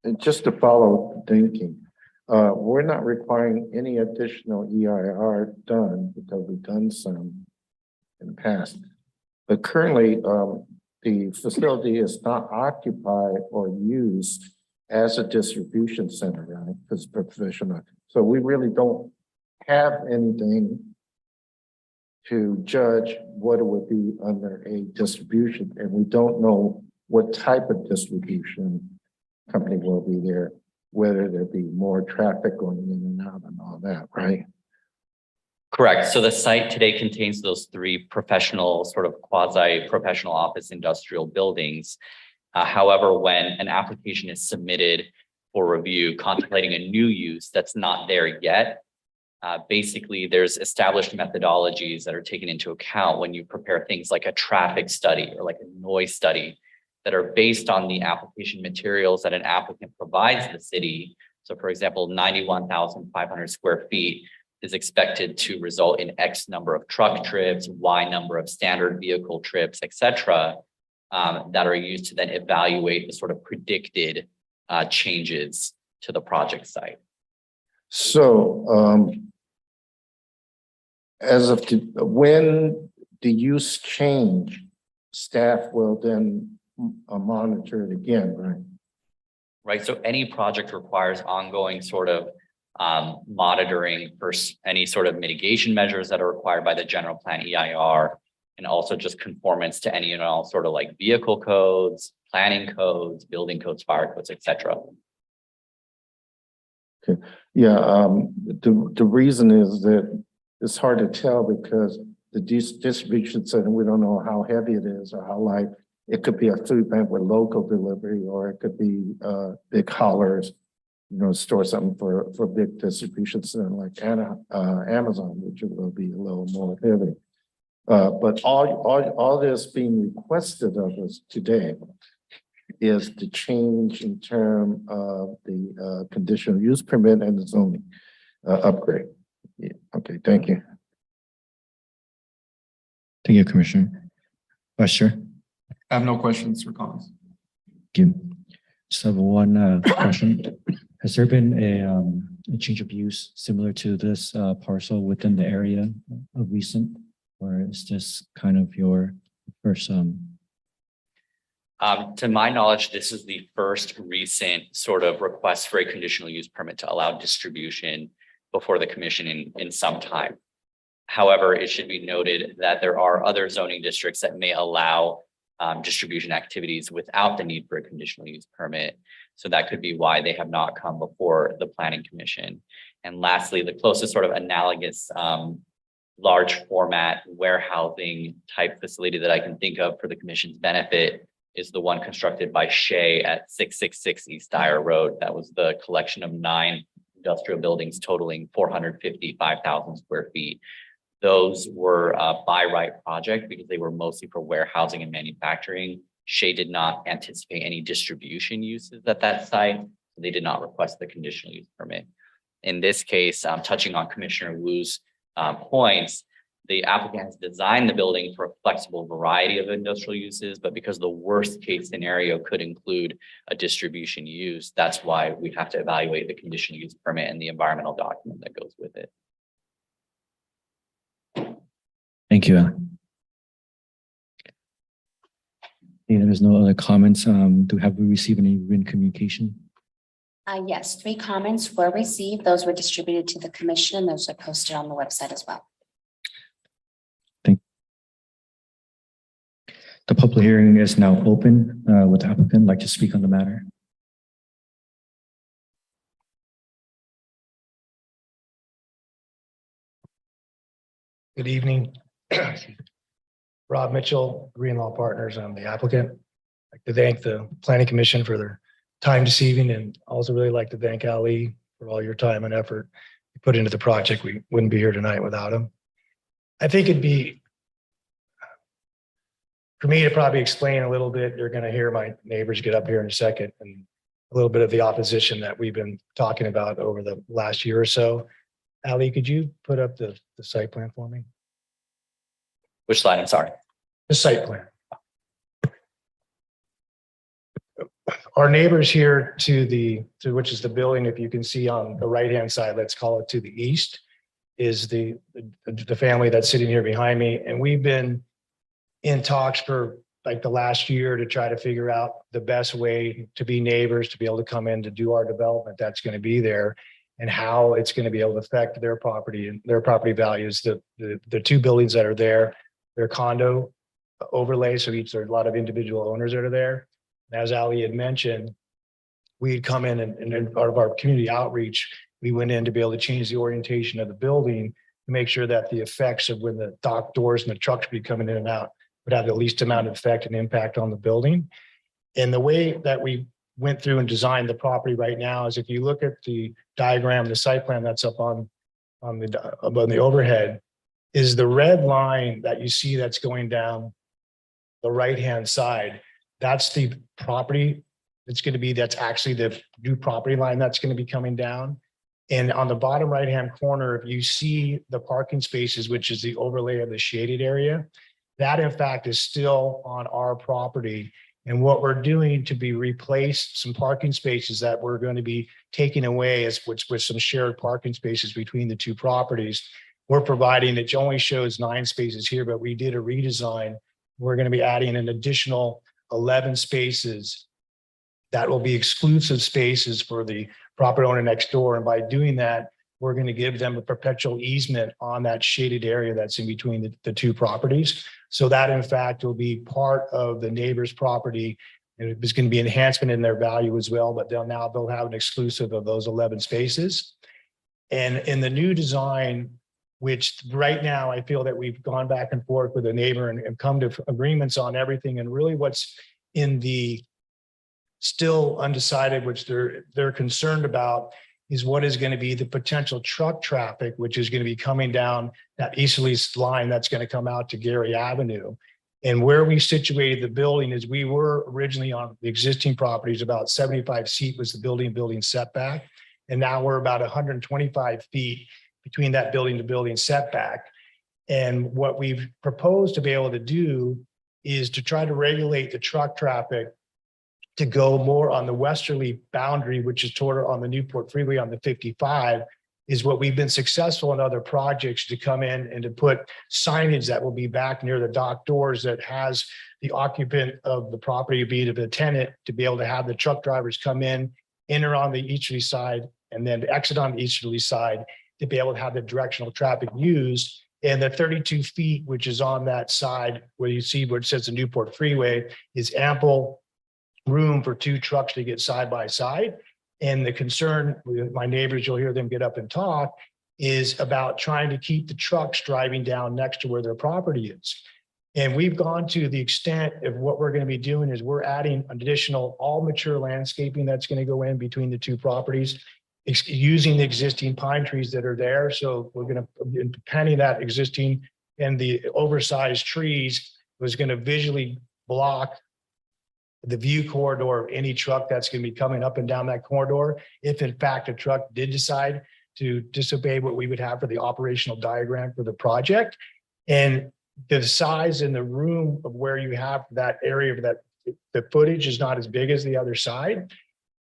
Speaker 9: And just to follow thinking, we're not requiring any additional EIR done because we've done some in the past. But currently, the facility is not occupied or used as a distribution center, right? Because professional. So we really don't have anything to judge what it would be under a distribution, and we don't know what type of distribution company will be there, whether there be more traffic going in and out and all that, right?
Speaker 16: Correct. So the site today contains those three professional, sort of quasi-professional office industrial buildings. However, when an application is submitted for review, contemplating a new use that's not there yet, basically there's established methodologies that are taken into account when you prepare things like a traffic study or like a noise study that are based on the application materials that an applicant provides the city. So for example, 91,500 square feet is expected to result in X number of truck trips, Y number of standard vehicle trips, et cetera, that are used to then evaluate the sort of predicted changes to the project site.
Speaker 9: So as of when the use change, staff will then monitor it again, right?
Speaker 16: Right. So any project requires ongoing sort of monitoring for any sort of mitigation measures that are required by the general plan EIR, and also just conformance to any and all sort of like vehicle codes, planning codes, building codes, fire codes, etc.
Speaker 9: Yeah, the reason is that it's hard to tell because the distribution center, we don't know how heavy it is or how light. It could be a food bank with local delivery, or it could be big haulers, store something for big distribution center like Amazon, which will be a little more heavy. But all that's being requested of us today is the change in term of the conditional use permit and the zoning upgrade. Yeah, okay, thank you.
Speaker 1: Thank you, Commissioner. Vice Chair.
Speaker 13: I have no questions or comments.
Speaker 1: Thank you. Just have one question. Has there been a change of use similar to this parcel within the area of recent, or is this kind of your first?
Speaker 16: To my knowledge, this is the first recent sort of request for a conditional use permit to allow distribution before the commission in some time. However, it should be noted that there are other zoning districts that may allow distribution activities without the need for a conditional use permit. So that could be why they have not come before the planning commission. And lastly, the closest sort of analogous large format warehousing type facility that I can think of for the commission's benefit is the one constructed by Shea at 666 East Dyer Road. That was the collection of 9 industrial buildings totaling 455,000 square feet. Those were a by right project because they were mostly for warehousing and manufacturing. Shea did not anticipate any distribution uses at that site. So they did not request the conditional use permit. In this case, touching on Commissioner Wu's points, the applicant has designed the building for a flexible variety of industrial uses, but because the worst case scenario could include a distribution use, that's why we have to evaluate the conditional use permit and the environmental document that goes with it.
Speaker 1: Thank you. There's no other comments. Have we received any written communication?
Speaker 23: Yes, 3 comments were received. Those were distributed to the commission and those are posted on the website as well.
Speaker 1: The public hearing is now open. Would the applicant like to speak on the matter?
Speaker 17: Good evening. Rob Mitchell, Green Law Partners. I'm the applicant. I'd like to thank the Planning Commission for their time this evening, and also really like to thank Ali for all your time and effort you put into the project. We wouldn't be here tonight without him. I think it'd be for me to probably explain a little bit. You're going to hear my neighbors get up here in a second, and a little bit of the opposition that we've been talking about over the last year or so. Ali, could you put up the site plan for me?
Speaker 16: Which slide? I'm sorry.
Speaker 17: The site plan. Our neighbors here to which is the building, if you can see on the right-hand side, let's call it to the east, is the family that's sitting here behind me. And we've been in talks for like the last year to try to figure out the best way to be neighbors, to be able to come in to do our development that's going to be there, and how it's going to be able to affect their property and their property values. The 2 buildings that are there, they're condo overlay, so each there's a lot of individual owners that are there. As Ali had mentioned, we had come in and part of our community outreach, we went in to be able to change the orientation of the building to make sure that the effects of when the dock doors and the trucks be coming in and out would have the least amount of effect and impact on the building. And the way that we went through and designed the property right now is if you look at the diagram, the site plan that's up on the overhead, is the red line that you see that's going down the right-hand side. That's the property that's going to be, that's actually the new property line that's going to be coming down. And on the bottom right-hand corner, if you see the parking spaces, which is the overlay of the shaded area, that in fact is still on our property. And what we're doing to be replaced some parking spaces that we're going to be taking away is with some shared parking spaces between the 2 properties. We're providing, it only shows 9 spaces here, but we did a redesign. We're going to be adding an additional 11 spaces that will be exclusive spaces for the property owner next door. And by doing that, we're going to give them a perpetual easement on that shaded area that's in between the two properties. So that in fact will be part of the neighbor's property. And it's going to be enhancement in their value as well, but they'll have an exclusive of those 11 spaces. And in the new design, which right now I feel that we've gone back and forth with the neighbor and come to agreements on everything. And really what's in the still undecided, which they're concerned about, is what is going to be the potential truck traffic, which is going to be coming down that easterly line that's going to come out to Gary Avenue. And where we situated the building is we were originally on the existing properties, about 75 feet was the building setback. And now we're about 125 feet between that building to building setback. And what we've proposed to be able to do is to try to regulate the truck traffic to go more on the westerly boundary, which is toward on the Newport Freeway on the 55, is what we've been successful in other projects to come in and to put signage that will be back near the dock doors that has the occupant of the property, be it the tenant, to be able to have the truck drivers come in, enter on the easterly side, and then exit on the easterly side to be able to have the directional traffic used. And the 32 feet, which is on that side where you see where it says the Newport Freeway, is ample room for two trucks to get side by side. And the concern with my neighbors, you'll hear them get up and talk, is about trying to keep the trucks driving down next to where their property is. And we've gone to the extent of what we're going to be doing is we're adding additional all mature landscaping that's going to go in between the two properties, using the existing pine trees that are there. So we're going to panning that existing, and the oversized trees was going to visually block the view corridor of any truck that's going to be coming up and down that corridor. If in fact a truck did decide to disobey what we would have for the operational diagram for the project, and the size in the room of where you have that area of that, the footage is not as big as the other side.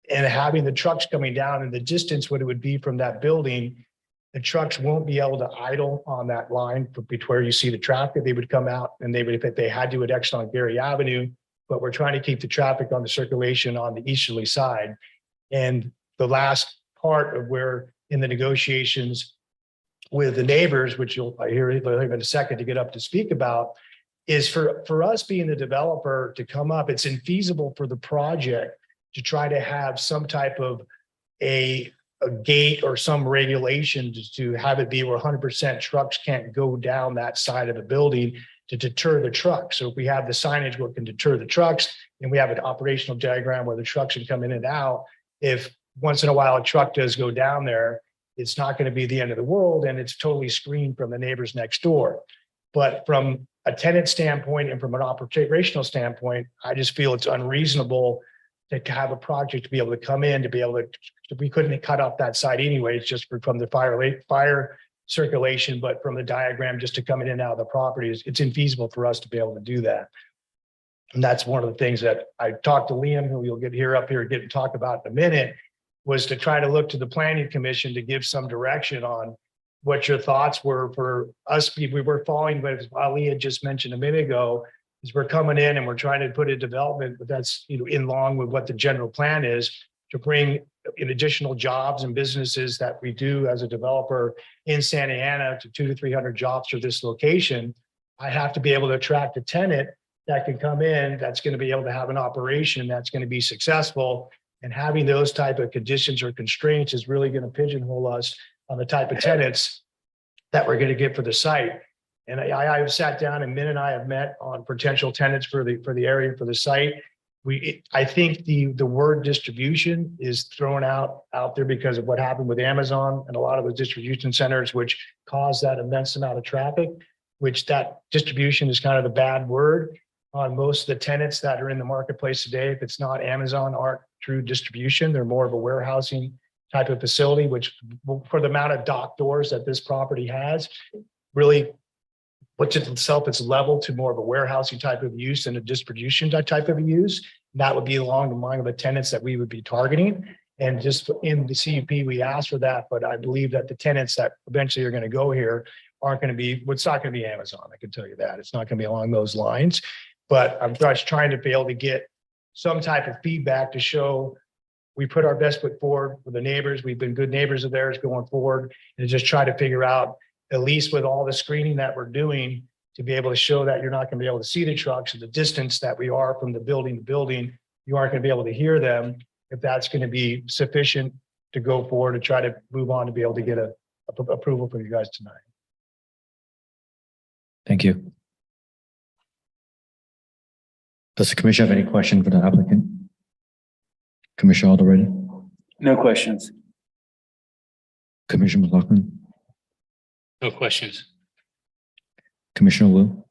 Speaker 17: And having the trucks coming down and the distance, what it would be from that building, the trucks won't be able to idle on that line between where you see the traffic. They would come out and they would, if they had to, would exit on Gary Avenue, but we're trying to keep the traffic on the circulation on the easterly side. And the last part of where in the negotiations with the neighbors, which you'll hear in a second to get up to speak about, is for us being the developer to come up, it's infeasible for the project to try to have some type of a gate or some regulation to have it be where 100% trucks can't go down that side of the building to deter the trucks. So if we have the signage what can deter the trucks, and we have an operational diagram where the trucks can come in and out, if once in a while a truck does go down there, it's not going to be the end of the world, and it's totally screened from the neighbors next door. But from a tenant standpoint and from an operational standpoint, I just feel it's unreasonable to have a project to be able to come in, to be able to, we couldn't cut off that side anyway, it's just from the fire circulation, but from the diagram just to come in and out of the property, it's infeasible for us to be able to do that. And that's one of the things that I talked to Liam, who you'll get here up here, get to talk about in a minute, was to try to look to the planning commission to give some direction on what your thoughts were for us. We were following what Ali had just mentioned a minute ago, is we're coming in and we're trying to put a development, but that's, you know, in line with what the general plan is, to bring in additional jobs and businesses that we do as a developer in Santa Ana to 200 to 300 jobs for this location. I have to be able to attract a tenant that can come in, that's going to be able to have an operation that's going to be successful. And having those type of conditions or constraints is really going to pigeonhole us on the type of tenants that we're going to get for the site. And I have sat down, and Min and I have met on potential tenants for the area, for the site. I think the word distribution is thrown out there because of what happened with Amazon and a lot of those distribution centers, which caused that immense amount of traffic, which that distribution is kind of the bad word on most of the tenants that are in the marketplace today. If it's not Amazon, aren't true distribution. They're more of a warehousing type of facility, which for the amount of dock doors that this property has, really puts itself its level to more of a warehousing type of use and a distribution type of use. And that would be along the line of the tenants that we would be targeting. And just in the CUP, we asked for that, but I believe that the tenants that eventually are going to go here aren't going to be, it's not going to be Amazon. I can tell you that. It's not going to be along those lines, but I'm just trying to be able to get some type of feedback to show we put our best foot forward with the neighbors. We've been good neighbors of theirs going forward and just try to figure out, at least with all the screening that we're doing, to be able to show that you're not going to be able to see the trucks at the distance that we are from the building to building. You aren't going to be able to hear them. If that's going to be sufficient to go forward and try to move on to be able to get a approval for you guys tonight.
Speaker 1: Thank you. Does the commission have any question for the applicant? Commissioner Alderete,
Speaker 3: No questions.
Speaker 1: Commissioner McLaughlin,
Speaker 6: No questions.
Speaker 1: Commissioner Wu,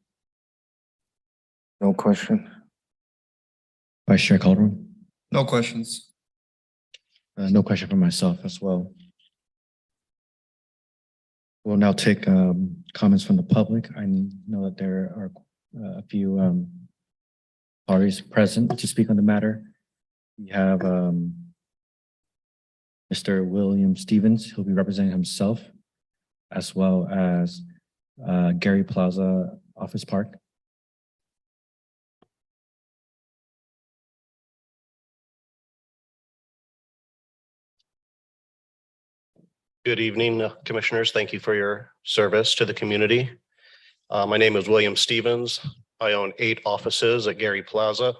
Speaker 9: No question.
Speaker 1: Vice Chair Calderon.
Speaker 13: No questions.
Speaker 1: No question for myself as well. We'll now take comments from the public. I know that there are a few parties present to speak on the matter. We have Mr. William Stevens, who'll be representing himself, as well as Gary Plaza Office Park.
Speaker 18: Good evening, commissioners. Thank you for your service to the community. My name is William Stevens. I own 8 offices at Gary Plaza.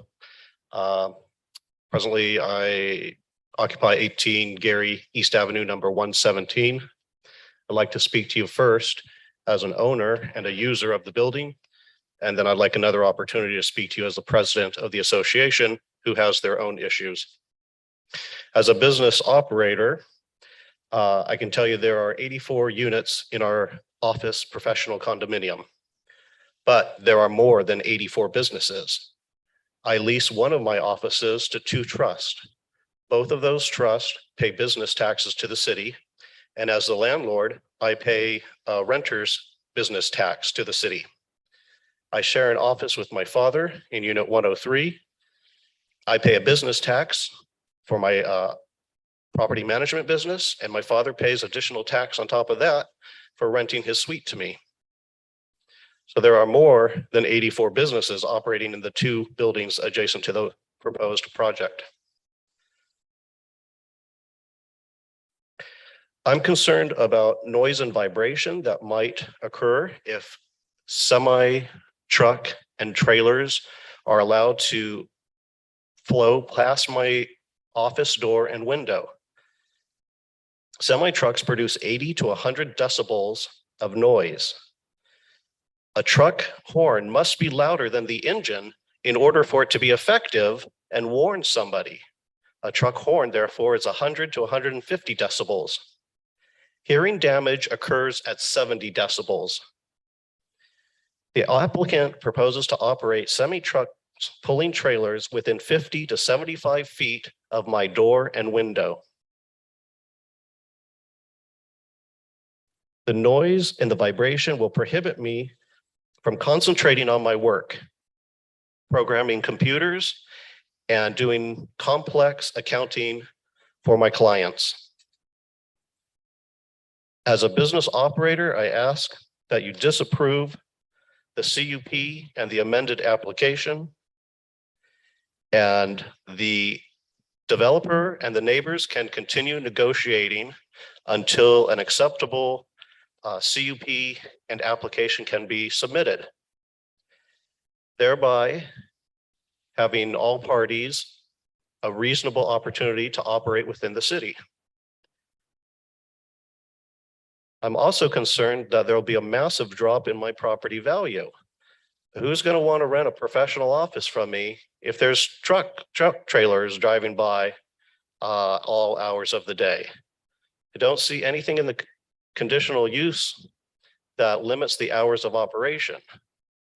Speaker 18: Presently, I occupy 18 Gary East Avenue, number 117. I'd like to speak to you first as an owner and a user of the building. And then I'd like another opportunity to speak to you as the president of the association who has their own issues. As a business operator, I can tell you there are 84 units in our office professional condominium, but there are more than 84 businesses. I lease one of my offices to 2 trusts. Both of those trusts pay business taxes to the city. And as the landlord, I pay renter's business tax to the city. I share an office with my father in unit 103. I pay a business tax for my property management business, and my father pays additional tax on top of that for renting his suite to me. So there are more than 84 businesses operating in the 2 buildings adjacent to the proposed project. I'm concerned about noise and vibration that might occur if semi truck and trailers are allowed to flow past my office door and window. Semi trucks produce 80 to 100 decibels of noise. A truck horn must be louder than the engine in order for it to be effective and warn somebody. A truck horn, therefore, is 100 to 150 decibels. Hearing damage occurs at 70 decibels. The applicant proposes to operate semi-trucks pulling trailers within 50 to 75 feet of my door and window. The noise and the vibration will prohibit me from concentrating on my work, programming computers, and doing complex accounting for my clients. As a business operator, I ask that you disapprove the CUP and the amended application, and the developer and the neighbors can continue negotiating until an acceptable CUP and application can be submitted, thereby having all parties a reasonable opportunity to operate within the city. I'm also concerned that there will be a massive drop in my property value. Who's going to want to rent a professional office from me if there's truck trailers driving by all hours of the day? I don't see anything in the conditional use that limits the hours of operation.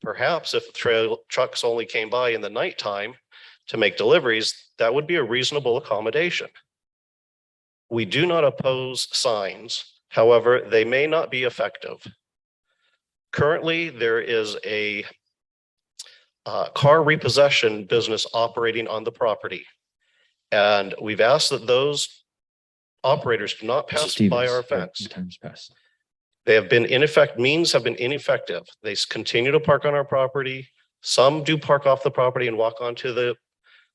Speaker 18: Perhaps if trucks only came by in the nighttime to make deliveries, that would be a reasonable accommodation. We do not oppose signs. However, they may not be effective. Currently, there is a car repossession business operating on the property. And we've asked that those operators do not pass by our fence. They have been means have been ineffective. They continue to park on our property. Some do park off the property and walk onto the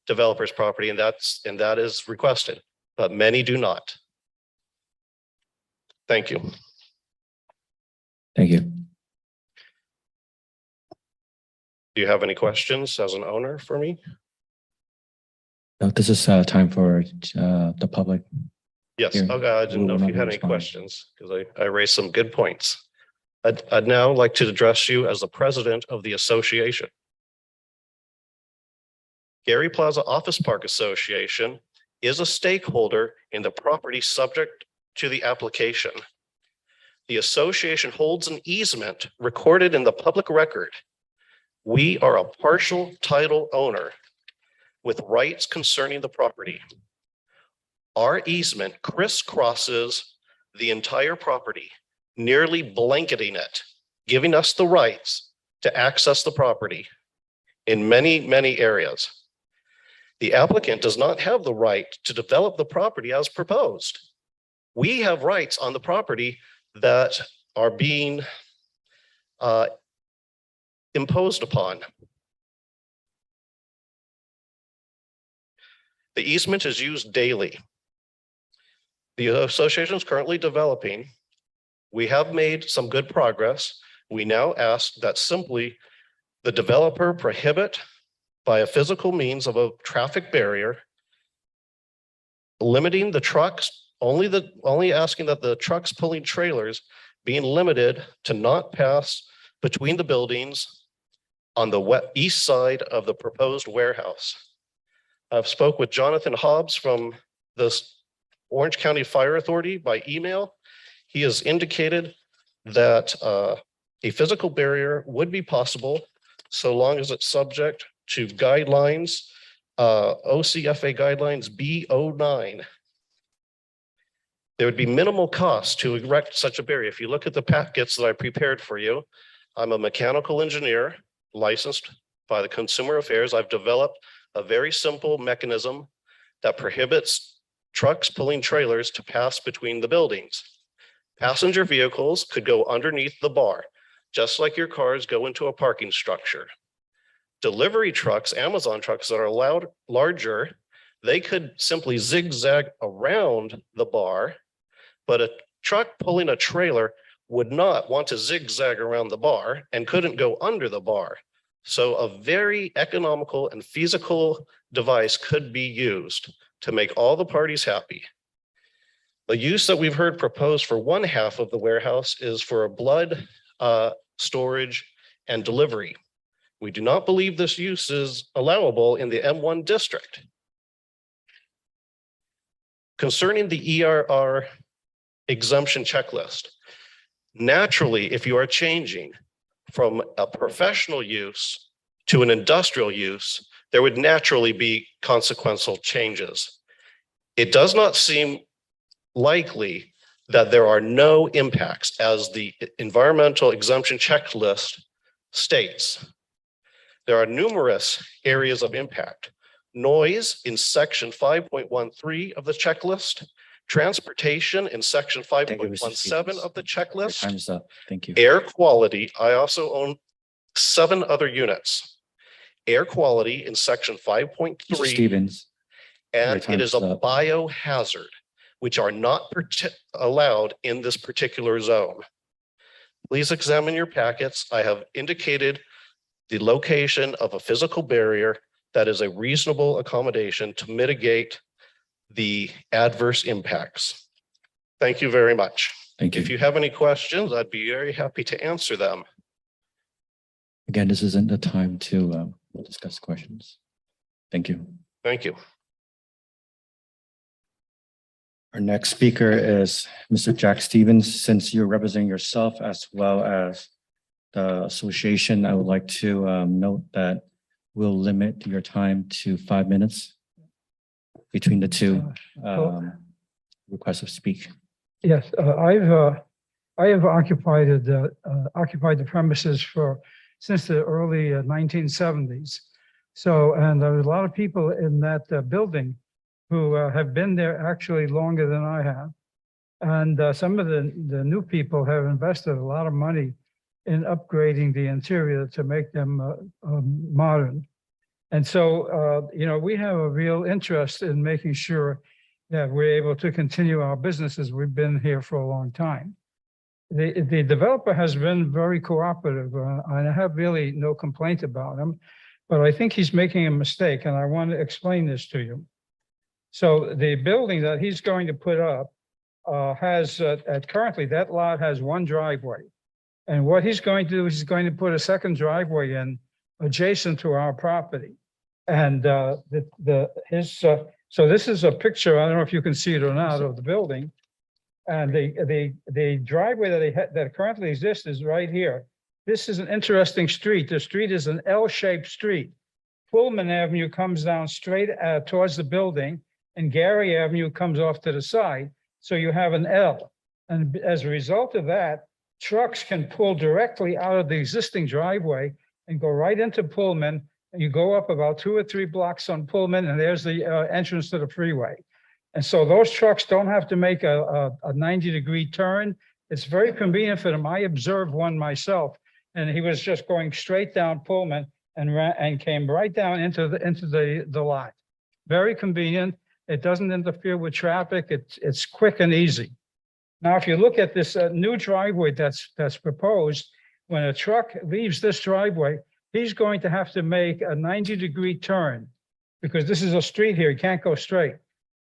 Speaker 18: developer's property, and that is requested, but many do not. Thank you.
Speaker 1: Thank you.
Speaker 18: Do you have any questions as an owner for me?
Speaker 1: No, this is time for the public.
Speaker 18: Yes,
Speaker 1: Here.
Speaker 18: okay, I didn't know if you had any
Speaker 1: Respond.
Speaker 18: questions, because I raised some good points. I'd now like to address you as the president of the association. Gary Plaza Office Park Association is a stakeholder in the property subject to the application. The association holds an easement recorded in the public record. We are a partial title owner with rights concerning the property. Our easement crisscrosses the entire property, nearly blanketing it, giving us the rights to access the property in many, many areas. The applicant does not have the right to develop the property as proposed. We have rights on the property that are being imposed upon. The easement is used daily. The association is currently developing. We have made some good progress. We now ask that simply the developer prohibit by a physical means of a traffic barrier, limiting the trucks, only asking that the trucks pulling trailers being limited to not pass between the buildings on the east side of the proposed warehouse. I've spoke with Jonathan Hobbs from the Orange County Fire Authority by email. He has indicated that a physical barrier would be possible so long as it's subject to guidelines, OCFA guidelines B09. There would be minimal cost to erect such a barrier. If you look at the packets that I prepared for you, I'm a mechanical engineer licensed by the Consumer Affairs. I've developed a very simple mechanism that prohibits trucks pulling trailers to pass between the buildings. Passenger vehicles could go underneath the bar, just like your cars go into a parking structure. Delivery trucks, Amazon trucks that are allowed larger, they could simply zigzag around the bar, but a truck pulling a trailer would not want to zigzag around the bar and couldn't go under the bar. So a very economical and feasible device could be used to make all the parties happy. The use that we've heard proposed for one half of the warehouse is for a blood storage and delivery. We do not believe this use is allowable in the M1 district. Concerning the ERR exemption checklist, naturally, if you are changing from a professional use to an industrial use, there would naturally be consequential changes. It does not seem likely that there are no impacts, as the environmental exemption checklist states. There are numerous areas of impact. Noise in section 5.13 of the checklist, transportation in section 5.17 of the checklist.
Speaker 1: Time's up. Thank you.
Speaker 18: Air quality, I also own 7 other units. Air quality in section 5.3.
Speaker 1: Stevens.
Speaker 18: And
Speaker 1: Your
Speaker 18: it is a
Speaker 1: time's up.
Speaker 18: biohazard, which are not allowed in this particular zone. Please examine your packets. I have indicated the location of a physical barrier that is a reasonable accommodation to mitigate the adverse impacts. Thank you very much.
Speaker 1: Thank you.
Speaker 18: If you have any questions, I'd be very happy to answer them.
Speaker 1: Again, this isn't the time to discuss questions. Thank you.
Speaker 18: Thank you.
Speaker 1: Our next speaker is Mr. Jack Stevens. Since you're representing yourself as well as the association, I would like to note that we'll limit your time to 5 minutes between the two requests of speak.
Speaker 4: Yes, I have occupied the premises since the early 1970s. So, and there are a lot of people in that building who have been there actually longer than I have. And some of the new people have invested a lot of money in upgrading the interior to make them modern. And so, we have a real interest in making sure that we're able to continue our businesses. We've been here for a long time. The developer has been very cooperative, and I have really no complaint about him, but I think he's making a mistake, and I want to explain this to you. So the building that he's going to put up has, currently, that lot has one driveway. And what he's going to do is he's going to put a second driveway in adjacent to our property. And so this is a picture, I don't know if you can see it or not, of the building. And the driveway that currently exists is right here. This is an interesting street. The street is an L-shaped street. Pullman Avenue comes down straight towards the building, and Gary Avenue comes off to the side. So you have an L. And as a result of that, trucks can pull directly out of the existing driveway and go right into Pullman. And you go up about 2 or 3 blocks on Pullman, and there's the entrance to the freeway. And so those trucks don't have to make a 90-degree turn. It's very convenient for them. I observed one myself, and he was just going straight down Pullman and came right down into the lot. Very convenient. It doesn't interfere with traffic. It's quick and easy. Now, if you look at this new driveway that's proposed, when a truck leaves this driveway, he's going to have to make a 90-degree turn because this is a street here. He can't go straight.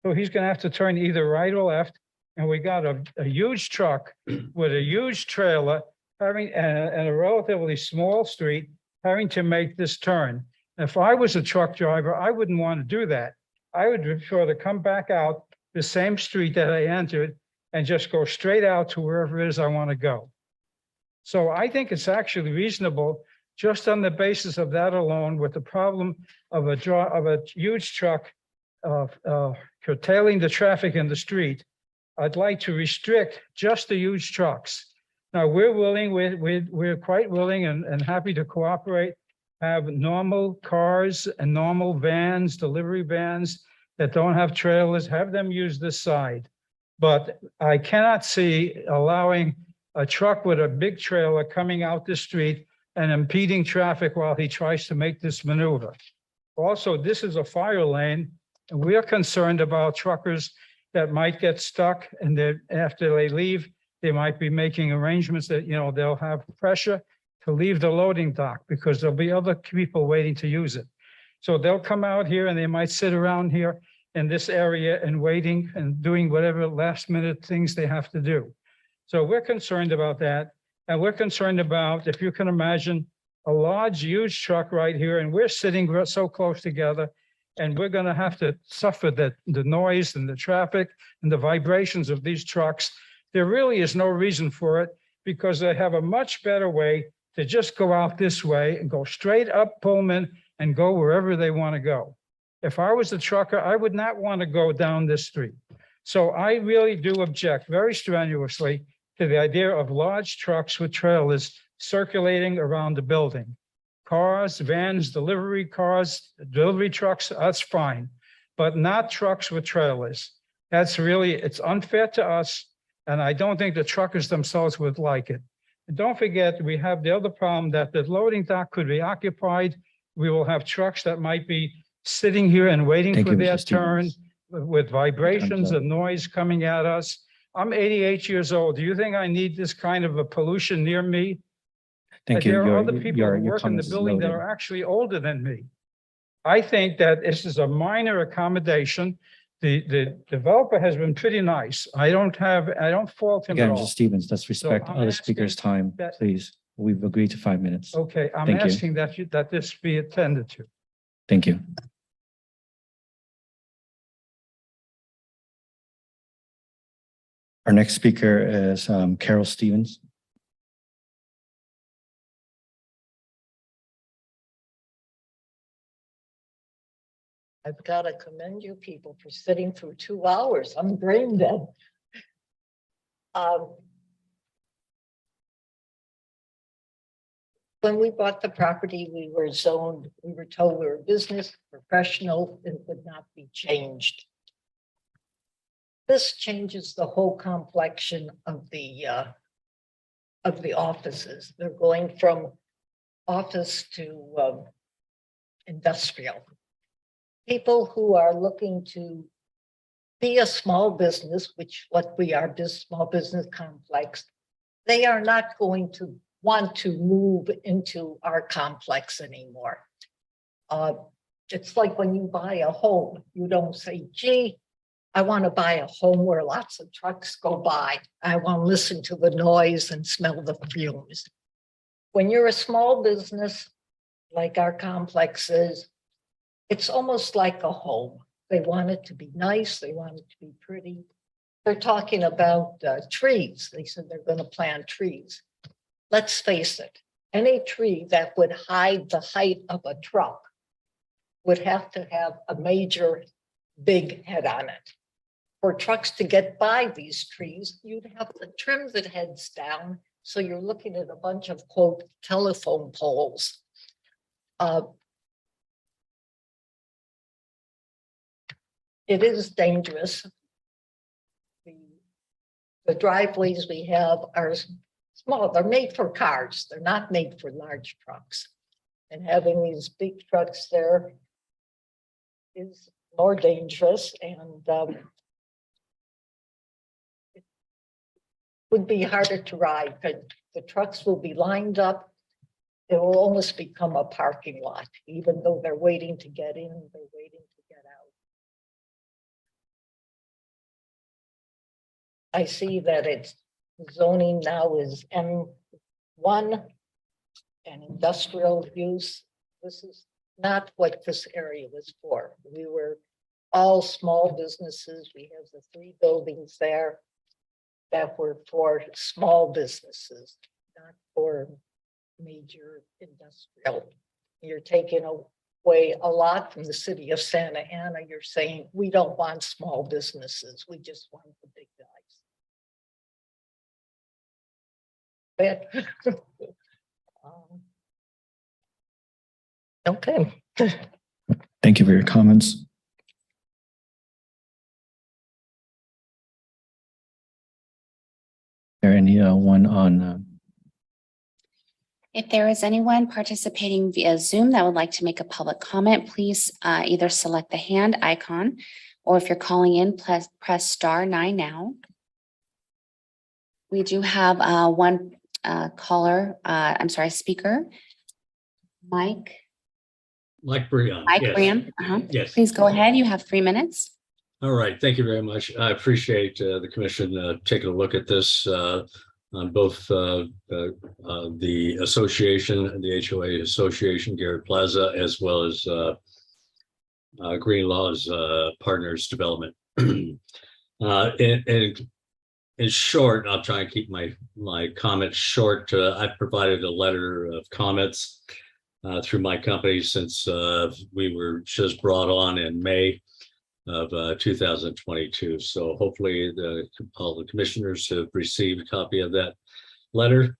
Speaker 4: So he's going to have to turn either right or left. And we got a huge truck with a huge trailer and a relatively small street having to make this turn. If I was a truck driver, I wouldn't want to do that. I would prefer to come back out the same street that I entered and just go straight out to wherever it is I want to go. So I think it's actually reasonable just on the basis of that alone, with the problem of a huge truck curtailing the traffic in the street. I'd like to restrict just the huge trucks. Now, we're quite willing and happy to cooperate, have normal cars and normal vans, delivery vans that don't have trailers, have them use this side. But I cannot see allowing a truck with a big trailer coming out the street and impeding traffic while he tries to make this maneuver. Also, this is a fire lane, and we are concerned about truckers that might get stuck, and that after they leave, they might be making arrangements that, they'll have pressure to leave the loading dock because there'll be other people waiting to use it. So they'll come out here and they might sit around here in this area and waiting and doing whatever last minute things they have to do. So we're concerned about that. And we're concerned about, if you can imagine, a large, huge truck right here, and we're sitting so close together, and we're going to have to suffer the noise and the traffic and the vibrations of these trucks. There really is no reason for it because they have a much better way to just go out this way and go straight up Pullman and go wherever they want to go. If I was a trucker, I would not want to go down this street. So I really do object very strenuously to the idea of large trucks with trailers circulating around the building. Cars, vans, delivery cars, delivery trucks, that's fine, but not trucks with trailers. It's unfair to us, and I don't think the truckers themselves would like it. And don't forget, we have the other problem that the loading dock could be occupied. We will have trucks that might be sitting here and waiting
Speaker 1: Thank
Speaker 4: for
Speaker 1: you,
Speaker 4: their
Speaker 1: Mr.
Speaker 4: turn
Speaker 1: Stevens.
Speaker 4: with vibrations and noise coming at us. I'm 88 years old. Do you think I need this kind of a pollution near me?
Speaker 1: Thank you.
Speaker 4: There are
Speaker 1: Your-
Speaker 4: other people
Speaker 1: your-
Speaker 4: who
Speaker 1: your
Speaker 4: work in the
Speaker 1: comments is
Speaker 4: building that
Speaker 1: noted.
Speaker 4: are actually older than me. I think that this is a minor accommodation. The developer has been pretty nice. I don't fault him at
Speaker 1: Again,
Speaker 4: all.
Speaker 1: Mr. Stevens, let's respect
Speaker 4: I'm
Speaker 1: other
Speaker 4: asking
Speaker 1: speakers' time,
Speaker 4: that-
Speaker 1: please. We've agreed to 5 minutes.
Speaker 4: Okay, I'm
Speaker 1: Thank you.
Speaker 4: asking that this be attended to.
Speaker 1: Thank you. Our next speaker is Carol Stevens.
Speaker 11: I've got to commend you people for sitting through 2 hours. I'm brain dead. When we bought the property, we were zoned, we were told we were business, professional, and would not be changed. This changes the whole complexion of the offices. They're going from office to industrial. People who are looking to be a small business, which what we are, this small business complex, they are not going to want to move into our complex anymore. It's like when you buy a home, you don't say, gee, I want to buy a home where lots of trucks go by. I want to listen to the noise and smell the fumes. When you're a small business, like our complex is, it's almost like a home. They want it to be nice. They want it to be pretty. They're talking about trees. They said they're going to plant trees. Let's face it, any tree that would hide the height of a truck would have to have a major big head on it. For trucks to get by these trees, you'd have to trim the heads down. So you're looking at a bunch of, quote, telephone poles. It is dangerous. The driveways we have are small. They're made for cars. They're not made for large trucks. And having these big trucks there is more dangerous, and it would be harder to ride because the trucks will be lined up. It will almost become a parking lot, even though they're waiting to get in, they're waiting to get out. I see that it's zoning now is M1 and industrial use. This is not what this area was for. We were all small businesses. We have the 3 buildings there that were for small businesses, not for major industrial. You're taking away a lot from the city of Santa Ana. You're saying we don't want small businesses. We just want the big guys. Okay.
Speaker 1: Thank you for your comments. Is there anyone on?
Speaker 23: If there is anyone participating via Zoom that would like to make a public comment, please either select the hand icon, or if you're calling in, press star 9 now. We do have one speaker, Mike
Speaker 19: Breon. Yes.
Speaker 23: Breon.
Speaker 19: Yes.
Speaker 23: Please go ahead. You have 3 minutes.
Speaker 19: All right. Thank you very much. I appreciate the commission taking a look at this on both the association, the HOA Association, Garrett Plaza, as well as Green Laws Partners Development. In short, I'll try and keep my comments short. I've provided a letter of comments through my company since we were just brought on in May of 2022. So hopefully all the commissioners have received a copy of that letter.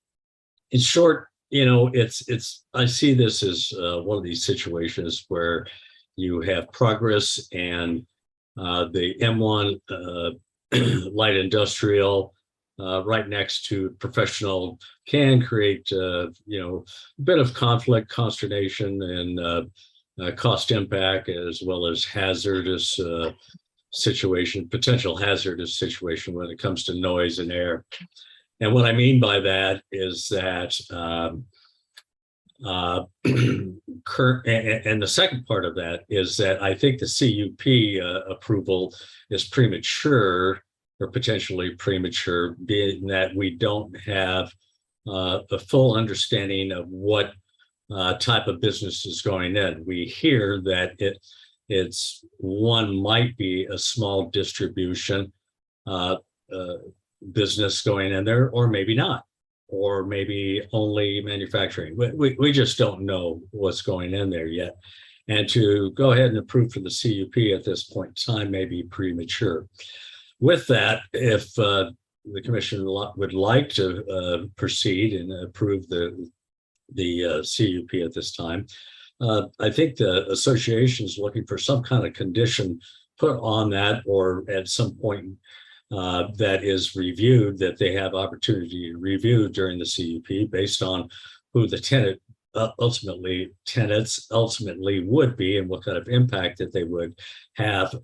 Speaker 19: In short, I see this as one of these situations where you have progress and the M1 light industrial right next to professional can create a bit of conflict, consternation, and cost impact, as well as hazardous potential hazardous situation when it comes to noise and air. And what I mean by that is that and the second part of that is that I think the CUP approval is premature, or potentially premature, being that we don't have a full understanding of what type of business is going in. We hear that it's one might be a small distribution business going in there, or maybe not, or maybe only manufacturing. We just don't know what's going in there yet. And to go ahead and approve for the CUP at this point in time may be premature. With that, if the commission would like to proceed and approve the CUP at this time, I think the association is looking for some kind of condition put on that, or at some point that is reviewed, that they have opportunity to review during the CUP based on who the tenant ultimately tenants ultimately would be and what kind of impact that they would have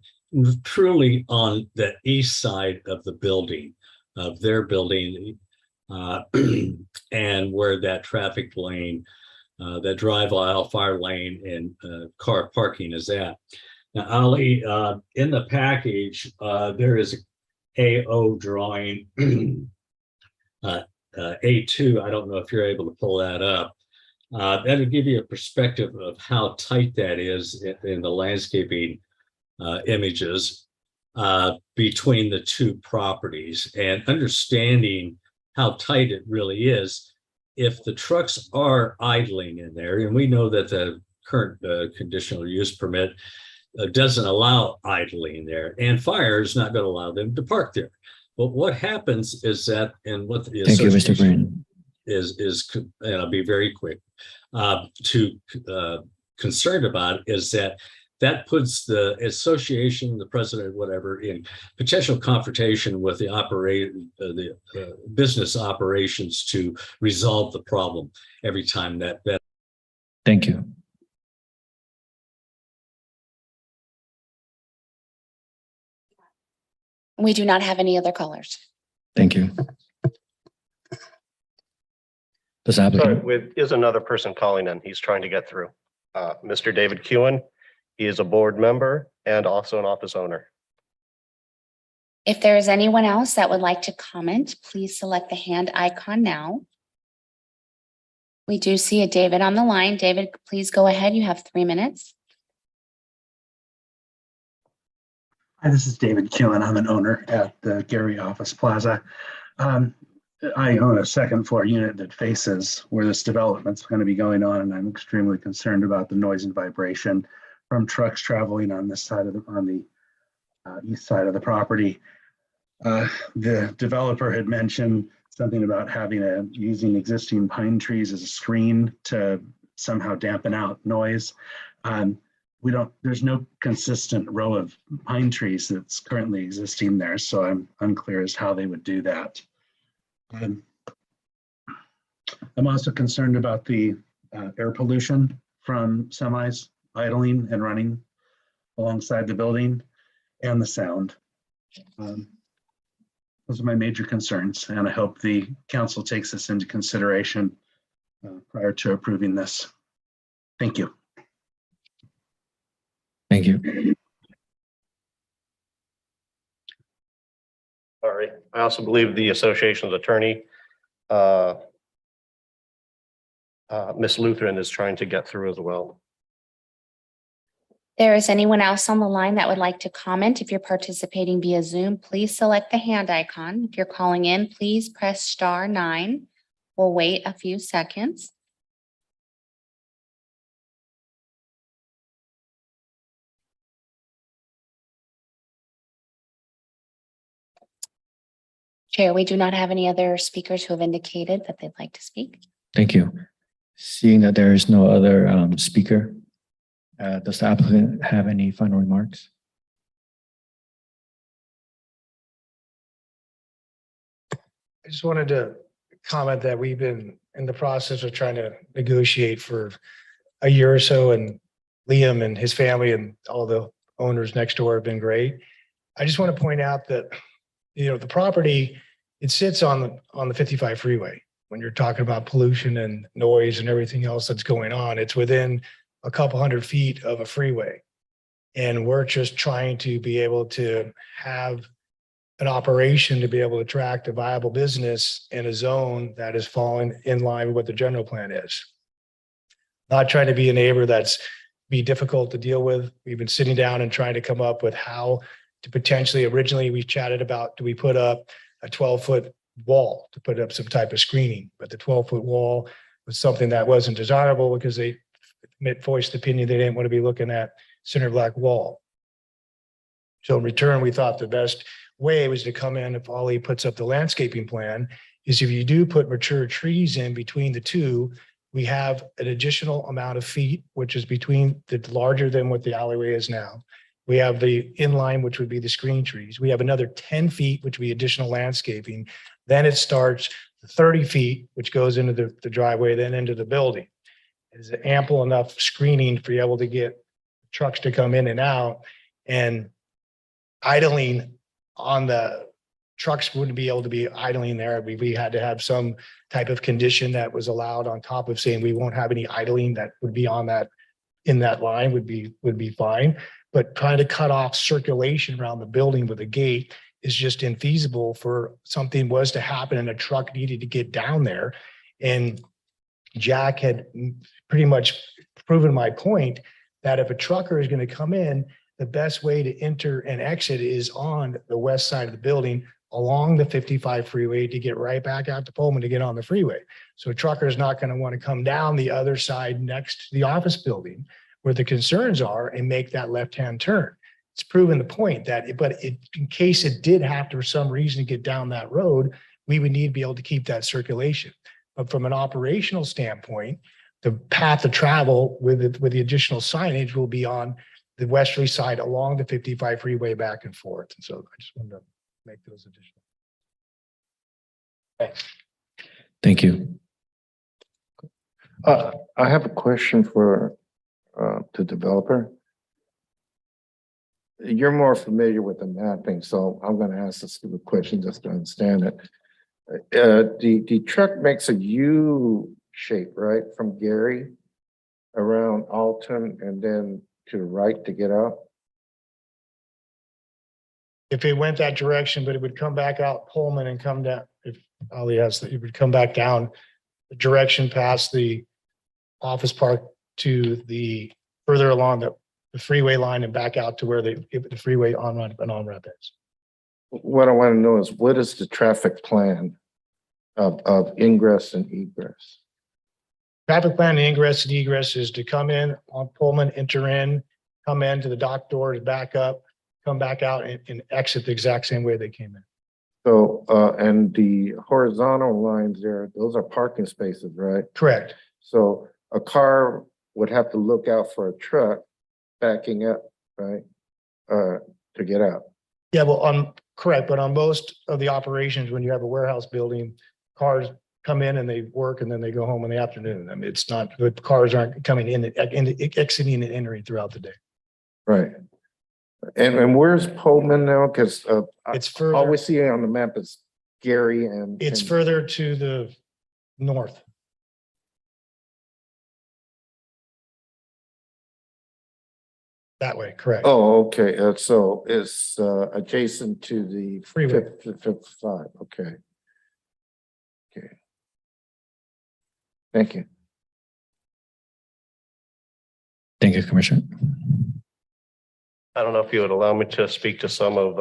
Speaker 19: truly on the east side of the building, of their building, and where that traffic lane, that drive aisle, fire lane, and car parking is at. Now, Ali, in the package, there is a AO drawing, A2. I don't know if you're able to pull that up. That'll give you a perspective of how tight that is in the landscaping images between the two properties, and understanding how tight it really is. If the trucks are idling in there, and we know that the current conditional use permit doesn't allow idling there, and fire is not going to allow them to park there. But what happens is that, and what the
Speaker 1: Thank you, Mr.
Speaker 19: association
Speaker 1: Green.
Speaker 19: is, and I'll be very quick, concerned about is that puts the association, the president, whatever, in potential confrontation with the business operations to resolve the problem every time that.
Speaker 1: Thank you.
Speaker 23: We do not have any other callers.
Speaker 1: Thank you. Does
Speaker 18: Sorry,
Speaker 1: applicant,
Speaker 18: is another person calling in. He's trying to get through. Mr. David Kewen, he is a board member and also an office owner.
Speaker 23: If there is anyone else that would like to comment, please select the hand icon now. We do see a David on the line. David, please go ahead. You have 3 minutes.
Speaker 2: Hi, this is David Kewen. I'm an owner at the Gary Office Plaza. I own a second floor unit that faces where this development's going to be going on, and I'm extremely concerned about the noise and vibration from trucks traveling on this side of the east side of the property. The developer had mentioned something about using existing pine trees as a screen to somehow dampen out noise. There's no consistent row of pine trees that's currently existing there, so I'm unclear as how they would do that. I'm also concerned about the air pollution from semis idling and running alongside the building, and the sound. Those are my major concerns, and I hope the council takes this into consideration prior to approving this. Thank you.
Speaker 1: thank you.
Speaker 18: Sorry, I also believe the association's attorney, Ms. Lutheran, is trying to get through as well.
Speaker 23: There is anyone else on the line that would like to comment? If you're participating via Zoom, please select the hand icon. If you're calling in, please press *9. We'll wait a few seconds. Chair, we do not have any other speakers who have indicated that they'd like to speak.
Speaker 1: Thank you. Seeing that there is no other speaker, does the applicant have any final remarks?
Speaker 17: I just wanted to comment that we've been in the process of trying to negotiate for a year or so, and Liam and his family and all the owners next door have been great. I just want to point out that, the property, it sits on the 55 freeway. When you're talking about pollution and noise and everything else that's going on, it's within a couple 100 feet of a freeway. And we're just trying to be able to have an operation to be able to attract a viable business in a zone that is falling in line with what the general plan is. Not trying to be a neighbor that's be difficult to deal with. We've been sitting down and trying to come up with how to potentially, originally we chatted about, do we put up a 12-foot wall to put up some type of screening? But the 12-foot wall was something that wasn't desirable because they voiced the opinion they didn't want to be looking at center black wall. So in return, we thought the best way was to come in, if Ollie puts up the landscaping plan, is if you do put mature trees in between the two, we have an additional amount of feet, which is between the larger than what the alleyway is now. We have the inline, which would be the screen trees. We have another 10 feet, which would be additional landscaping. Then it starts 30 feet, which goes into the driveway, then into the building. Is ample enough screening to be able to get trucks to come in and out, and idling on the trucks wouldn't be able to be idling there. We had to have some type of condition that was allowed on top of saying we won't have any idling that would be on that, in that line would be fine. But trying to cut off circulation around the building with a gate is just infeasible for something was to happen and a truck needed to get down there. And Jack had pretty much proven my point that if a trucker is going to come in, the best way to enter and exit is on the west side of the building along the 55 freeway to get right back out to Pullman to get on the freeway. So a trucker is not going to want to come down the other side next to the office building where the concerns are and make that left-hand turn. It's proven the point that, in case it did have to, for some reason, get down that road, we would need to be able to keep that circulation. But from an operational standpoint, the path of travel with the additional signage will be on the westerly side along the 55 freeway back and forth. And so I just wanted to make those additional. Thanks.
Speaker 1: Thank you.
Speaker 9: I have a question for the developer. You're more familiar with the mapping, so I'm going to ask a stupid question just to understand it. The truck makes a U shape, right, from Gary around Alton and then to the right to get out?
Speaker 17: If it went that direction, but it would come back out Pullman and come down, if Ali has, it would come back down the direction past the office park to the further along the freeway line and back out to where the freeway on-ramp and on-ramp is.
Speaker 9: What I want to know is what is the traffic plan of ingress and egress?
Speaker 17: Traffic plan, ingress and egress is to come in on Pullman, enter in, come in to the dock doors, back up, come back out and exit the exact same way they came in.
Speaker 9: So, and the horizontal lines there, those are parking spaces, right?
Speaker 17: Correct.
Speaker 9: So a car would have to look out for a truck backing up, right? To get out.
Speaker 17: Yeah, well, correct, but on most of the operations, when you have a warehouse building, cars come in and they work and then they go home in the afternoon. I mean, it's not, the cars aren't coming in and exiting and entering throughout the day.
Speaker 9: Right. And where's Pullman now? Because
Speaker 17: It's further,
Speaker 9: all we see on the map is Gary and.
Speaker 17: it's further to the north. That way, correct.
Speaker 9: Oh, okay. So it's adjacent to the
Speaker 17: Freeway.
Speaker 9: 55. Okay. Okay. Thank you.
Speaker 1: Thank you, Commissioner.
Speaker 18: I don't know if you would allow me to speak to some of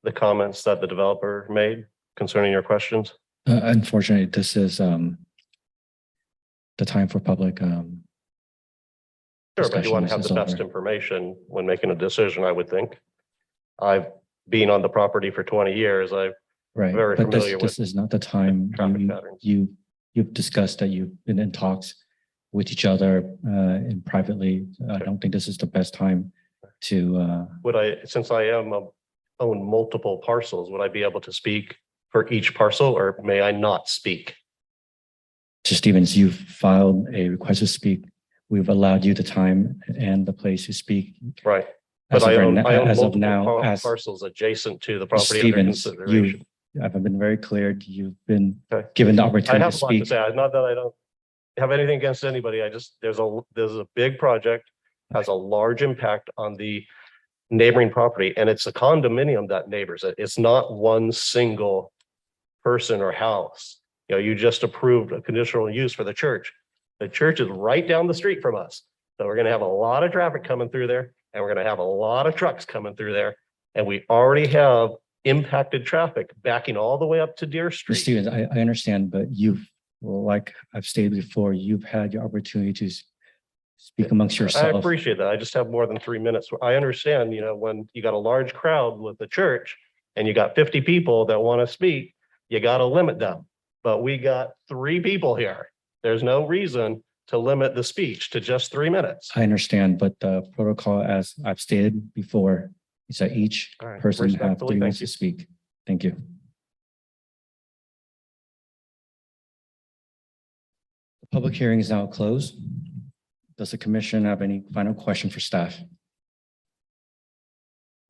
Speaker 18: the comments that the developer made concerning your questions.
Speaker 1: Unfortunately, this is the time for public.
Speaker 18: Sure, but you want to have
Speaker 1: discussions
Speaker 18: the
Speaker 1: is
Speaker 18: best
Speaker 1: over.
Speaker 18: information when making a decision, I would think. I've been on the property for 20 years. I'm
Speaker 1: Right,
Speaker 18: very
Speaker 1: but
Speaker 18: familiar
Speaker 1: this
Speaker 18: with
Speaker 1: is not the time.
Speaker 18: traffic patterns.
Speaker 1: You've discussed that you've been in talks with each other and privately. I don't think this is the best time to.
Speaker 18: Would I, since I own multiple parcels, would I be able to speak for each parcel or may I not speak?
Speaker 1: Mr. Stevens, you've filed a request to speak. We've allowed you the time and the place to speak.
Speaker 18: Right.
Speaker 1: As
Speaker 18: But I
Speaker 1: of
Speaker 18: own
Speaker 1: as of
Speaker 18: multiple
Speaker 1: now, as
Speaker 18: parcels adjacent to the
Speaker 1: Mr.
Speaker 18: property under
Speaker 1: Stevens,
Speaker 18: consideration.
Speaker 1: I've been very clear. You've been
Speaker 18: Okay.
Speaker 1: given the
Speaker 18: I
Speaker 1: opportunity to
Speaker 18: have a lot to
Speaker 1: speak.
Speaker 18: say. Not that I don't have anything against anybody. I just, there's a big project, has a large impact on the neighboring property, and it's a condominium that neighbors it. It's not one single person or house. You know, you just approved a conditional use for the church. The church is right down the street from us. So we're gonna have a lot of traffic coming through there, and we're gonna have a lot of trucks coming through there. And we already have impacted traffic backing all the way up to Deer
Speaker 1: Mr.
Speaker 18: Street.
Speaker 1: Stevens, I understand, but like I've stated before, you've had your opportunity to speak amongst
Speaker 18: I
Speaker 1: yourself.
Speaker 18: appreciate that. I just have more than 3 minutes. I understand, you know, when you got a large crowd with the church and you got 50 people that want to speak, you got to limit them. But we got 3 people here. There's no reason to limit the speech to just 3 minutes.
Speaker 1: I understand, but the protocol, as I've stated before, is that each
Speaker 18: All right,
Speaker 1: person have
Speaker 18: respectfully,
Speaker 1: 3
Speaker 18: thank
Speaker 1: minutes
Speaker 18: you.
Speaker 1: to speak. Thank you. The Public hearing is now closed. Does the commission have any final question for staff?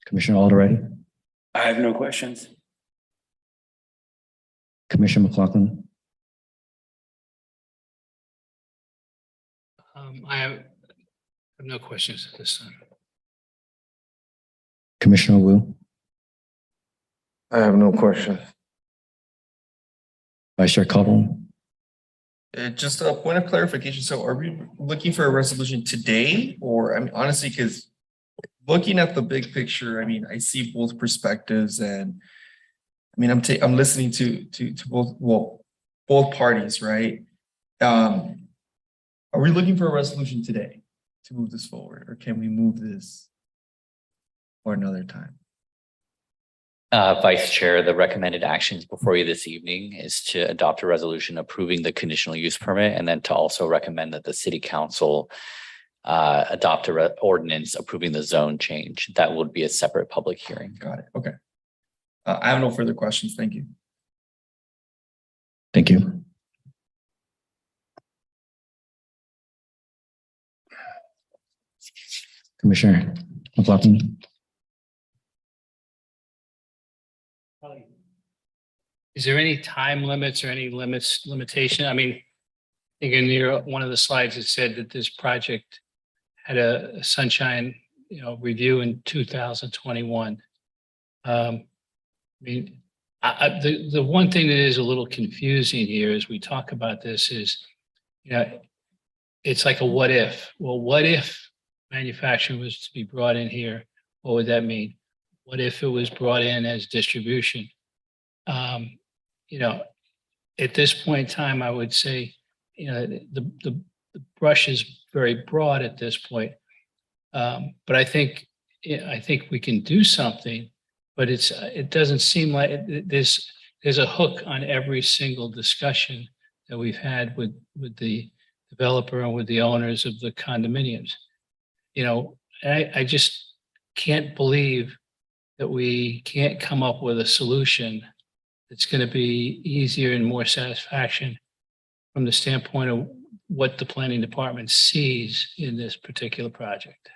Speaker 1: Commissioner Aldereti,
Speaker 3: I have no questions.
Speaker 1: Commissioner McLaughlin,
Speaker 6: I have no questions at this time.
Speaker 1: Commissioner Wu,
Speaker 9: I have no question.
Speaker 1: Vice Chair Caldwell.
Speaker 13: Just a point of clarification. So are we looking for a resolution today or, I mean, honestly, because looking at the big picture, I mean, I see both perspectives and I mean, I'm listening to both, well, both parties, right? Are we looking for a resolution today to move this forward or can we move this for another time?
Speaker 16: Vice Chair, the recommended actions before you this evening is to adopt a resolution approving the conditional use permit and then to also recommend that the city council adopt a ordinance approving the zone change. That would be a separate public hearing.
Speaker 13: Got it. Okay. I have no further questions. Thank you.
Speaker 1: Thank you. Commissioner McLaughlin.
Speaker 6: Is there any time limits or any limitation? I mean, I think in your, one of the slides, it said that this project had a sunshine, review in 2021. I mean, the one thing that is a little confusing here as we talk about this is, it's like a what if. Well, what if manufacturing was to be brought in here? What would that mean? What if it was brought in as distribution? At this point in time, I would say, the brush is very broad at this point. But I think we can do something, but it doesn't seem like there's a hook on every single discussion that we've had with the developer and with the owners of the condominiums. I just can't believe that we can't come up with a solution that's going to be easier and more satisfaction from the standpoint of what the planning department sees in this particular project.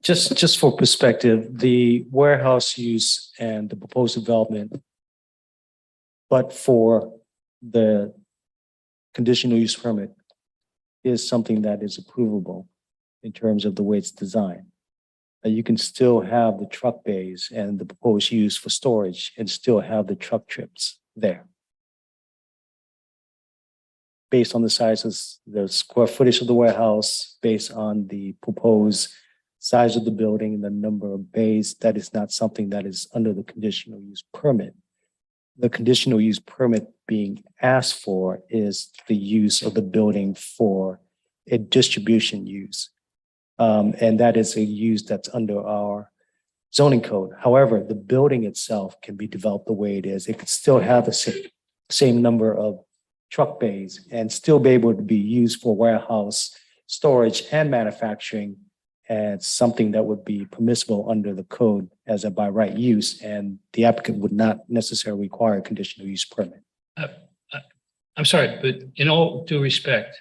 Speaker 14: Just for perspective, the warehouse use and the proposed development, but for the conditional use permit is something that is approvable in terms of the way it's designed. You can still have the truck bays and the proposed use for storage and still have the truck trips there. Based on the size of the square footage of the warehouse, based on the proposed size of the building and the number of bays, that is not something that is under the conditional use permit. The conditional use permit being asked for is the use of the building for a distribution use. And that is a use that's under our zoning code. However, the building itself can be developed the way it is. It could still have the same number of truck bays and still be able to be used for warehouse storage and manufacturing as something that would be permissible under the code as a by right use. And the applicant would not necessarily require a conditional use permit.
Speaker 6: I'm sorry, but in all due respect,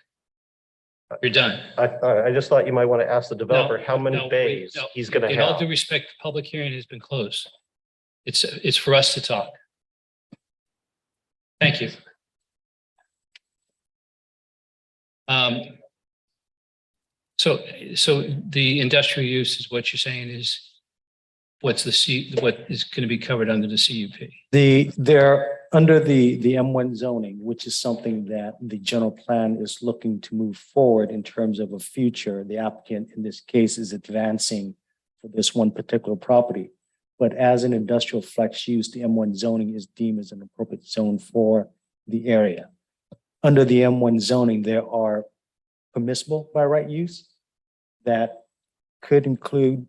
Speaker 6: you're done.
Speaker 18: I just thought you might want to ask the developer how many
Speaker 6: No,
Speaker 18: bays
Speaker 6: no.
Speaker 18: he's gonna
Speaker 6: In all due
Speaker 18: have.
Speaker 6: respect, the public hearing has been closed. It's for us to talk. Thank you. So the industrial use is what you're saying is what is going to be covered under the CUP?
Speaker 14: They're under the M1 zoning, which is something that the general plan is looking to move forward in terms of a future. The applicant in this case is advancing for this one particular property. But as an industrial flex use, the M1 zoning is deemed as an appropriate zone for the area. Under the M1 zoning, there are permissible by right use that could include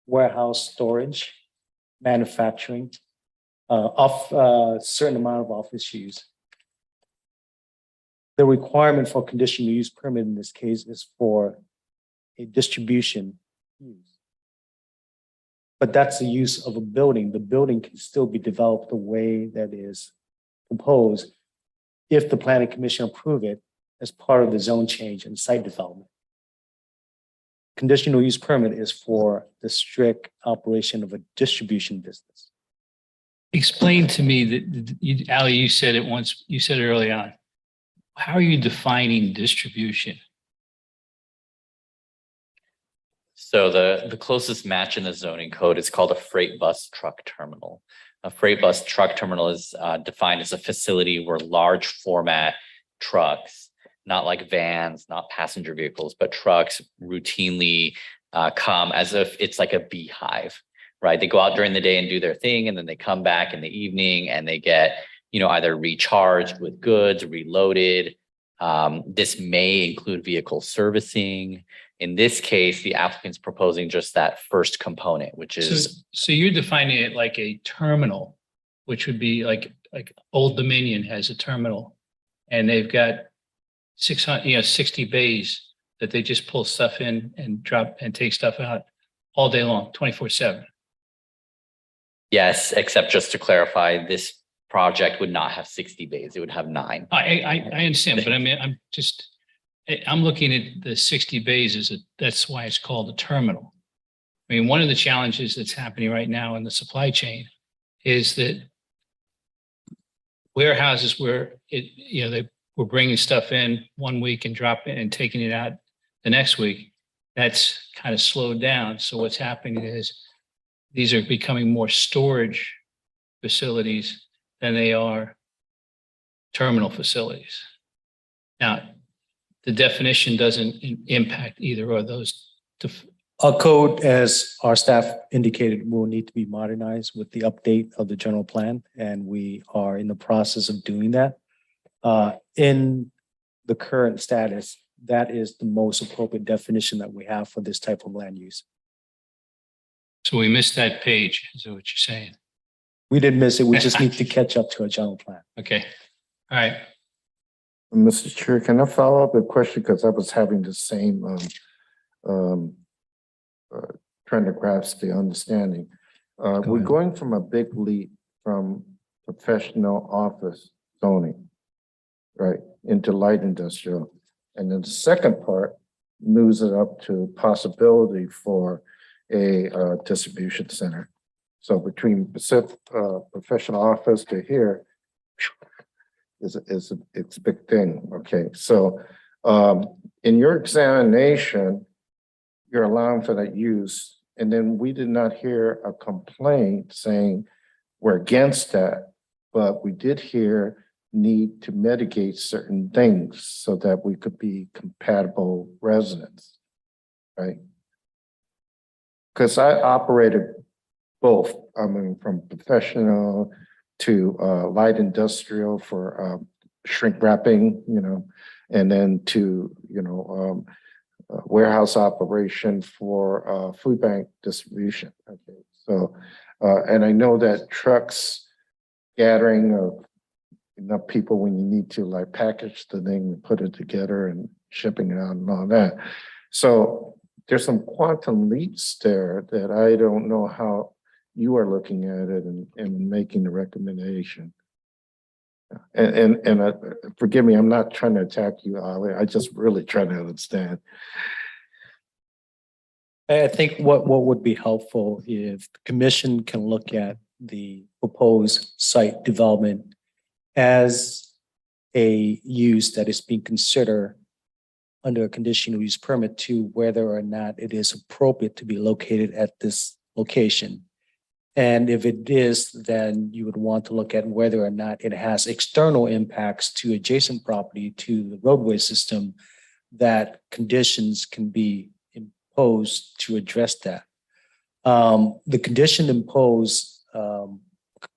Speaker 14: warehouse storage, manufacturing, certain amount of office use. The requirement for conditional use permit in this case is for a distribution use. But that's the use of a building. The building can still be developed the way that is proposed if the planning commission approve it as part of the zone change and site development. Conditional use permit is for the strict operation of a distribution business.
Speaker 6: Explain to me that, Ali, you said it once, you said it early on. How are you defining distribution?
Speaker 16: So the closest match in the zoning code is called a freight bus truck terminal. A freight bus truck terminal is defined as a facility where large format trucks, not like vans, not passenger vehicles, but trucks routinely come as if it's like a beehive, right? They go out during the day and do their thing, and then they come back in the evening and they get, either recharged with goods, reloaded. This may include vehicle servicing. In this case, the applicant's proposing just that first component, which is.
Speaker 6: So you're defining it like a terminal, which would be like Old Dominion has a terminal, and they've got 60 bays that they just pull stuff in and drop and take stuff out all day long, 24/7.
Speaker 16: Yes, except just to clarify, this project would not have 60 bays. It would have 9.
Speaker 6: I understand, but I mean, I'm looking at the 60 bays that's why it's called a terminal. I mean, one of the challenges that's happening right now in the supply chain is that warehouses where they were bringing stuff in one week and dropping and taking it out the next week, that's kind of slowed down. So what's happening is these are becoming more storage facilities than they are terminal facilities. Now, the definition doesn't impact either of those.
Speaker 14: Our code, as our staff indicated, will need to be modernized with the update of the general plan, and we are in the process of doing that. In the current status, that is the most appropriate definition that we have for this type of land use.
Speaker 6: So we missed that page, is that what you're saying?
Speaker 14: We didn't miss it. We just need to catch up to a general plan.
Speaker 6: Okay, all right.
Speaker 9: Mr. Chair, can I follow up a question? Because I was having the same, trying to grasp the understanding. We're going from a big leap from professional office zoning, right, into light industrial. And then the second part moves it up to possibility for a distribution center. So between professional office to here is it's a big thing. Okay, so in your examination, you're allowing for that use, and then we did not hear a complaint saying we're against that, but we did hear need to mitigate certain things so that we could be compatible residents, right? Because I operated both, I mean, from professional to light industrial for shrink wrapping, and then to, warehouse operation for food bank distribution. Okay, so, and I know that trucks gathering of enough people when you need to like package the thing and put it together and shipping it out and all that. So there's some quantum leaps there that I don't know how you are looking at it and making the recommendation. And forgive me, I'm not trying to attack you, Ali. I just really try to understand.
Speaker 14: I think what would be helpful if the commission can look at the proposed site development as a use that is being considered under a conditional use permit to whether or not it is appropriate to be located at this location. And if it is, then you would want to look at whether or not it has external impacts to adjacent property to the roadway system, that conditions can be imposed to address that. The condition imposed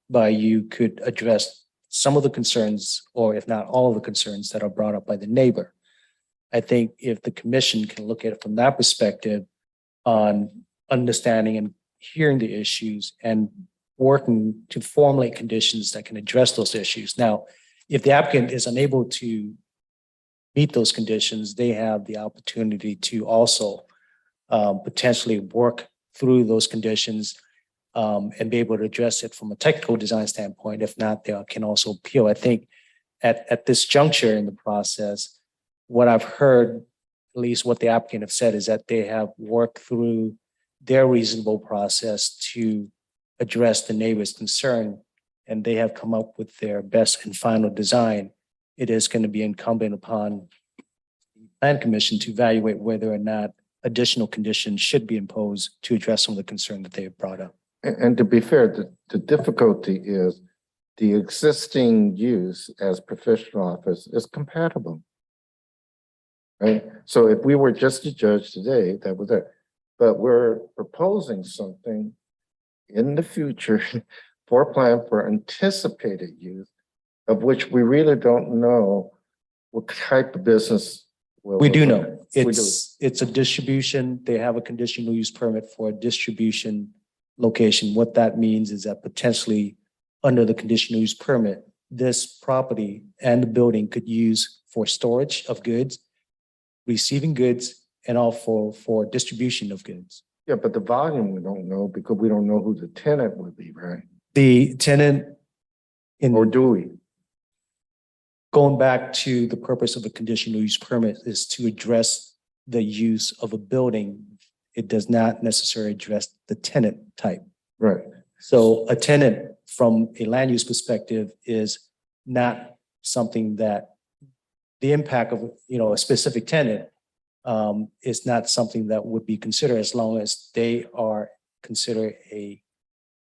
Speaker 14: by you could address some of the concerns, or if not all of the concerns that are brought up by the neighbor. I think if the commission can look at it from that perspective on understanding and hearing the issues and working to formulate conditions that can address those issues. Now, if the applicant is unable to meet those conditions, they have the opportunity to also potentially work through those conditions and be able to address it from a technical design standpoint. If not, they can also appeal. I think at this juncture in the process, what I've heard, at least what the applicant have said, is that they have worked through their reasonable process to address the neighbor's concern, and they have come up with their best and final design. It is going to be incumbent upon the Plan Commission to evaluate whether or not additional conditions should be imposed to address some of the concern that they have brought up.
Speaker 9: And to be fair, the difficulty is the existing use as professional office is compatible. Right? So if we were just to judge today, that was it. But we're proposing something in the future for plan for anticipated use, of which we really don't know what type of business.
Speaker 14: We do know
Speaker 9: We do.
Speaker 14: it's a distribution. They have a conditional use permit for a distribution location. What that means is that potentially under the conditional use permit, this property and the building could use for storage of goods, receiving goods, and also for distribution of goods.
Speaker 9: Yeah, but the volume we don't know because we don't know who the tenant would be, right?
Speaker 14: The tenant in.
Speaker 9: Or do we?
Speaker 14: Going back to the purpose of a conditional use permit is to address the use of a building. It does not necessarily address the tenant type.
Speaker 9: Right.
Speaker 14: So a tenant from a land use perspective is not something that the impact of, a specific tenant is not something that would be considered as long as they are considered a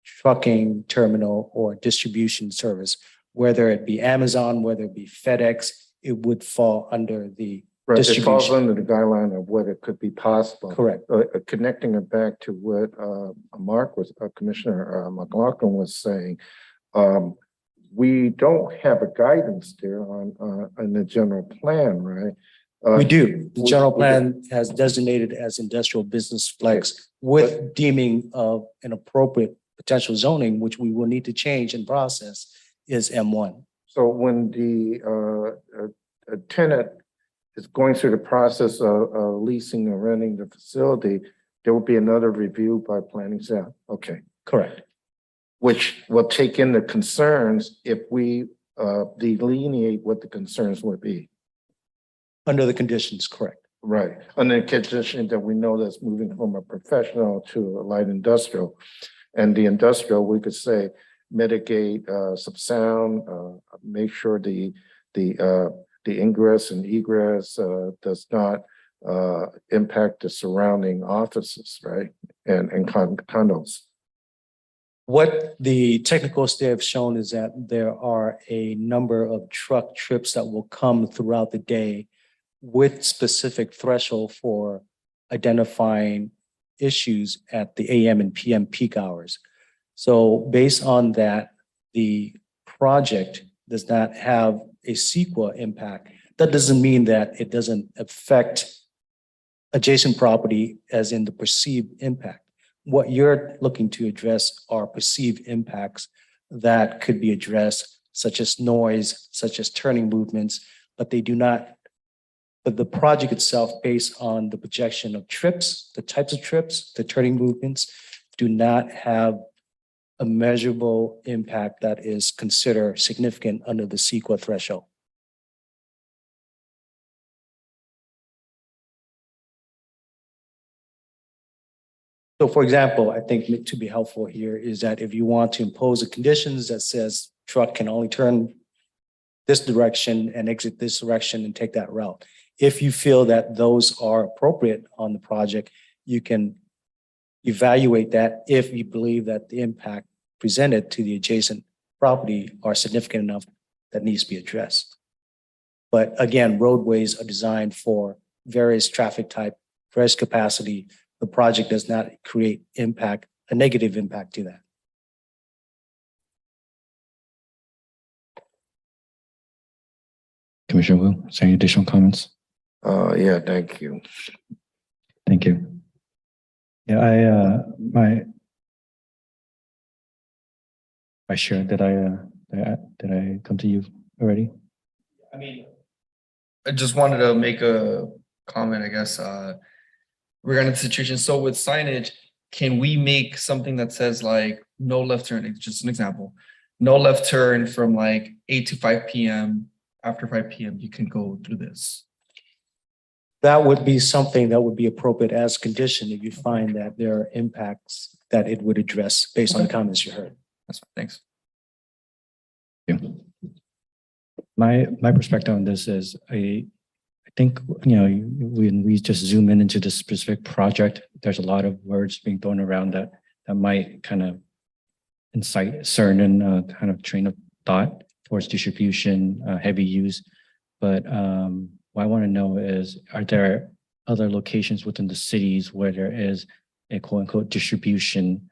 Speaker 14: trucking terminal or distribution service, whether it be Amazon, whether it be FedEx, it would fall under the
Speaker 9: Right, it falls
Speaker 14: distribution.
Speaker 9: under the guideline of what it could be possible.
Speaker 14: Correct.
Speaker 9: Connecting it back to what Commissioner McLaughlin was saying, we don't have a guidance there on the general plan, right?
Speaker 14: We do. The general
Speaker 9: we do.
Speaker 14: plan has designated as industrial business flex with deeming of an appropriate potential zoning, which we will need to change in process, is M1.
Speaker 9: So when the a tenant is going through the process of leasing or renting the facility, there will be another review by planning staff. Okay.
Speaker 14: Correct.
Speaker 9: Which will take in the concerns if we delineate what the concerns would be.
Speaker 14: Under the conditions, correct.
Speaker 9: Right. Under the condition that we know that's moving from a professional to a light industrial. And the industrial, we could say, mitigate some sound, make sure the ingress and egress does not impact the surrounding offices, right? And condos.
Speaker 14: What the technical staff have shown is that there are a number of truck trips that will come throughout the day with specific threshold for identifying issues at the AM and PM peak hours. So based on that, the project does not have a CEQA impact. That doesn't mean that it doesn't affect adjacent property as in the perceived impact. What you're looking to address are perceived impacts that could be addressed, such as noise, such as turning movements, but they do not, but the project itself, based on the projection of trips, the types of trips, the turning movements, do not have a measurable impact that is considered significant under the CEQA threshold. So for example, I think to be helpful here is that if you want to impose a conditions that says truck can only turn this direction and exit this direction and take that route. If you feel that those are appropriate on the project, you can evaluate that if you believe that the impact presented to the adjacent property are significant enough that needs to be addressed. But again, roadways are designed for various traffic type, various capacity. The project does not create impact, a negative impact to that.
Speaker 1: Commissioner Wu, is there any additional comments?
Speaker 9: Yeah, thank you.
Speaker 1: Thank you. Yeah, I share, did I come to you already?
Speaker 13: I mean, I just wanted to make a comment, I guess, regarding the situation. So with signage, can we make something that says like no left turn, just an example, no left turn from like 8 to 5 p.m. after 5 PM, you can go through this.
Speaker 14: That would be something that would be appropriate as condition if you find that there are impacts that it would address based on the comments you heard.
Speaker 13: That's fine. Thanks.
Speaker 1: My perspective on this is I think, when we just zoom in into this specific project, there's a lot of words being thrown around that might kind of incite certain kind of train of thought towards distribution, heavy use. But what I want to know is, are there other locations within the cities where there is a quote unquote distribution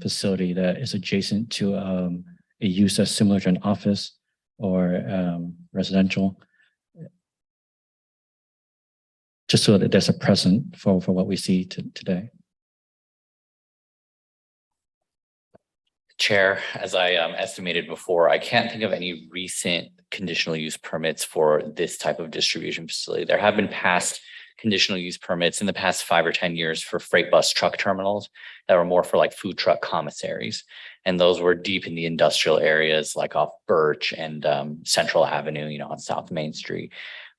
Speaker 1: facility that is adjacent to a use that's similar to an office or residential? Just so that there's a precedent for what we see today.
Speaker 16: Chair, as I estimated before, I can't think of any recent conditional use permits for this type of distribution facility. There have been past conditional use permits in the past 5 or 10 years for freight bus truck terminals that were more for like food truck commissaries. And those were deep in the industrial areas like off Birch and Central Avenue, on South Main Street.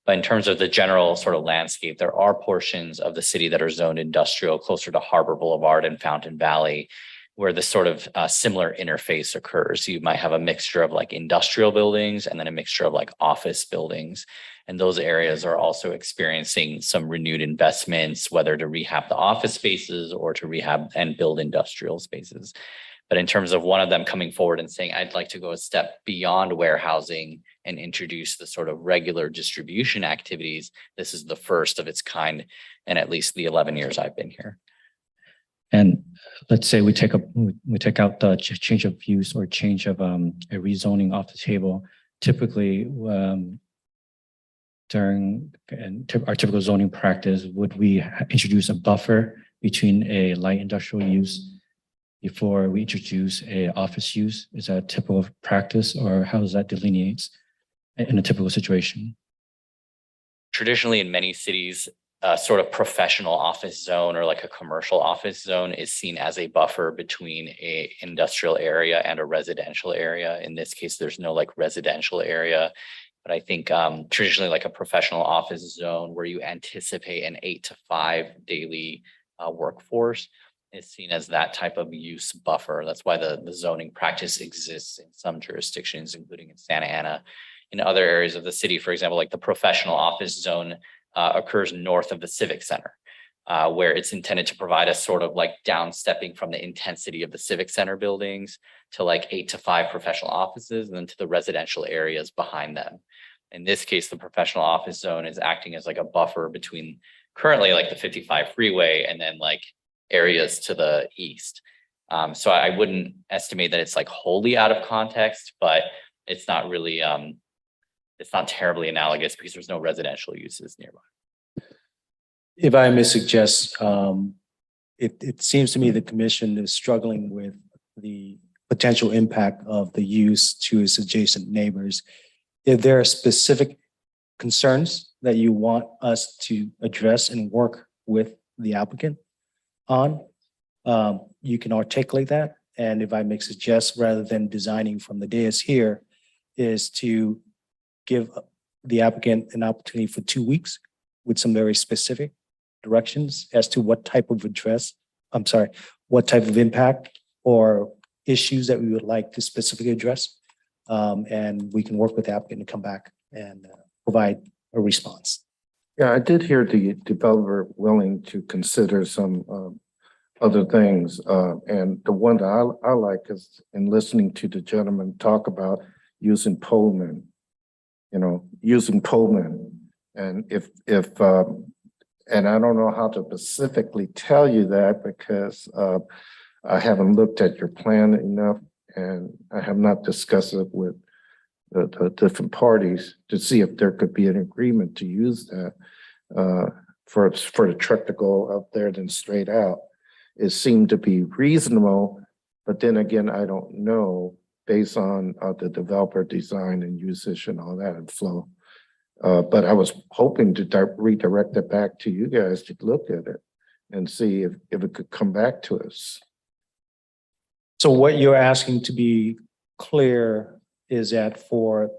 Speaker 16: But in terms of the general sort of landscape, there are portions of the city that are zoned industrial closer to Harbor Boulevard and Fountain Valley, where this sort of similar interface occurs. You might have a mixture of like industrial buildings and then a mixture of like office buildings. And those areas are also experiencing some renewed investments, whether to rehab the office spaces or to rehab and build industrial spaces. But in terms of one of them coming forward and saying, I'd like to go a step beyond warehousing and introduce the sort of regular distribution activities, this is the first of its kind in at least the 11 years I've been here.
Speaker 1: And let's say we take out the change of use or change of a rezoning off the table. Typically, during our typical zoning practice, would we introduce a buffer between a light industrial use before we introduce a office use? Is that a typical practice, or how does that delineate in a typical situation?
Speaker 16: Traditionally, in many cities, a sort of professional office zone or like a commercial office zone is seen as a buffer between a industrial area and a residential area. In this case, there's no like residential area, but I think traditionally like a professional office zone where you anticipate an 8 to 5 daily workforce is seen as that type of use buffer. That's why the zoning practice exists in some jurisdictions, including in Santa Ana. In other areas of the city, for example, like the professional office zone occurs north of the Civic Center, where it's intended to provide a sort of like downstepping from the intensity of the Civic Center buildings to like 8 to 5 professional offices and then to the residential areas behind them. In this case, the professional office zone is acting as like a buffer between currently like the 55 freeway and then like areas to the east. So I wouldn't estimate that it's like wholly out of context, but it's not really, it's not terribly analogous because there's no residential uses nearby.
Speaker 14: If I may suggest, it seems to me the commission is struggling with the potential impact of the use to its adjacent neighbors. If there are specific concerns that you want us to address and work with the applicant on, you can articulate that. And if I may suggest, rather than designing from the dais here, is to give the applicant an opportunity for 2 weeks with some very specific directions as to what type of what type of impact or issues that we would like to specifically address. And we can work with the applicant to come back and provide a response.
Speaker 9: Yeah, I did hear the developer willing to consider some other things. And the one that I like is in listening to the gentleman talk about using Pullman, using Pullman. And if and I don't know how to specifically tell you that because I haven't looked at your plan enough and I have not discussed it with the different parties to see if there could be an agreement to use that for the truck to go up there then straight out. It seemed to be reasonable, but then again, I don't know based on the developer design and usage and all that and flow. But I was hoping to redirect it back to you guys to look at it and see if it could come back to us.
Speaker 14: So what you're asking, to be clear, is that for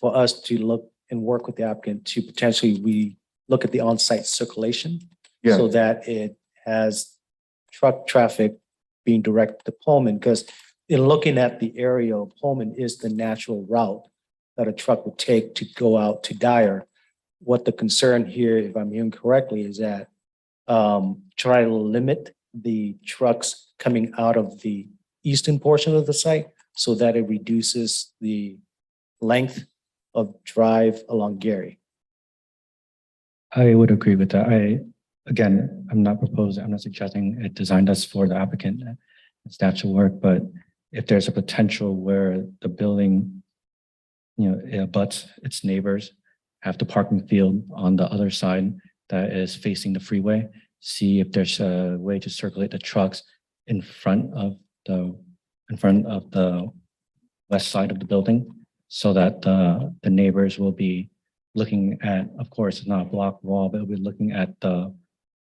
Speaker 14: us to look and work with the applicant to potentially we look at the on-site circulation
Speaker 9: Yeah.
Speaker 14: so that it has truck traffic being directed to Pullman, because in looking at the area, Pullman is the natural route that a truck would take to go out to Dyer. What the concern here, if I'm hearing correctly, is that try to limit the trucks coming out of the eastern portion of the site so that it reduces the length of drive along Gary.
Speaker 1: I would agree with that. I'm not proposing, I'm not suggesting it designed us for the applicant. It's natural work, but if there's a potential where the building, it abuts its neighbors, have the parking field on the other side that is facing the freeway, see if there's a way to circulate the trucks in front of the west side of the building so that the neighbors will be looking at, of course, it's not a block wall, but we're looking at the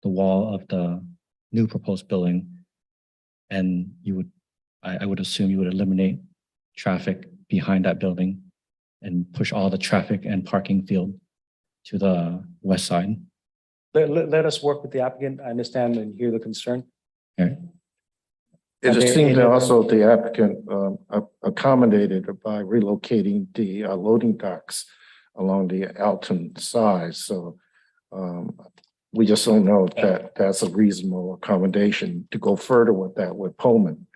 Speaker 1: wall of the new proposed building. And I would assume you would eliminate traffic behind that building and push all the traffic and parking field to the west side.
Speaker 14: Let us work with the applicant. I understand and hear the concern.
Speaker 1: Okay.
Speaker 9: It just seems that also the applicant accommodated by relocating the loading docks along the Alton side. So we just don't know if that's a reasonable accommodation to go further with that with Pullman.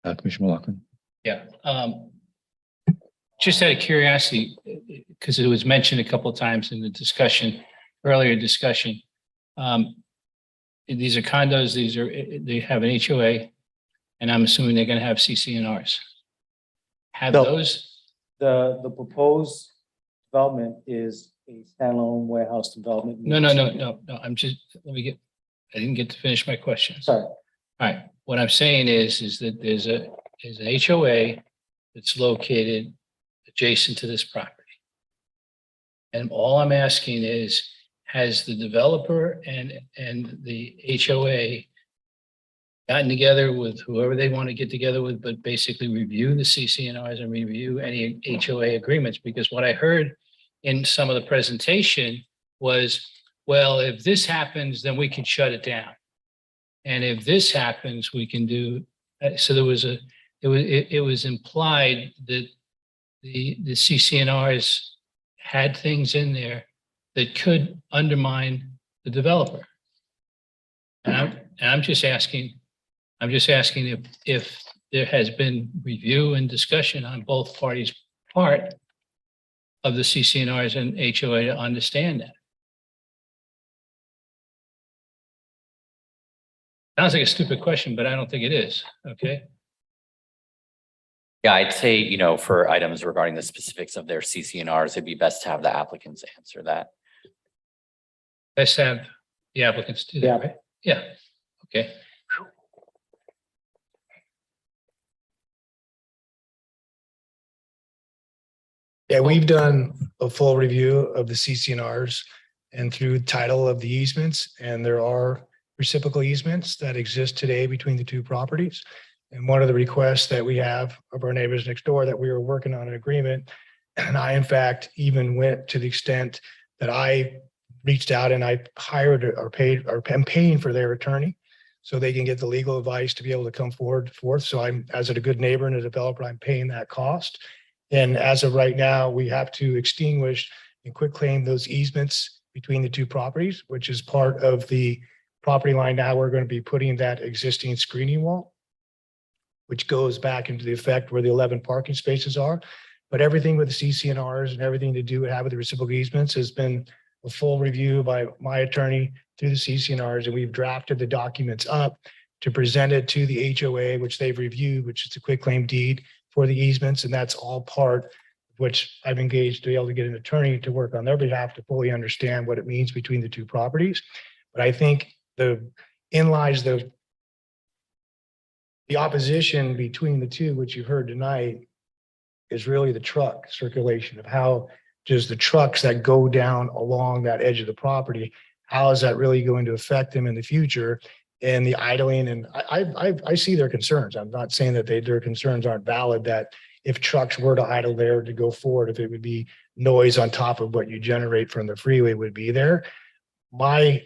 Speaker 1: Commissioner McLaughlin.
Speaker 6: Yeah. Just out of curiosity, because it was mentioned a couple of times in the earlier discussion. These are condos, they have an HOA, and I'm assuming they're gonna have CCNRs. Have
Speaker 14: No.
Speaker 6: those,
Speaker 14: The proposed development is a standalone warehouse development.
Speaker 6: no, I'm just, I didn't get to finish my question.
Speaker 14: Sorry.
Speaker 6: All right, what I'm saying is that there's an HOA that's located adjacent to this property. And all I'm asking is, has the developer and the HOA gotten together with whoever they want to get together with, but basically review the CCNRs and review any HOA agreements? Because what I heard in some of the presentation was, well, if this happens, then we can shut it down. And if this happens, we can do, so it was implied that the CCNRs had things in there that could undermine the developer. And I'm just asking if there has been review and discussion on both parties' part of the CCNRs and HOA to understand that. Sounds like a stupid question, but I don't think it is, okay?
Speaker 16: Yeah, I'd say, for items regarding the specifics of their CCNRs, it'd be best to have the applicants answer that.
Speaker 6: Let's have the applicants do that, right? Yeah, okay.
Speaker 17: Yeah, we've done a full review of the CCNRs and through title of the easements, and there are reciprocal easements that exist today between the two properties. And one of the requests that we have of our neighbors next door that we were working on an agreement, and I in fact even went to the extent that I reached out and I hired or paid or am paying for their attorney so they can get the legal advice to be able to come forth. So I'm, as a good neighbor and a developer, I'm paying that cost. And as of right now, we have to extinguish and quitclaim those easements between the two properties, which is part of the property line. Now we're going to be putting that existing screening wall, which goes back into the effect where the 11 parking spaces are. But everything with the CCNRs and everything to do with the reciprocal easements has been a full review by my attorney through the CCNRs, and we've drafted the documents up to present it to the HOA, which they've reviewed, which is a quitclaim deed for the easements. And that's all part of which I've engaged to be able to get an attorney to work on their behalf to fully understand what it means between the two properties. But I think in lies the opposition between the two, which you've heard tonight, is really the truck circulation of how does the trucks that go down along that edge of the property, how is that really going to affect them in the future? and the idling, and I see their concerns. I'm not saying that their concerns aren't valid, that if trucks were to idle there to go forward, if it would be noise on top of what you generate from the freeway would be there. My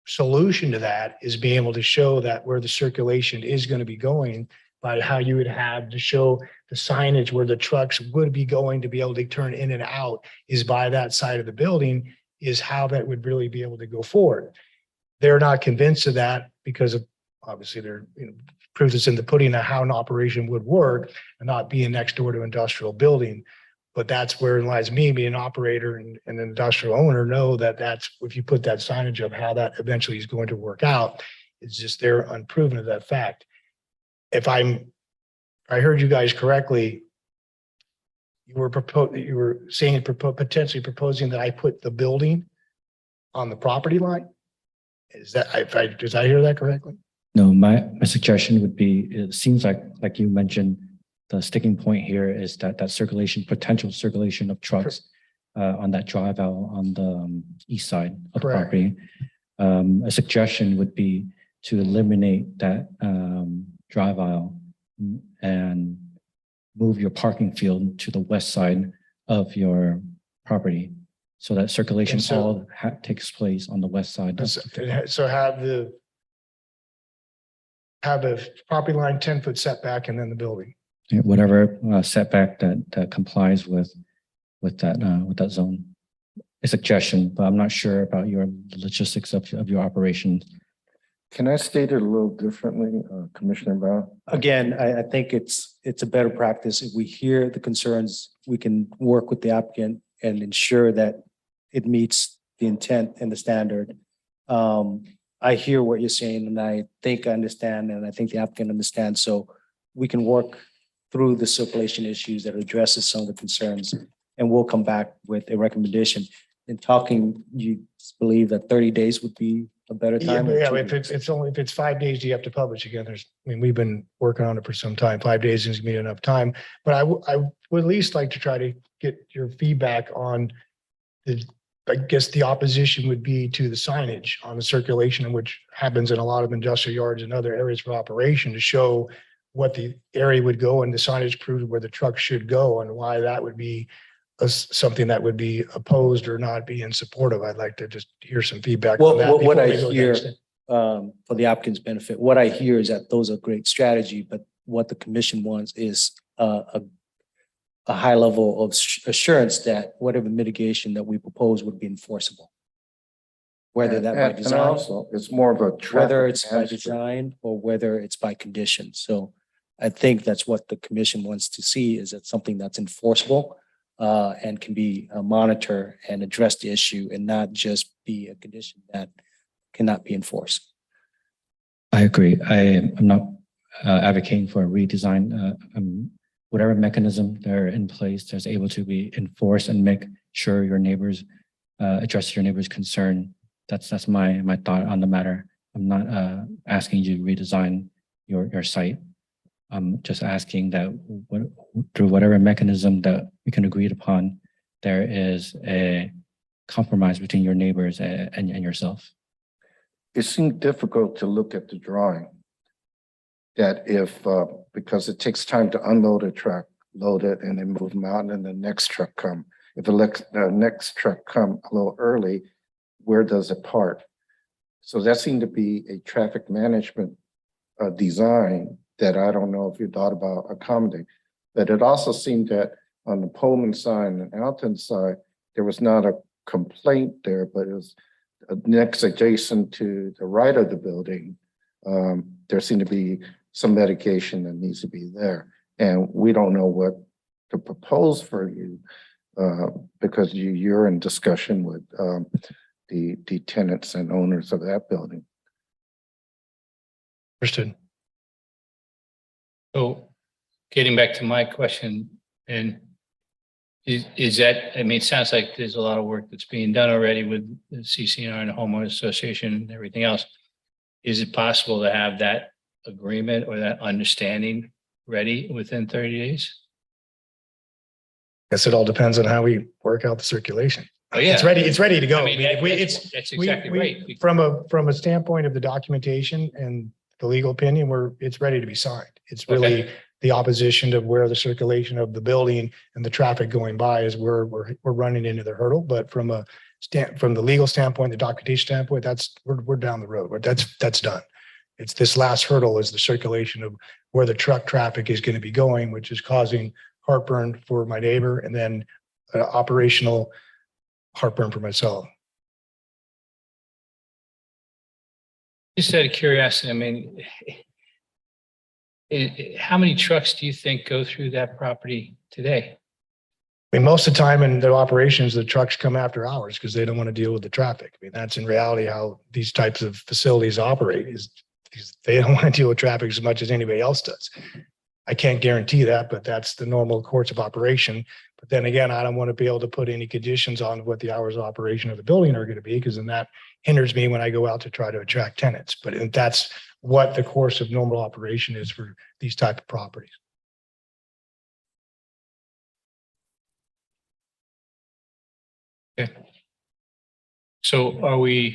Speaker 17: solution to that is being able to show that where the circulation is going to be going, by how you would have to show the signage where the trucks would be going to be able to turn in and out is by that side of the building, is how that would really be able to go forward. They're not convinced of that because of, obviously, they're, proof is in the pudding of how an operation would work and not being next door to industrial building. But that's where it lies, me being an operator and an industrial owner, know that that's, if you put that signage of how that eventually is going to work out, it's just they're unproven of that fact. If I heard you guys correctly, you were saying potentially proposing that I put the building on the property line. Is that, did I hear that correctly?
Speaker 1: No, my suggestion would be, it seems like you mentioned, the sticking point here is that potential circulation of trucks on that drive out on the east side of the property. A suggestion would be to eliminate that drive aisle and move your parking field to the west side of your property, so that circulation all takes place on the west side.
Speaker 17: So have the property line 10-foot setback and then the building.
Speaker 1: Whatever setback that complies with that zone. A suggestion, but I'm not sure about your logistics of your operations.
Speaker 9: Can I state it a little differently, Commissioner Bao?
Speaker 14: Again, I think it's a better practice. If we hear the concerns, we can work with the applicant and ensure that it meets the intent and the standard. I hear what you're saying, and I think I understand, and I think the applicant understands. So we can work through the circulation issues that addresses some of the concerns, and we'll come back with a recommendation. In talking, you believe that 30 days would be a better time?
Speaker 17: Yeah, if it's 5 days, you have to publish again. We've been working on it for some time. 5 days isn't gonna be enough time. But I would at least like to try to get your feedback on I guess the opposition would be to the signage on the circulation, which happens in a lot of industrial yards and other areas for operation, to show what the area would go, and the signage proves where the truck should go, and why that would be something that would be opposed or not be in support of. I'd like to just hear some feedback on that.
Speaker 14: What I
Speaker 17: before we go
Speaker 14: hear,
Speaker 17: next.
Speaker 14: for the applicant's benefit, what I hear is that those are great strategy, but what the commission wants is a high level of assurance that whatever mitigation that we propose would be enforceable. Whether that by
Speaker 9: And
Speaker 14: design,
Speaker 9: also, it's more of a
Speaker 14: whether
Speaker 9: traffic
Speaker 14: it's by
Speaker 9: management.
Speaker 14: design or whether it's by condition. So I think that's what the commission wants to see, is that something that's enforceable and can be monitored and address the issue, and not just be a condition that cannot be enforced.
Speaker 1: I agree. I'm not advocating for a redesign. Whatever mechanism they're in place that's able to be enforced and make sure your neighbors address your neighbors' concern. That's my thought on the matter. I'm not asking you to redesign your site. I'm just asking that through whatever mechanism that we can agree upon, there is a compromise between your neighbors and yourself.
Speaker 9: It seemed difficult to look at the drawing. That if, because it takes time to unload a truck, load it, and then move them out, and then the next truck come. If the next truck come a little early, where does it park? So that seemed to be a traffic management design that I don't know if you thought about accommodating. But it also seemed that on the Pullman side and Alton side, there was not a complaint there, but it was next adjacent to the right of the building. There seemed to be some medication that needs to be there. And we don't know what to propose for you because you're in discussion with the tenants and owners of that building.
Speaker 17: Understood.
Speaker 6: So getting back to my question, and is that, I mean, it sounds like there's a lot of work that's being done already with the CCNR and the homeowners association and everything else. Is it possible to have that agreement or that understanding ready within 30 days?
Speaker 17: Guess it all depends on how we work out the circulation.
Speaker 6: Oh, yeah.
Speaker 17: It's ready to go.
Speaker 6: I mean, that's exactly right.
Speaker 17: From a standpoint of the documentation and the legal opinion, it's ready to be signed. It's really the opposition to where the circulation of the building and the traffic going by is where we're running into the hurdle. But from the legal standpoint, the documentation standpoint, we're down the road. That's done. It's this last hurdle is the circulation of where the truck traffic is going to be going, which is causing heartburn for my neighbor and then operational heartburn for myself.
Speaker 6: Just out of curiosity, I mean, how many trucks do you think go through that property today?
Speaker 17: I mean, most of the time in their operations, the trucks come after hours because they don't want to deal with the traffic. I mean, that's in reality how these types of facilities operate is because they don't want to deal with traffic as much as anybody else does. I can't guarantee that, but that's the normal course of operation. But then again, I don't want to be able to put any conditions on what the hours of operation of the building are going to be, because then that hinders me when I go out to try to attract tenants. But that's what the course of normal operation is for these type of properties.
Speaker 6: Okay. So are we're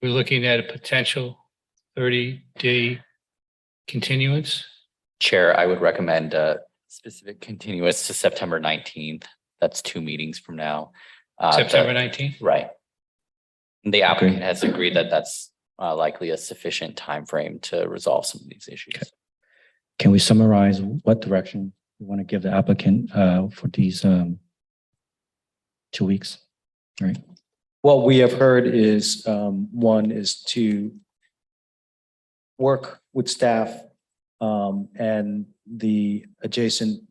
Speaker 6: looking at a potential 30-day continuance?
Speaker 16: Chair, I would recommend a specific continuance to September 19th. That's 2 meetings from now.
Speaker 6: September 19th?
Speaker 16: Right. And the applicant has agreed that that's likely a sufficient time frame to resolve some of these issues.
Speaker 1: Okay. Can we summarize what direction we want to give the applicant for these 2 weeks? All right.
Speaker 14: What we have heard is, one is to work with staff and the adjacent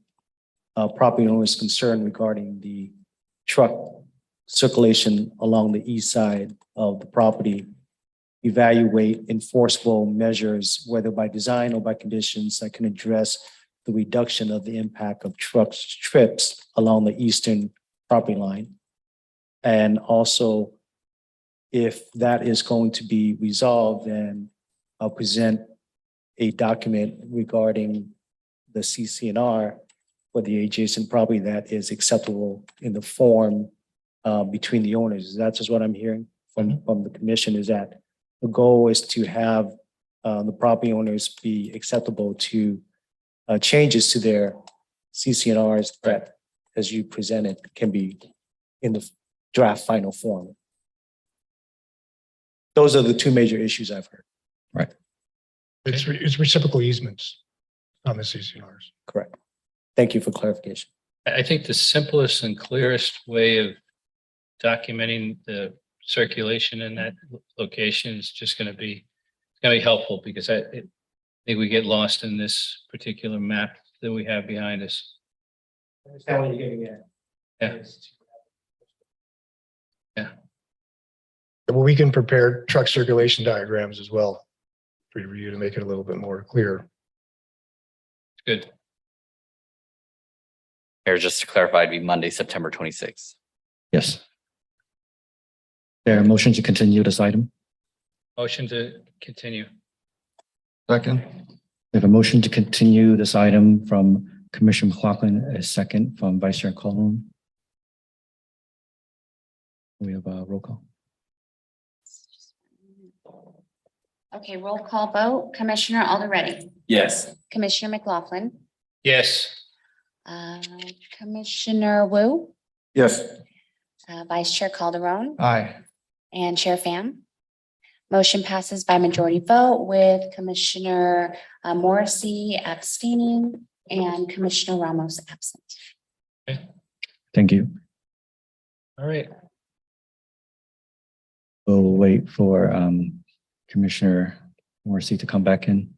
Speaker 14: property owners concerned regarding the truck circulation along the east side of the property, evaluate enforceable measures, whether by design or by conditions, that can address the reduction of the impact of trips along the eastern property line. And also, if that is going to be resolved, then I'll present a document regarding the CCNR for the adjacent property that is acceptable in the form between the owners. That's just what I'm hearing from the commission, is that the goal is to have the property owners be acceptable to changes to their CCNRs that, as you presented, can be in the draft final form. Those are the 2 major issues I've heard.
Speaker 1: Right.
Speaker 17: It's reciprocal easements on the CCNRs.
Speaker 14: Correct. Thank you for clarification.
Speaker 6: I think the simplest and clearest way of documenting the circulation in that location is just going to be helpful, because I think we get lost in this particular map that we have behind us.
Speaker 14: I understand what you're getting at.
Speaker 6: Yeah. Yeah.
Speaker 17: Well, we can prepare truck circulation diagrams as well for you to make it a little bit more clear.
Speaker 6: Good.
Speaker 16: Here, just to clarify, it'd be Monday, September 26th.
Speaker 1: Yes. There are motions to continue this item.
Speaker 6: Motion to continue.
Speaker 13: Second.
Speaker 1: We have a motion to continue this item from Commissioner McLaughlin, a second from Vice Chair Colon. We have a roll call.
Speaker 23: Okay, roll call vote. Commissioner Aldereti.
Speaker 3: Yes.
Speaker 23: Commissioner McLaughlin.
Speaker 6: Yes.
Speaker 23: Commissioner Wu.
Speaker 13: Yes.
Speaker 23: Vice Chair Calderon.
Speaker 13: Aye.
Speaker 23: And Chair Pham. Motion passes by majority vote with Commissioner Morrissey abstaining and Commissioner Ramos absent.
Speaker 1: Thank you.
Speaker 6: All right.
Speaker 1: We'll wait for Commissioner Morrissey to come back in.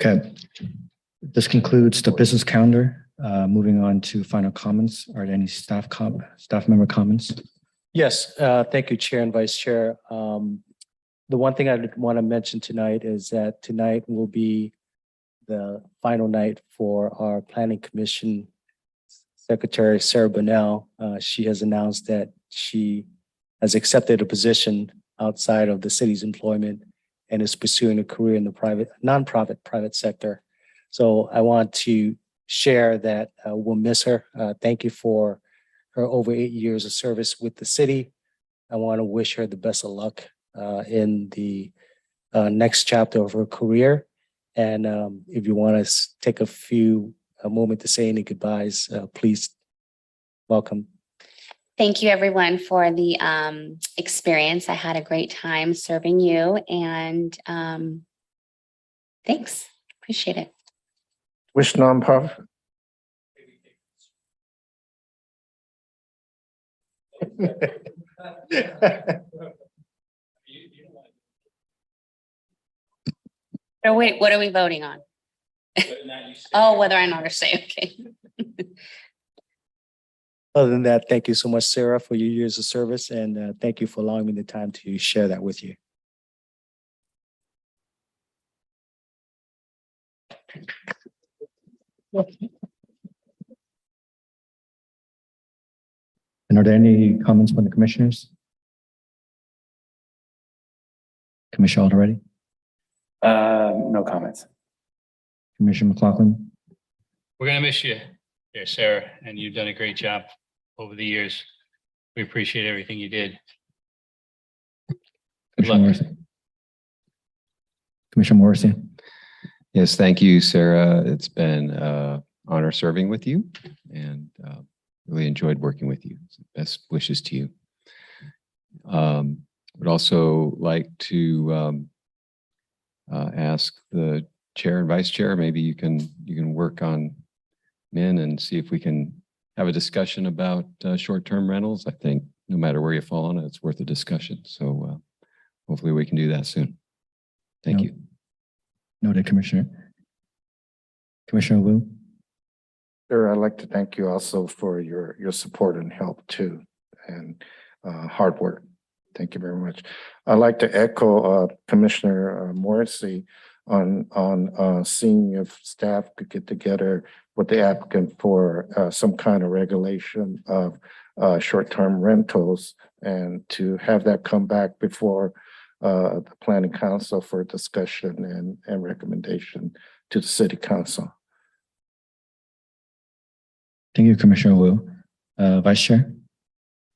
Speaker 1: Okay, this concludes the business calendar. moving on to final comments. Are there any staff member comments?
Speaker 14: Yes, thank you, Chair and Vice Chair. The one thing I want to mention tonight is that tonight will be the final night for our Planning Commission Secretary, Sarah Bunnell. She has announced that she has accepted a position outside of the city's employment and is pursuing a career in the private sector. So I want to share that we'll miss her. Thank you for her over 8 years of service with the city. I want to wish her the best of luck in the next chapter of her career. And if you want to take a moment to say any goodbyes, please welcome.
Speaker 23: Thank you, everyone, for the experience. I had a great time serving you, and thanks. Appreciate it.
Speaker 9: Which nonprofit?
Speaker 23: Oh, wait, what are we voting on? Oh, whether I not to say, okay.
Speaker 14: Other than that, thank you so much, Sarah, for your years of service, and thank you for allowing me the time to share that with you.
Speaker 1: And are there any comments from the commissioners? Commissioner Alderete,
Speaker 3: No comments.
Speaker 1: Commissioner McLaughlin,
Speaker 6: We're gonna miss you there, Sarah, and you've done a great job over the years. We appreciate everything you did. Good
Speaker 1: Commissioner
Speaker 6: luck.
Speaker 1: Morrissey. Commissioner Morrissey.
Speaker 12: Yes, thank you, Sarah. It's been honor serving with you and really enjoyed working with you. Best wishes to you. Would also like to ask the chair and vice chair, maybe you can work on Min and see if we can have a discussion about short-term rentals. I think no matter where you fall on it, it's worth a discussion. So hopefully we can do that soon. Thank you.
Speaker 1: Noted, Commissioner. Commissioner Wu.
Speaker 9: Sir, I'd like to thank you also for your support and help too, and hard work. Thank you very much. I'd like to echo Commissioner Morrissey on seeing if staff could get together with the applicant for some kind of regulation of short-term rentals and to have that come back before the Planning Council for discussion and recommendation to the City Council.
Speaker 1: Thank you, Commissioner Wu. Vice Chair.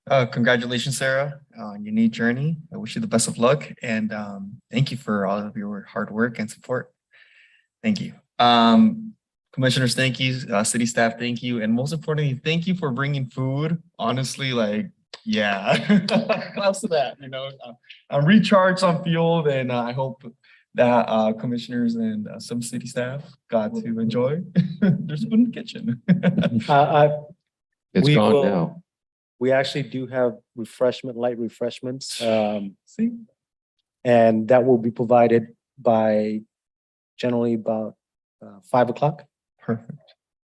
Speaker 13: Congratulations, Sarah, on your new journey. I wish you the best of luck, and thank you for all of your hard work and support. Thank you. Commissioners, thank you. City staff, thank you. And most importantly, thank you for bringing food. Honestly, like, yeah, close to that, you know. I'm recharged on field, and I hope that commissioners and some city staff got to enjoy. There's food in the kitchen.
Speaker 12: It's
Speaker 14: We
Speaker 12: gone
Speaker 14: will-
Speaker 12: now.
Speaker 14: We actually do have light refreshments.
Speaker 13: See?
Speaker 14: And that will be provided by generally about 5 o'clock.
Speaker 13: Perfect.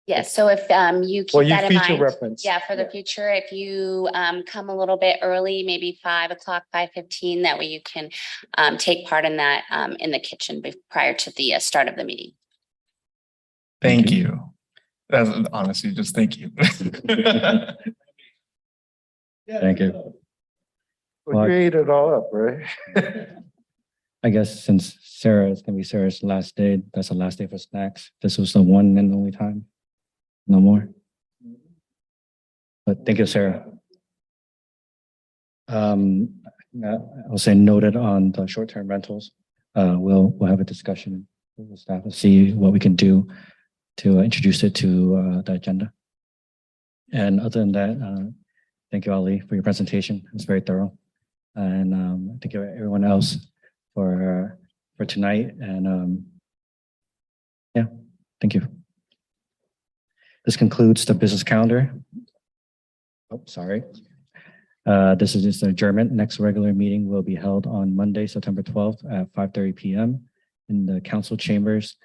Speaker 23: Yes, so if you
Speaker 14: For
Speaker 23: keep
Speaker 14: you
Speaker 23: that in
Speaker 14: future
Speaker 23: mind.
Speaker 14: reference.
Speaker 23: Yeah, for the future, if you come a little bit early, maybe 5 o'clock, 5:15, that way you can take part in that in the kitchen prior to the start of the meeting.
Speaker 13: Thank you. That's honestly just thank you.
Speaker 1: Thank you.
Speaker 9: We ate it all up, right?
Speaker 1: I guess since Sarah is going to be Sarah's last day, that's the last day for snacks. This was the one and only time. No more. But thank you, Sarah. I'll say noted on the short-term rentals. We'll have a discussion with the staff and see what we can do to introduce it to the agenda. And other than that, thank you, Ali, for your presentation. It was very thorough. And thank you everyone else for tonight. And yeah, thank you. This concludes the business calendar. Oh, sorry. This is just an adjournment. Next regular meeting will be held on Monday, September 12th at 5:30 p.m. in the council chambers